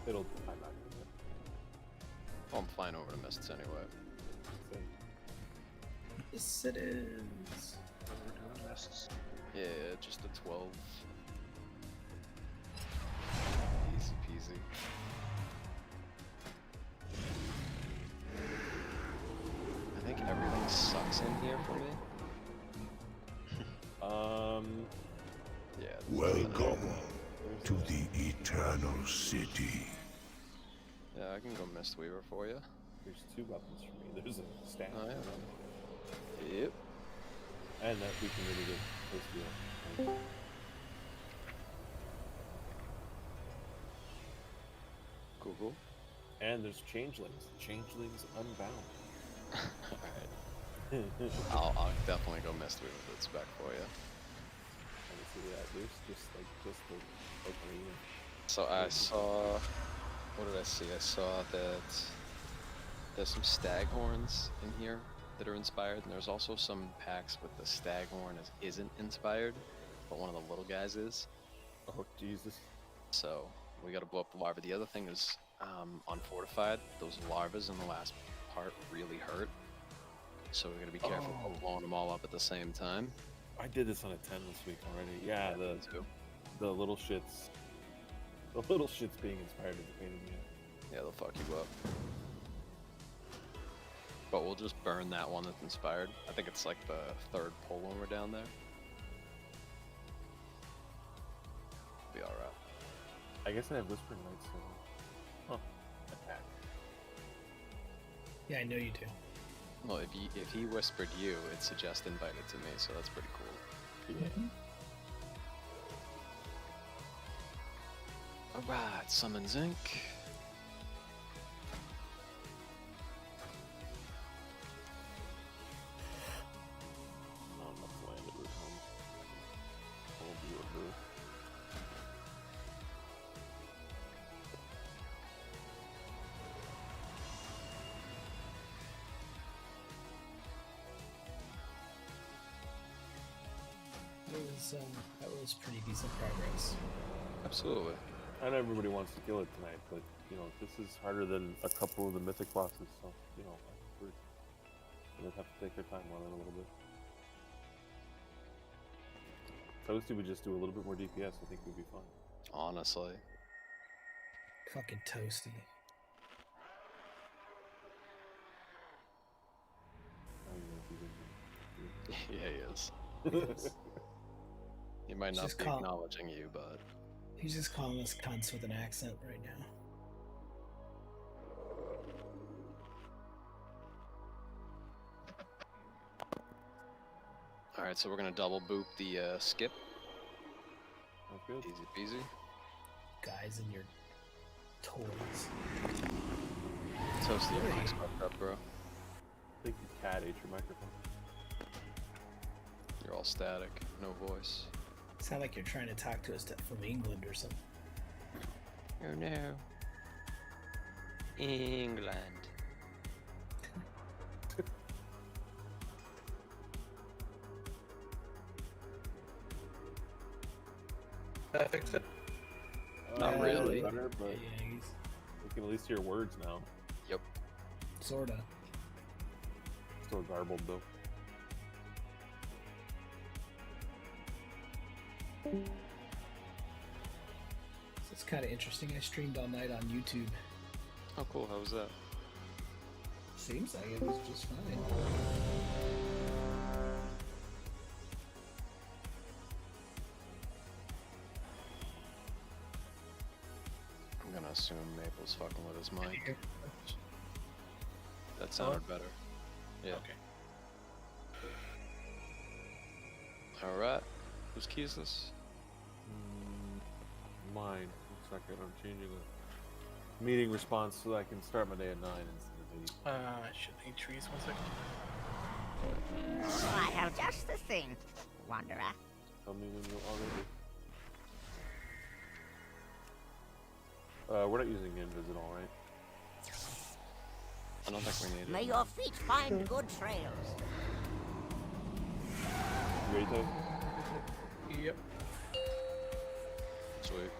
Speaker 2: It'll time back.
Speaker 9: Oh, I'm flying over to Mists anyway.
Speaker 5: Yes, it is.
Speaker 9: Yeah, just a 12. Easy peasy. I think everything sucks in here for me. Yeah.
Speaker 18: Welcome to the Eternal City.
Speaker 9: Yeah, I can go Mistweaver for you.
Speaker 2: There's 2 weapons for me. There's a staff.
Speaker 9: Oh, yeah. Yep.
Speaker 2: And that we can really get close to it.
Speaker 9: Cool.
Speaker 2: And there's changelings. Changelings unbound.
Speaker 9: Alright. I'll definitely go Mistweaver with spec for you.
Speaker 2: I can see that. There's just the opening.
Speaker 9: So I saw, what did I see? I saw that there's some staghorns in here that are inspired, and there's also some packs with the staghorn isn't inspired, but one of the little guys is.
Speaker 2: Oh Jesus!
Speaker 9: So we got to blow up the larva. The other thing is, unfortified. Those larvas in the last part really hurt, so we got to be careful of blowing them all up at the same time.
Speaker 2: I did this on a 10 this week already. Yeah, the little shits. The little shits being inspired is a pain in the ass.
Speaker 9: Yeah, they'll fuck you up. But we'll just burn that one that's inspired. I think it's like the 3rd pull when we're down there. Be alright.
Speaker 2: I guess I have Whispering Knights, so... Huh. Attack.
Speaker 5: Yeah, I know you do.
Speaker 9: Well, if he whispered you, it suggests invited to me, so that's pretty cool.
Speaker 2: Yeah.
Speaker 9: Alright, summon Zinc.
Speaker 5: That was pretty decent progress.
Speaker 9: Absolutely.
Speaker 2: I know everybody wants to kill it tonight, but, you know, this is harder than a couple of the mythic bosses, so, you know, we're gonna have to take our time on it a little bit. Toasty would just do a little bit more DPS, I think we'd be fine.
Speaker 9: Honestly.
Speaker 5: Fucking Toasty.
Speaker 9: Yeah, he is. He is. He might not be acknowledging you, but...
Speaker 5: He's just calling us cunts with an accent right now.
Speaker 9: Alright, so we're gonna double boop the skip.
Speaker 2: That's good.
Speaker 9: Easy peasy.
Speaker 5: Guys in your toys.
Speaker 9: Toasty, your mic's fucked up, bro.
Speaker 2: I think your cat ate your microphone.
Speaker 9: You're all static, no voice.
Speaker 5: Sound like you're trying to talk to us from England or something.
Speaker 9: Oh no. England.
Speaker 5: Fix it.
Speaker 9: Not really.
Speaker 2: Better, but we can at least hear words now.
Speaker 9: Yep.
Speaker 5: Sorta.
Speaker 2: Still garbled though.
Speaker 5: So it's kind of interesting. I streamed all night on YouTube.
Speaker 9: Oh, cool. How was that?
Speaker 5: Seems like it was just fine.
Speaker 9: I'm gonna assume Maple's fucking with his mic. That sounded better. Yeah.
Speaker 7: Okay.
Speaker 9: Alright. Whose key is this?
Speaker 2: Mine. Looks like I'm changing the meeting response so that I can start my day at 9 instead of 8.
Speaker 17: I should need trees 1 second.
Speaker 19: Oh, I have just the thing, Wanderer.
Speaker 2: Tell me when you're all ready. We're not using Invis at all, right?
Speaker 9: I don't think we need
Speaker 19: May
Speaker 9: it.
Speaker 19: your feet find good trails.
Speaker 2: You ready, Toad?
Speaker 17: Yep.
Speaker 9: Sweet.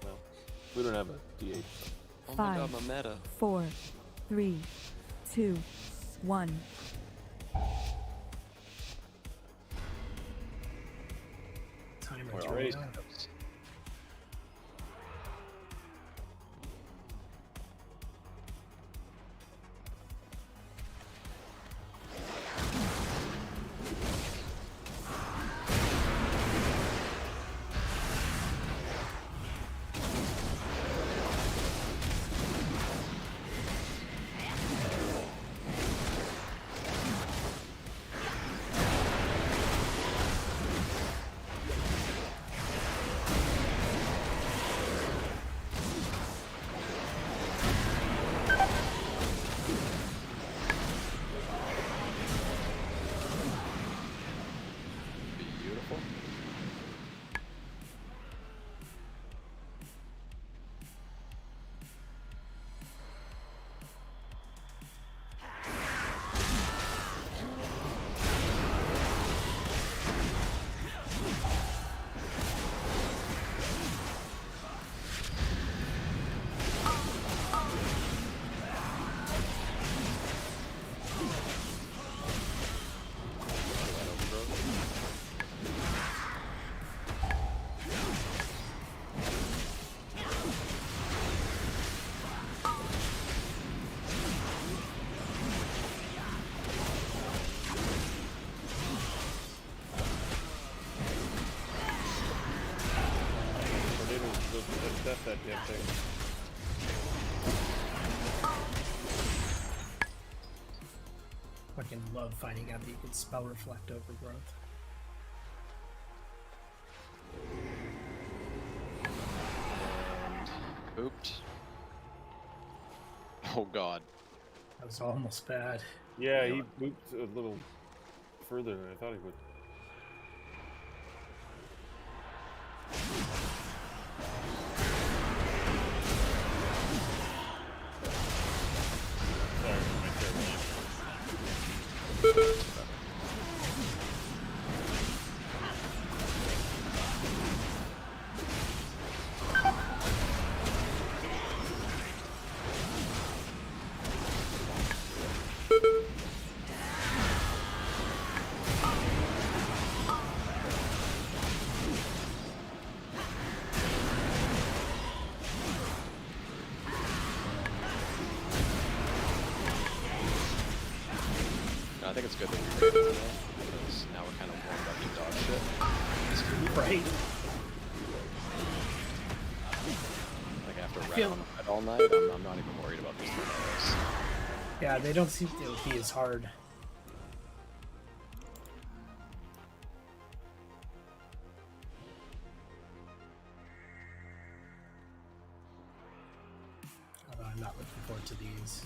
Speaker 2: No. We don't have a DH. So.
Speaker 9: Oh my
Speaker 15: 5,
Speaker 9: god, my meta.
Speaker 15: 4, 3, 2, 1.
Speaker 5: Timer's
Speaker 9: Well,
Speaker 5: running
Speaker 9: right.
Speaker 5: out.
Speaker 9: Beautiful.
Speaker 2: Death that damn thing.
Speaker 5: Fucking love finding out that you can spell reflect overgrowth.
Speaker 9: And booped. Oh god.
Speaker 5: That was almost bad.
Speaker 2: Yeah, he moved a little further than I thought he would.
Speaker 9: No, I think it's good that we ran into that, because now we're kind of warmed up to dog shit.
Speaker 5: Right.
Speaker 9: Like after
Speaker 5: I
Speaker 9: rat
Speaker 5: feel-
Speaker 9: on the bed all night, I'm not even worried about these tornadoes.
Speaker 5: Yeah, they don't seem to be as hard. Although I'm not looking forward to these.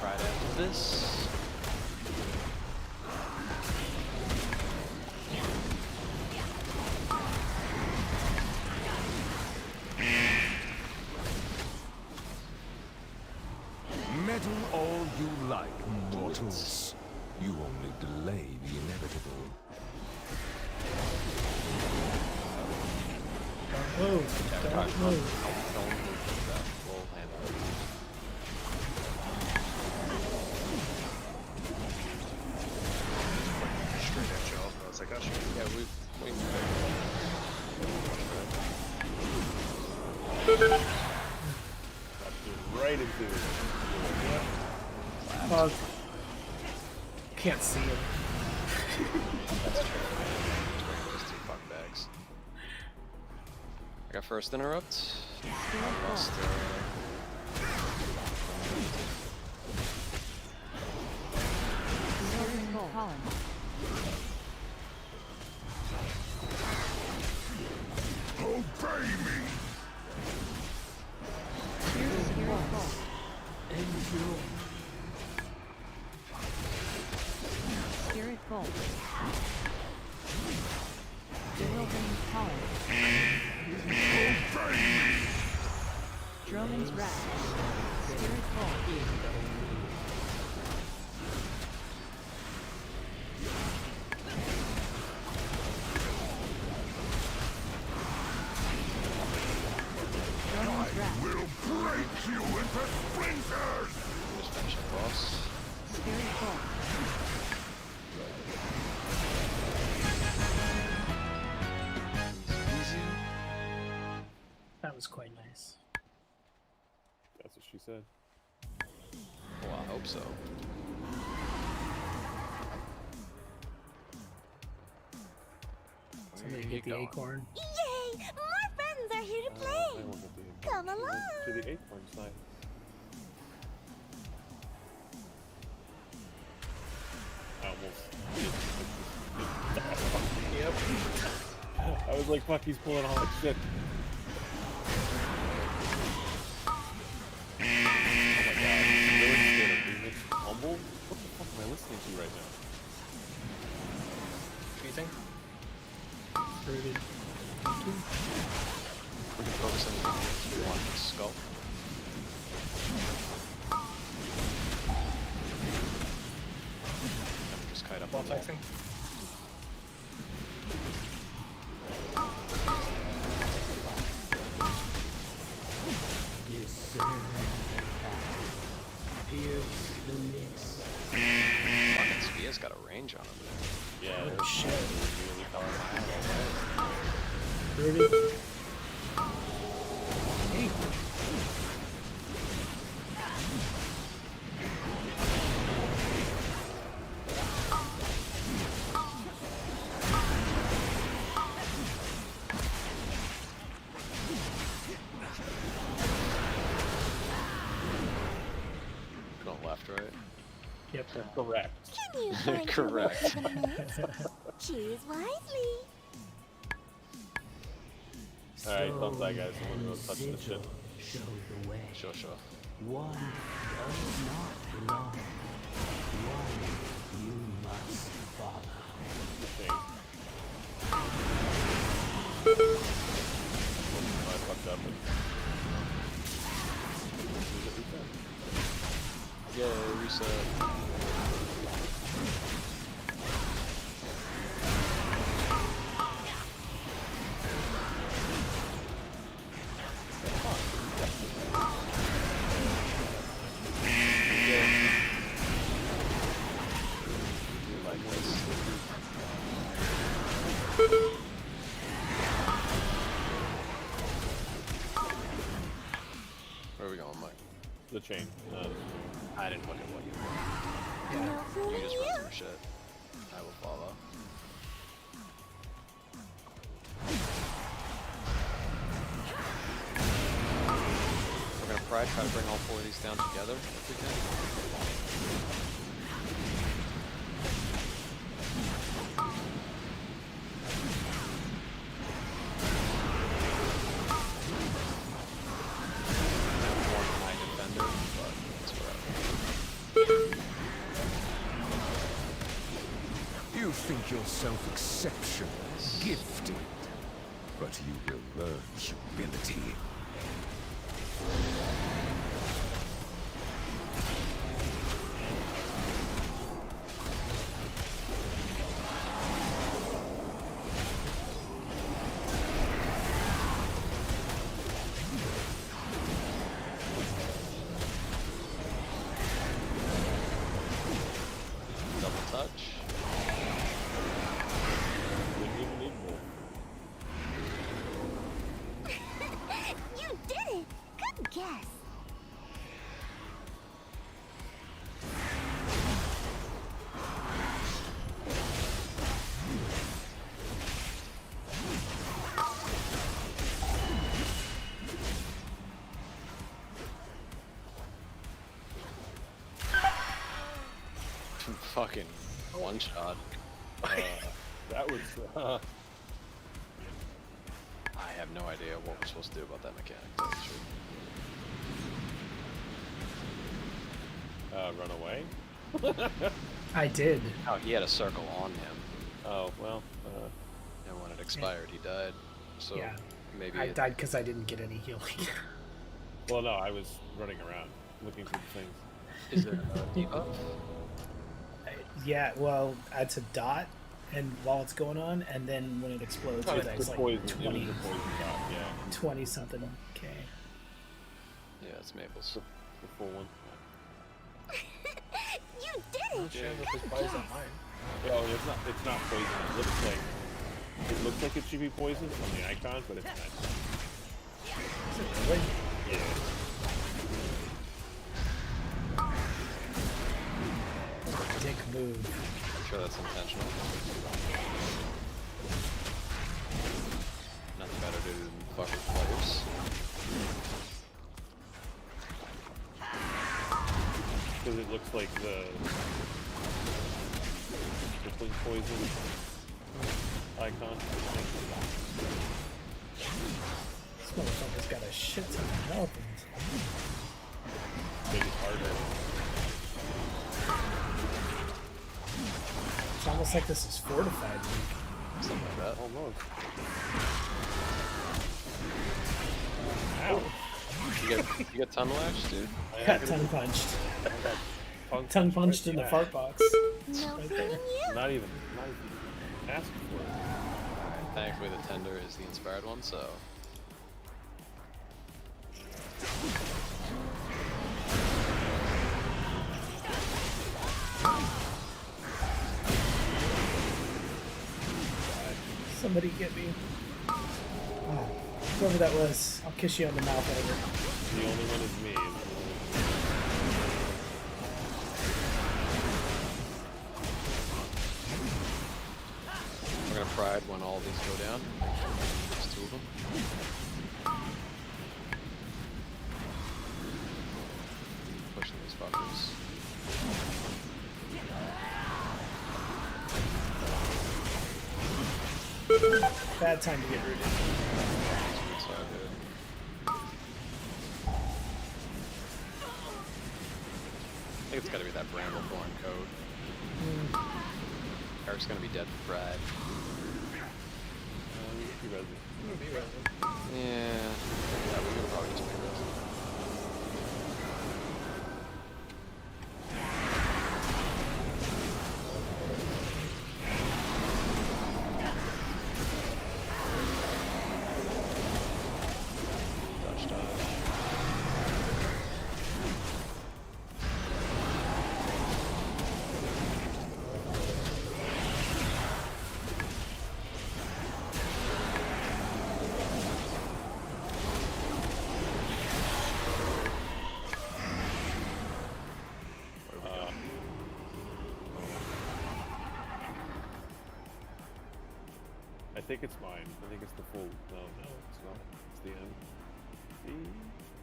Speaker 9: Right after this.
Speaker 13: Meddle all you like, mortals. You only delay the inevitable.
Speaker 5: Don't move. Don't move.
Speaker 9: Don't move that. We'll handle it.
Speaker 1: Straight at y'all. I was like, oh shit.
Speaker 9: Yeah, we
Speaker 2: Right into it.
Speaker 5: Bug. Can't see it.
Speaker 9: That's true. Just two fuck bags. I got first interrupt. I lost
Speaker 15: Spirit Bolt. Whirlwind Power. Droman's Wrath. Spirit Bolt. Droman's Wrath.
Speaker 18: Will break you into splinters!
Speaker 9: Just finish up boss.
Speaker 15: Spirit Bolt.
Speaker 9: Easy.
Speaker 5: That was quite nice.
Speaker 2: That's what she said.
Speaker 9: Well, I hope so.
Speaker 5: Somebody
Speaker 9: Where
Speaker 5: get
Speaker 9: you
Speaker 5: the
Speaker 9: going?
Speaker 5: acorn.
Speaker 14: Yay! More friends are here to
Speaker 2: I
Speaker 14: play.
Speaker 2: won't get the
Speaker 14: Come along.
Speaker 2: to the acorn side. I almost. Yep. I was like, fuck, he's pulling all that shit. Oh my god. Really scared of being humble? What the fuck am I listening to right now?
Speaker 3: Freezing.
Speaker 5: Rooted.
Speaker 9: We can focus on the skull. And just kite up on the wall.
Speaker 3: Texting.
Speaker 9: Fucking Spia's got a range on him.
Speaker 2: Yeah,
Speaker 5: Oh, shit.
Speaker 2: really powerful.
Speaker 5: Rooted.
Speaker 9: Going left, right?
Speaker 5: Yep.
Speaker 2: Correct.
Speaker 14: Can you find
Speaker 9: Correct.
Speaker 14: Choose wisely.
Speaker 2: Alright, don't die, guys. I'm gonna go touch this shit.
Speaker 19: Show the way.
Speaker 9: Sure, sure.
Speaker 19: One does not belong. One you must follow.
Speaker 2: I fucked up.
Speaker 9: Yeah, reset. Where are we going, Mike?
Speaker 2: The chain.
Speaker 9: I didn't look at what you were. You just run through shit. I will follow. We're gonna probably try to bring all four of these down together if we can. More than my defender, but it's whatever.
Speaker 13: You think yourself exceptional, gifted, but you will learn humility.
Speaker 9: Double touch.
Speaker 2: Didn't even need more.
Speaker 14: You did it. Good guess.
Speaker 9: Fucking one shot.
Speaker 2: That was.
Speaker 9: I have no idea what we're supposed to do about that mechanic. To tell you the truth.
Speaker 2: run away?
Speaker 5: I did.
Speaker 9: Oh, he had a circle on him.
Speaker 2: Oh, well.
Speaker 9: And when it expired, he died. So
Speaker 5: Yeah.
Speaker 9: maybe
Speaker 5: I died because I didn't get any healing.
Speaker 2: Well, no, I was running around looking for the things.
Speaker 9: Is there a debuff?
Speaker 5: Yeah, well, it's a dot, and while it's going on, and then when it explodes,
Speaker 2: Oh,
Speaker 5: it's like
Speaker 2: poison,
Speaker 5: 20,
Speaker 2: the poison dot, yeah.
Speaker 5: 20 something. Okay.
Speaker 9: Yeah, it's Maples.
Speaker 2: The full one.
Speaker 14: You did it!
Speaker 3: Shame with this poison on mine.
Speaker 2: Oh, it's not poison. It looks like it should be poison on the icon, but it's not.
Speaker 5: Is it really?
Speaker 2: Yeah.
Speaker 5: Dick move.
Speaker 9: I'm sure that's intentional. Nothing better to do than fuck with players.
Speaker 2: Because it looks like the poison icon.
Speaker 5: This motherfucker's got a shit ton of health.
Speaker 2: Maybe it's harder.
Speaker 5: It's almost like this is fortified.
Speaker 9: Something like that.
Speaker 2: Almost.
Speaker 9: You get tongue lashed, dude?
Speaker 5: Got tongue punched. Tongue punched in the fart box.
Speaker 14: No
Speaker 5: Right there.
Speaker 2: Not even asking for it.
Speaker 9: Alright, thankfully the tender is the inspired one, so.
Speaker 5: Somebody get me. Oh, whoever that was, I'll kiss you on the mouth over.
Speaker 2: The only one is me.
Speaker 9: We're gonna pride when all these go down. There's 2 of them. Pushing these fuckers.
Speaker 5: Bad time to get rooted.
Speaker 9: So good. I think it's gotta be that Brambleborn code. Eric's gonna be dead for pride. Yeah, we could probably just be resin. Dodge, dodge.
Speaker 2: I think it's mine. I think it's the full. No, it's not. It's the end.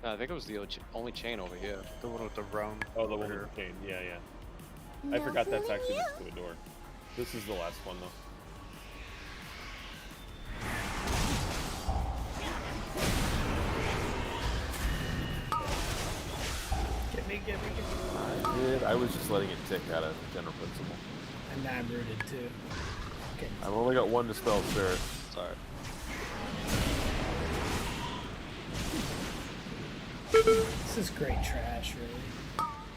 Speaker 9: No, I think it was the only chain over here.
Speaker 1: The one with the round.
Speaker 2: Oh, the one with the chain. Yeah, yeah. I forgot that's actually next to a door. This is the last one, though.
Speaker 5: Get me, get me, get me.
Speaker 2: I was just letting it tick out of general principle.
Speaker 5: And now I'm rooted too. Okay.
Speaker 2: I've only got one dispelled, sir.
Speaker 9: Sorry.
Speaker 5: This is great trash, really.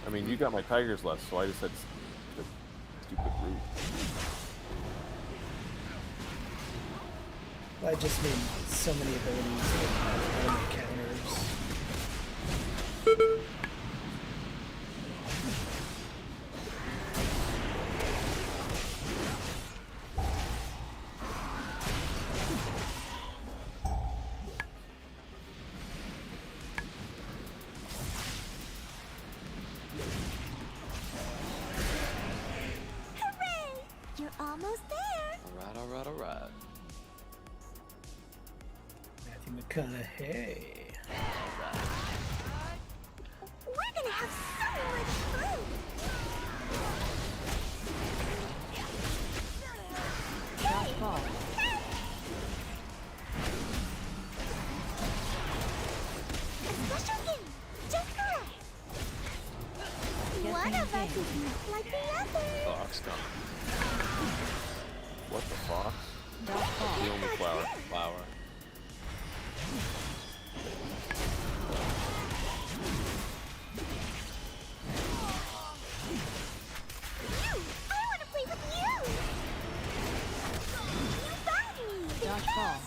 Speaker 2: I mean, you got my tigers left, so I just had the stupid root.
Speaker 5: I just made so many abilities with all my counters.
Speaker 14: Hooray! You're almost there!
Speaker 9: Alright, alright, alright.
Speaker 5: Matthew McConaughey.
Speaker 14: We're gonna have so much fun!
Speaker 15: Shot call.
Speaker 14: Special game! Just correct!
Speaker 15: Guessing
Speaker 14: What a of us is not like the others.
Speaker 2: Fox coming.
Speaker 20: What the fox?
Speaker 2: The only flower. Flower.
Speaker 14: I want to play with you. You got me.
Speaker 15: Dodgeball.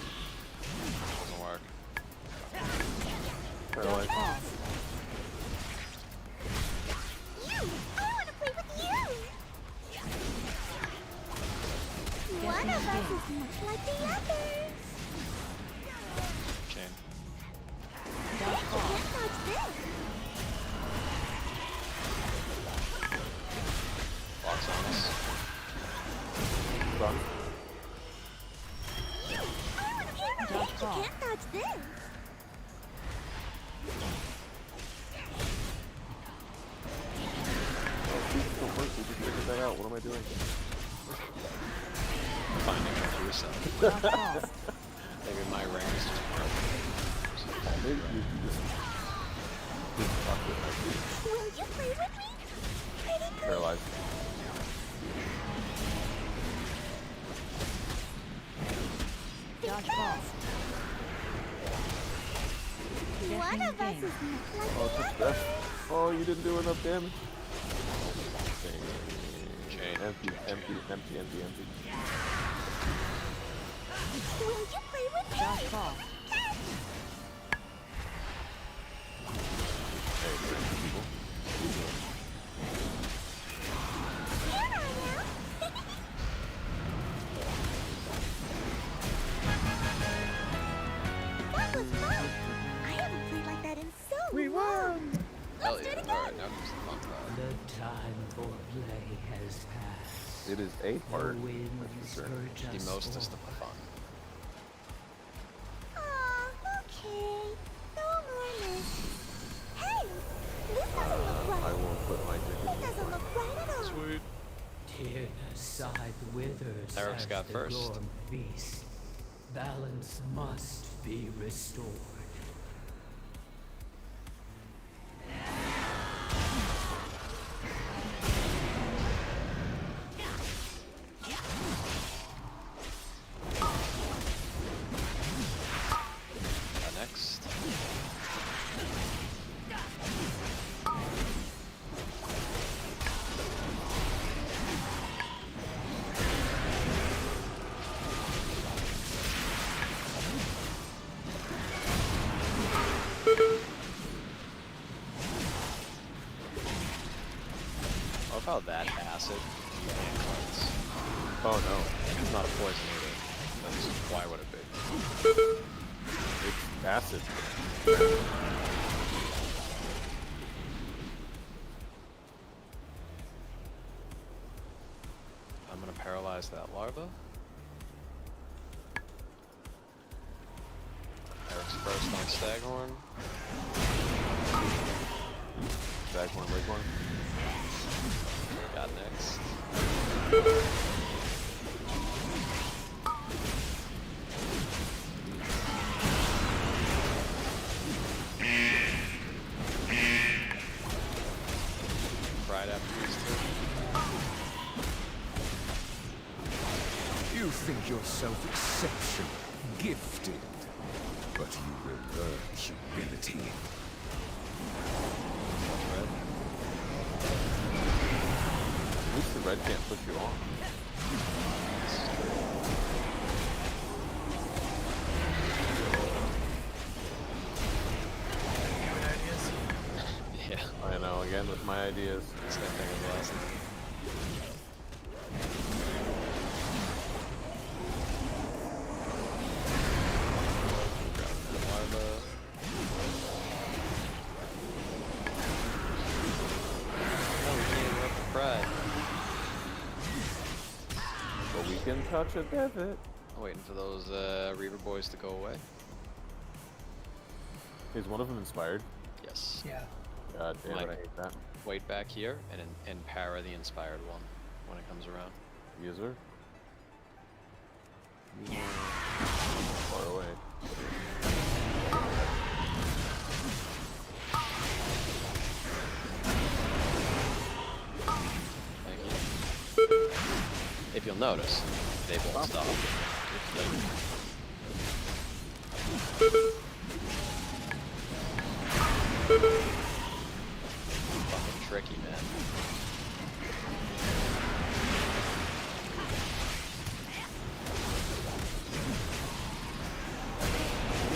Speaker 2: Doesn't work.
Speaker 20: Paralyzed.
Speaker 14: You. I want to play with you. One of us is much like the others.
Speaker 2: Chain.
Speaker 14: Can't touch this.
Speaker 2: Fox on us.
Speaker 20: Done.
Speaker 14: You. I want to play with you. You can't touch this.
Speaker 20: So first, we just figured that out. What am I doing?
Speaker 2: Finding it for yourself. Maybe my ring is just broken.
Speaker 20: Maybe you just fuck with my feet.
Speaker 14: Will you play with me? Pretty good.
Speaker 20: Paralyzed.
Speaker 15: Dodgeball.
Speaker 14: One of us is not like
Speaker 20: Oh,
Speaker 14: the
Speaker 20: touch
Speaker 14: others.
Speaker 20: death. Oh, you didn't do enough damage.
Speaker 2: Chain.
Speaker 20: Empty, empty, empty, empty, empty.
Speaker 14: Will you play with me?
Speaker 15: Dodgeball.
Speaker 20: Hey, pretty people.
Speaker 14: Here I am. That was fun. I haven't played like that in so long. We won.
Speaker 2: Hell yeah. Alright, now comes the fun part.
Speaker 21: The time for play has passed.
Speaker 20: It is a part.
Speaker 21: The winds
Speaker 20: That's for sure.
Speaker 21: urge
Speaker 2: The
Speaker 21: us
Speaker 2: most is the
Speaker 21: forward.
Speaker 2: fun.
Speaker 14: Aw, okay. No more myths. Hey, this doesn't look
Speaker 20: I
Speaker 14: right.
Speaker 20: won't put my dick in
Speaker 14: It doesn't look right at all.
Speaker 2: Sweet.
Speaker 21: Tear scythe withers
Speaker 2: Eric's
Speaker 21: as
Speaker 2: got
Speaker 21: the
Speaker 2: first.
Speaker 21: gorm feast. Balance must be restored.
Speaker 2: Next. I love how that acid you can't cleanse.
Speaker 20: Oh no.
Speaker 2: It's not a poison either. That's why would it be?
Speaker 20: It's acid.
Speaker 2: I'm gonna paralyze that larva. Eric's first on Staghorn.
Speaker 20: Staghorn, Leghorn.
Speaker 2: Got next. Right after these two.
Speaker 13: You think yourself exceptional, gifted, but you will learn humility.
Speaker 2: Red.
Speaker 20: At least the red can't put you on.
Speaker 2: Yeah.
Speaker 20: I know, again with my ideas.
Speaker 2: Same thing as last night. Larva. No, we can't interrupt the pride.
Speaker 20: But we can touch a pivot.
Speaker 2: I'm waiting for those Reaver boys to go away.
Speaker 20: Is one of them inspired?
Speaker 2: Yes.
Speaker 5: Yeah.
Speaker 20: God damn it,
Speaker 2: Like,
Speaker 20: I hate that.
Speaker 2: wait back here and para the inspired one when it comes around.
Speaker 20: User?
Speaker 2: Yeah.
Speaker 9: If you'll notice, they won't stop. Fucking tricky, man.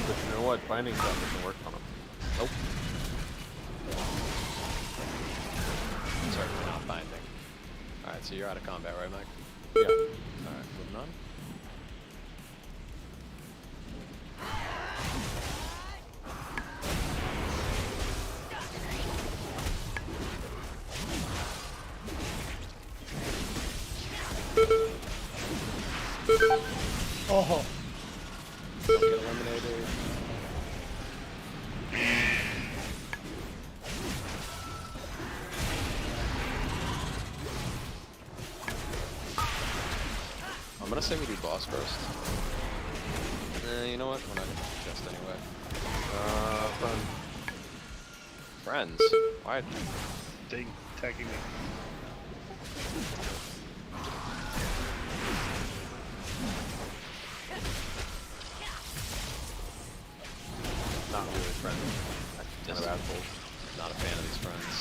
Speaker 2: But you know what? Binding stuff doesn't work on them.
Speaker 9: Nope. Certainly not binding. Alright, so you're out of combat, right, Mike?
Speaker 2: Yeah.
Speaker 9: Alright, moving on.
Speaker 5: Oh.
Speaker 9: Don't get eliminated. I'm gonna say we do boss first. You know what? We're not gonna just anyway. Friends? Why?
Speaker 1: Dang, attacking me.
Speaker 2: Not really friendly. Actually, kind of assholes.
Speaker 9: Not a fan of these friends.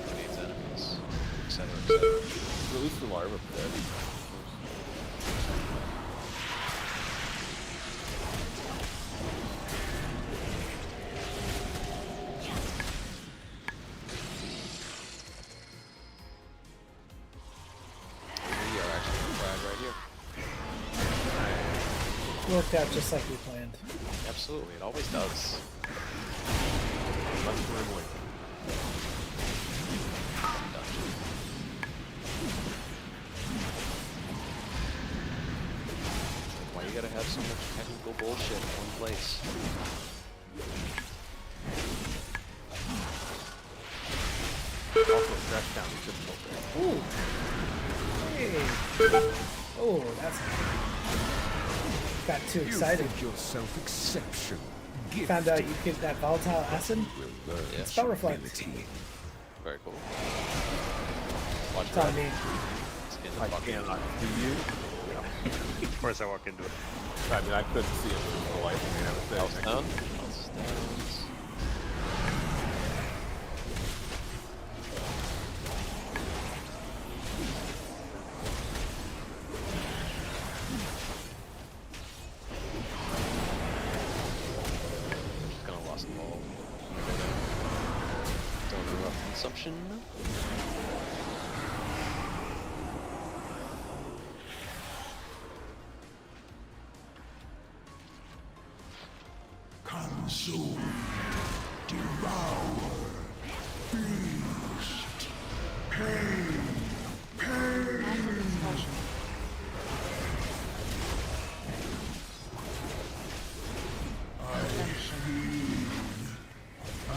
Speaker 9: Who needs enemies? Etc. etc.
Speaker 2: At least the larva dead.
Speaker 9: We are actually gonna frag right here.
Speaker 5: Worked out just like we planned.
Speaker 9: Absolutely, it always does.
Speaker 2: Much more
Speaker 9: Why you gotta have so much technical bullshit in one place?
Speaker 2: Also, stretch down is difficult there.
Speaker 5: Ooh. Hey. Oh, that's. Got too excited.
Speaker 13: You think yourself exceptional.
Speaker 5: Found out you get that volatile acid.
Speaker 9: Yeah.
Speaker 5: Spell reflect.
Speaker 9: Very cool. Watch
Speaker 5: It's on me.
Speaker 2: I cannot see you.
Speaker 1: Yeah. Of course I walk into it.
Speaker 2: I mean, I couldn't see it for the life of me. I was
Speaker 9: House
Speaker 2: sitting
Speaker 9: down.
Speaker 2: next to
Speaker 9: House downs. Just gonna lost them all. Don't interrupt consumption.
Speaker 18: Consume, devour, feast, pain, pain. I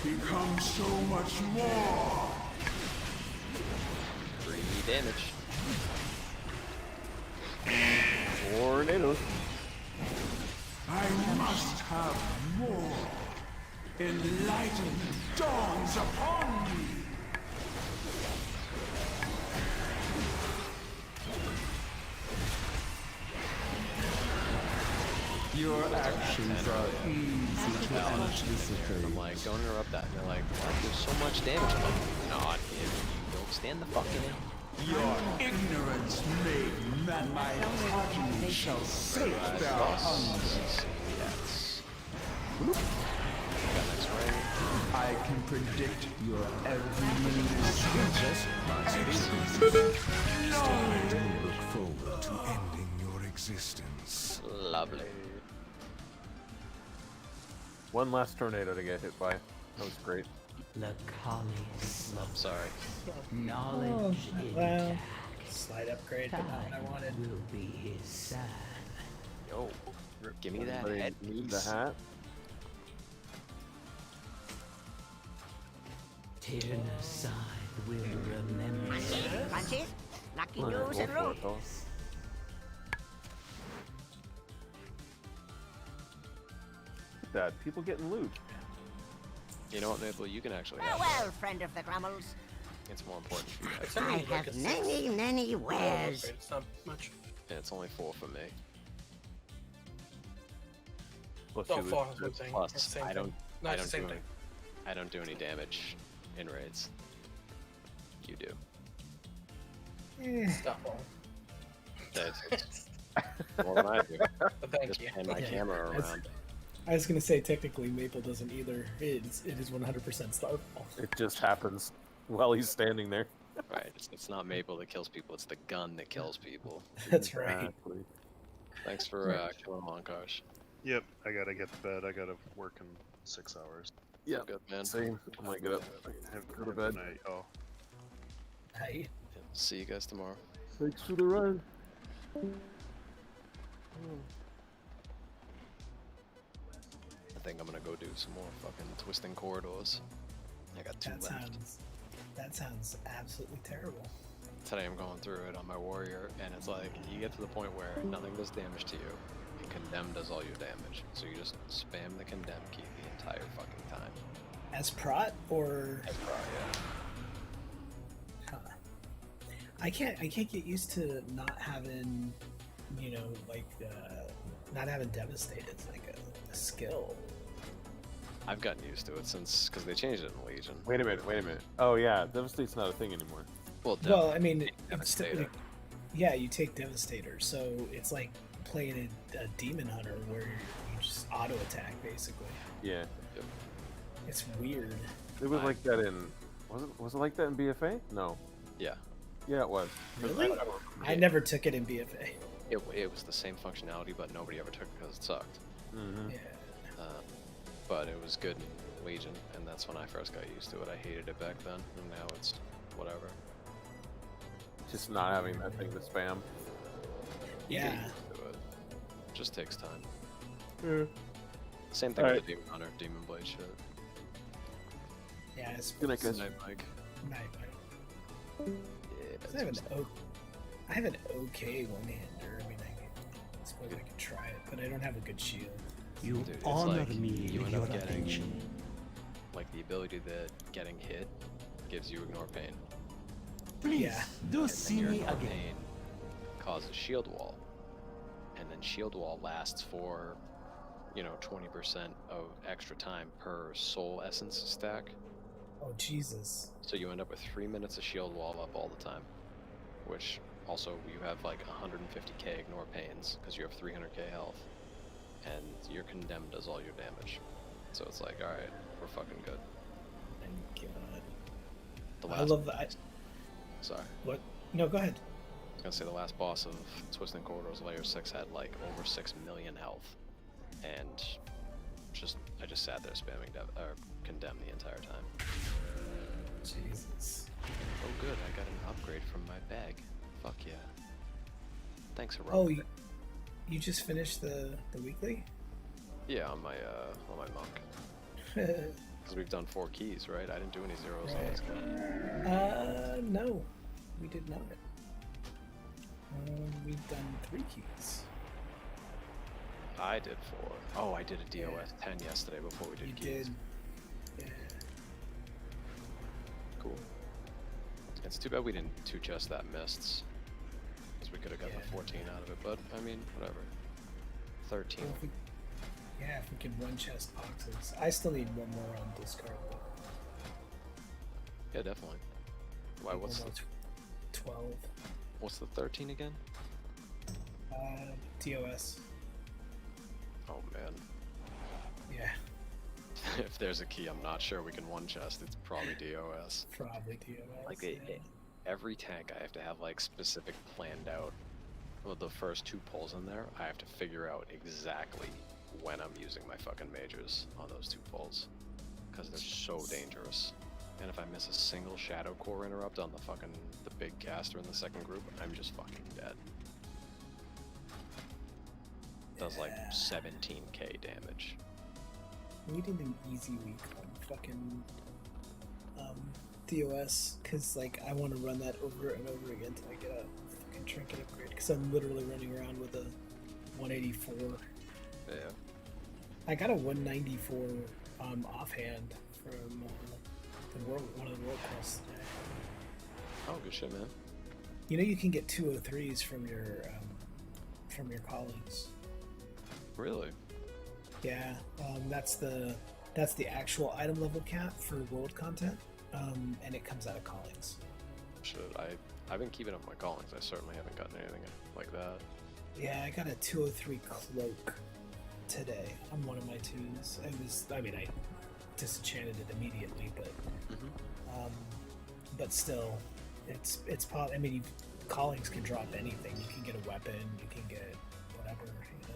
Speaker 18: become so much more.
Speaker 9: 3 damage.
Speaker 2: Tornadoes.
Speaker 18: I must have more. Enlightenment dawns upon me.
Speaker 13: Your actions are easy to anticipate.
Speaker 9: I'm like, don't interrupt that. And they're like, what? There's so much damage. I'm like, not if you don't stand the fucking in.
Speaker 18: Your ignorance made man my progeny shall sate their hunger.
Speaker 9: Yes. Got next ring.
Speaker 13: I can predict your every move.
Speaker 18: I look forward to ending your existence.
Speaker 9: Lovely.
Speaker 2: One last tornado to get hit by. That was great.
Speaker 21: Lacalis.
Speaker 9: Oh, sorry.
Speaker 21: Knowledge
Speaker 5: well,
Speaker 21: intact.
Speaker 5: slight upgrade, but not what I wanted.
Speaker 21: Will be his son.
Speaker 9: Yo, give me that
Speaker 2: Everybody
Speaker 9: head
Speaker 2: need
Speaker 9: piece.
Speaker 2: the hat.
Speaker 21: Tyrannicide will remember.
Speaker 19: Punches, lucky
Speaker 2: Alright,
Speaker 19: news
Speaker 2: go
Speaker 19: and
Speaker 2: for
Speaker 19: roll.
Speaker 2: it, though. Look at that. People getting loot.
Speaker 9: You know what, Maple? You can actually
Speaker 19: Well,
Speaker 9: have
Speaker 19: well, friend of the Grummels.
Speaker 9: It's more important for you guys.
Speaker 19: I have many wares.
Speaker 10: It's not much.
Speaker 9: Yeah, it's only 4 for me.
Speaker 20: Plus,
Speaker 10: Oh,
Speaker 20: you would-
Speaker 10: 4 is one thing.
Speaker 9: Plus,
Speaker 10: It's the same
Speaker 9: I don't.
Speaker 10: thing. No,
Speaker 9: I
Speaker 10: it's
Speaker 9: don't
Speaker 10: the same
Speaker 9: do
Speaker 10: thing.
Speaker 9: any, I don't do any damage in raids. You do.
Speaker 10: Stop all.
Speaker 9: It's more than I do.
Speaker 10: But thank
Speaker 9: Just
Speaker 10: you.
Speaker 9: pan my camera around.
Speaker 17: I was gonna say technically Maple doesn't either. It is 100% Starfall.
Speaker 20: It just happens while he's standing there.
Speaker 9: Right. It's not Maple that kills people. It's the gun that kills people.
Speaker 17: That's right.
Speaker 20: Exactly.
Speaker 9: Thanks for killing Monkosh.
Speaker 1: Yep, I gotta get to bed. I gotta work in 6 hours.
Speaker 20: Yeah,
Speaker 9: Good man.
Speaker 20: same. I might get up. Go to bed.
Speaker 1: Night. Oh.
Speaker 17: Hey.
Speaker 9: See you guys tomorrow.
Speaker 20: Thanks for the ride.
Speaker 9: I think I'm gonna go do some more fucking twisting corridors. I got 2 left.
Speaker 17: That sounds absolutely terrible.
Speaker 9: Today I'm going through it on my warrior, and it's like you get to the point where nothing does damage to you, and condemn does all your damage. So you just spam the condemn key the entire fucking time.
Speaker 17: As Prot or
Speaker 9: That's probably
Speaker 17: Huh. I can't get used to not having, not having Devastate as like a skill.
Speaker 9: I've gotten used to it since, because they changed it in Legion.
Speaker 20: Wait a minute. Oh yeah, Devastate's not a thing anymore.
Speaker 17: Well, I mean,
Speaker 9: Devastator.
Speaker 17: Yeah, you take Devastator, so it's like playing a Demon Hunter where you just auto attack basically.
Speaker 20: Yeah.
Speaker 17: It's weird.
Speaker 20: It was like that in. Was it like that in BFA? No.
Speaker 9: Yeah.
Speaker 20: Yeah, it was.
Speaker 17: Really? I never took it in BFA.
Speaker 9: It was the same functionality, but nobody ever took it because it sucked.
Speaker 20: Mm-hmm.
Speaker 17: Yeah.
Speaker 9: But it was good in Legion, and that's when I first got used to it. I hated it back then, and now it's whatever.
Speaker 20: Just not having that thing to spam.
Speaker 9: You
Speaker 17: Yeah.
Speaker 9: get used to it. Just takes time.
Speaker 20: Yeah.
Speaker 9: Same thing
Speaker 20: Alright.
Speaker 9: with the Demon Hunter, Demon Blade shit.
Speaker 17: Yeah, it's
Speaker 20: Good night, guys.
Speaker 9: Night, Mike.
Speaker 17: Night.
Speaker 9: Yeah,
Speaker 17: I have an okay one-hander. I mean, I suppose I could try it, but I don't have a good shield.
Speaker 18: You
Speaker 9: Dude, it's
Speaker 18: honor
Speaker 9: like
Speaker 18: me
Speaker 9: you
Speaker 18: with
Speaker 9: end
Speaker 18: your
Speaker 9: up getting
Speaker 18: attention.
Speaker 9: like the ability that getting hit gives you ignore pain.
Speaker 18: Please,
Speaker 17: Yeah.
Speaker 18: do
Speaker 9: And
Speaker 18: see
Speaker 9: then your
Speaker 18: me
Speaker 9: ignore
Speaker 18: again.
Speaker 9: pain causes shield wall, and then shield wall lasts for 20% of extra time per soul essence stack.
Speaker 17: Oh Jesus!
Speaker 9: So you end up with 3 minutes of shield wall up all the time, which also you have like 150k ignore pains because you have 300k health, and your condemn does all your damage. So it's like, all right, we're fucking good.
Speaker 17: Thank God.
Speaker 9: The
Speaker 17: I love that.
Speaker 9: Sorry.
Speaker 17: What? No, go ahead.
Speaker 9: I was gonna say the last boss of Twisting Corridors Layer 6 had like over 6 million health, and I just sat there spamming condemn the entire time.
Speaker 17: Jesus.
Speaker 9: Oh good, I got an upgrade from my bag. Fuck yeah. Thanks, Heroic.
Speaker 17: Oh, you just finished the weekly?
Speaker 9: Yeah, on my monk. Because we've done 4 keys, right? I didn't do any zeros on this guy.
Speaker 17: No, we did not. We've done 3 keys.
Speaker 9: I did 4. Oh, I did a DOS 10 yesterday before we did
Speaker 17: You
Speaker 9: keys.
Speaker 17: did. Yeah.
Speaker 9: Cool. It's too bad we didn't 2 chest that mists. Because we could have gotten the 14 out of it, but I mean, whatever. 13.
Speaker 17: Well, if we could 1 chest boxes. I still need 1 more on discard.
Speaker 9: Yeah, definitely. Why, what's the
Speaker 17: 12?
Speaker 9: What's the 13 again?
Speaker 17: DOS.
Speaker 9: Oh man.
Speaker 17: Yeah.
Speaker 9: If there's a key I'm not sure we can 1 chest, it's probably DOS.
Speaker 17: Probably DOS.
Speaker 9: Like
Speaker 17: yeah.
Speaker 9: every tank I have to have like specific planned out. With the first 2 pulls in there, I have to figure out exactly when I'm using my fucking majors on those 2 pulls. Because they're so dangerous. And if I miss a single shadow core interrupt on the big caster in the second group, I'm just fucking dead. Does like 17k damage.
Speaker 17: We did an easy week on fucking DOS, because like I want to run that over and over again until I get a fucking trinket upgrade, because I'm literally running around with a 184.
Speaker 9: Yeah.
Speaker 17: I got a 194 offhand from one of the world quests today.
Speaker 9: Oh, good shit, man.
Speaker 17: You know you can get 203s from your colleagues.
Speaker 9: Really?
Speaker 17: Yeah, that's the actual item level cap for world content, and it comes out of callings.
Speaker 9: I've been keeping up my callings. I certainly haven't gotten anything like that.
Speaker 17: Yeah, I got a 203 cloak today on one of my twos. I disenchanted it immediately, but but still, I mean, callings can drop anything. You can get a weapon, you can get whatever. You know?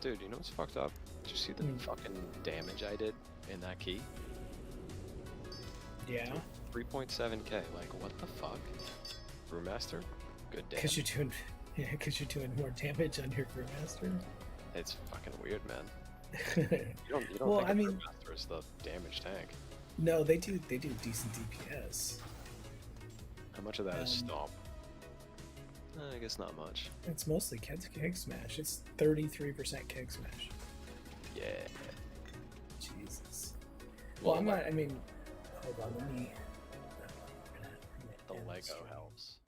Speaker 9: Dude, you know what's fucked up? Did you see the fucking damage I did in that key?
Speaker 17: Yeah.
Speaker 9: 3.7k. Like, what the fuck? Brewmaster? Good damn.
Speaker 17: Because you're doing more damage on your Brewmaster.
Speaker 9: It's fucking weird, man. You don't
Speaker 17: Well,
Speaker 9: think
Speaker 17: I
Speaker 9: a
Speaker 17: mean-
Speaker 9: Brewmaster is the damage tank.
Speaker 17: No, they do decent DPS.
Speaker 9: How much of that is stomp? I guess not much.
Speaker 17: It's mostly keg smash. It's 33% keg smash.
Speaker 9: Yeah.
Speaker 17: Jesus.
Speaker 9: Well,
Speaker 17: I'm not. I mean, hold on. Let me.
Speaker 9: The Lego helps.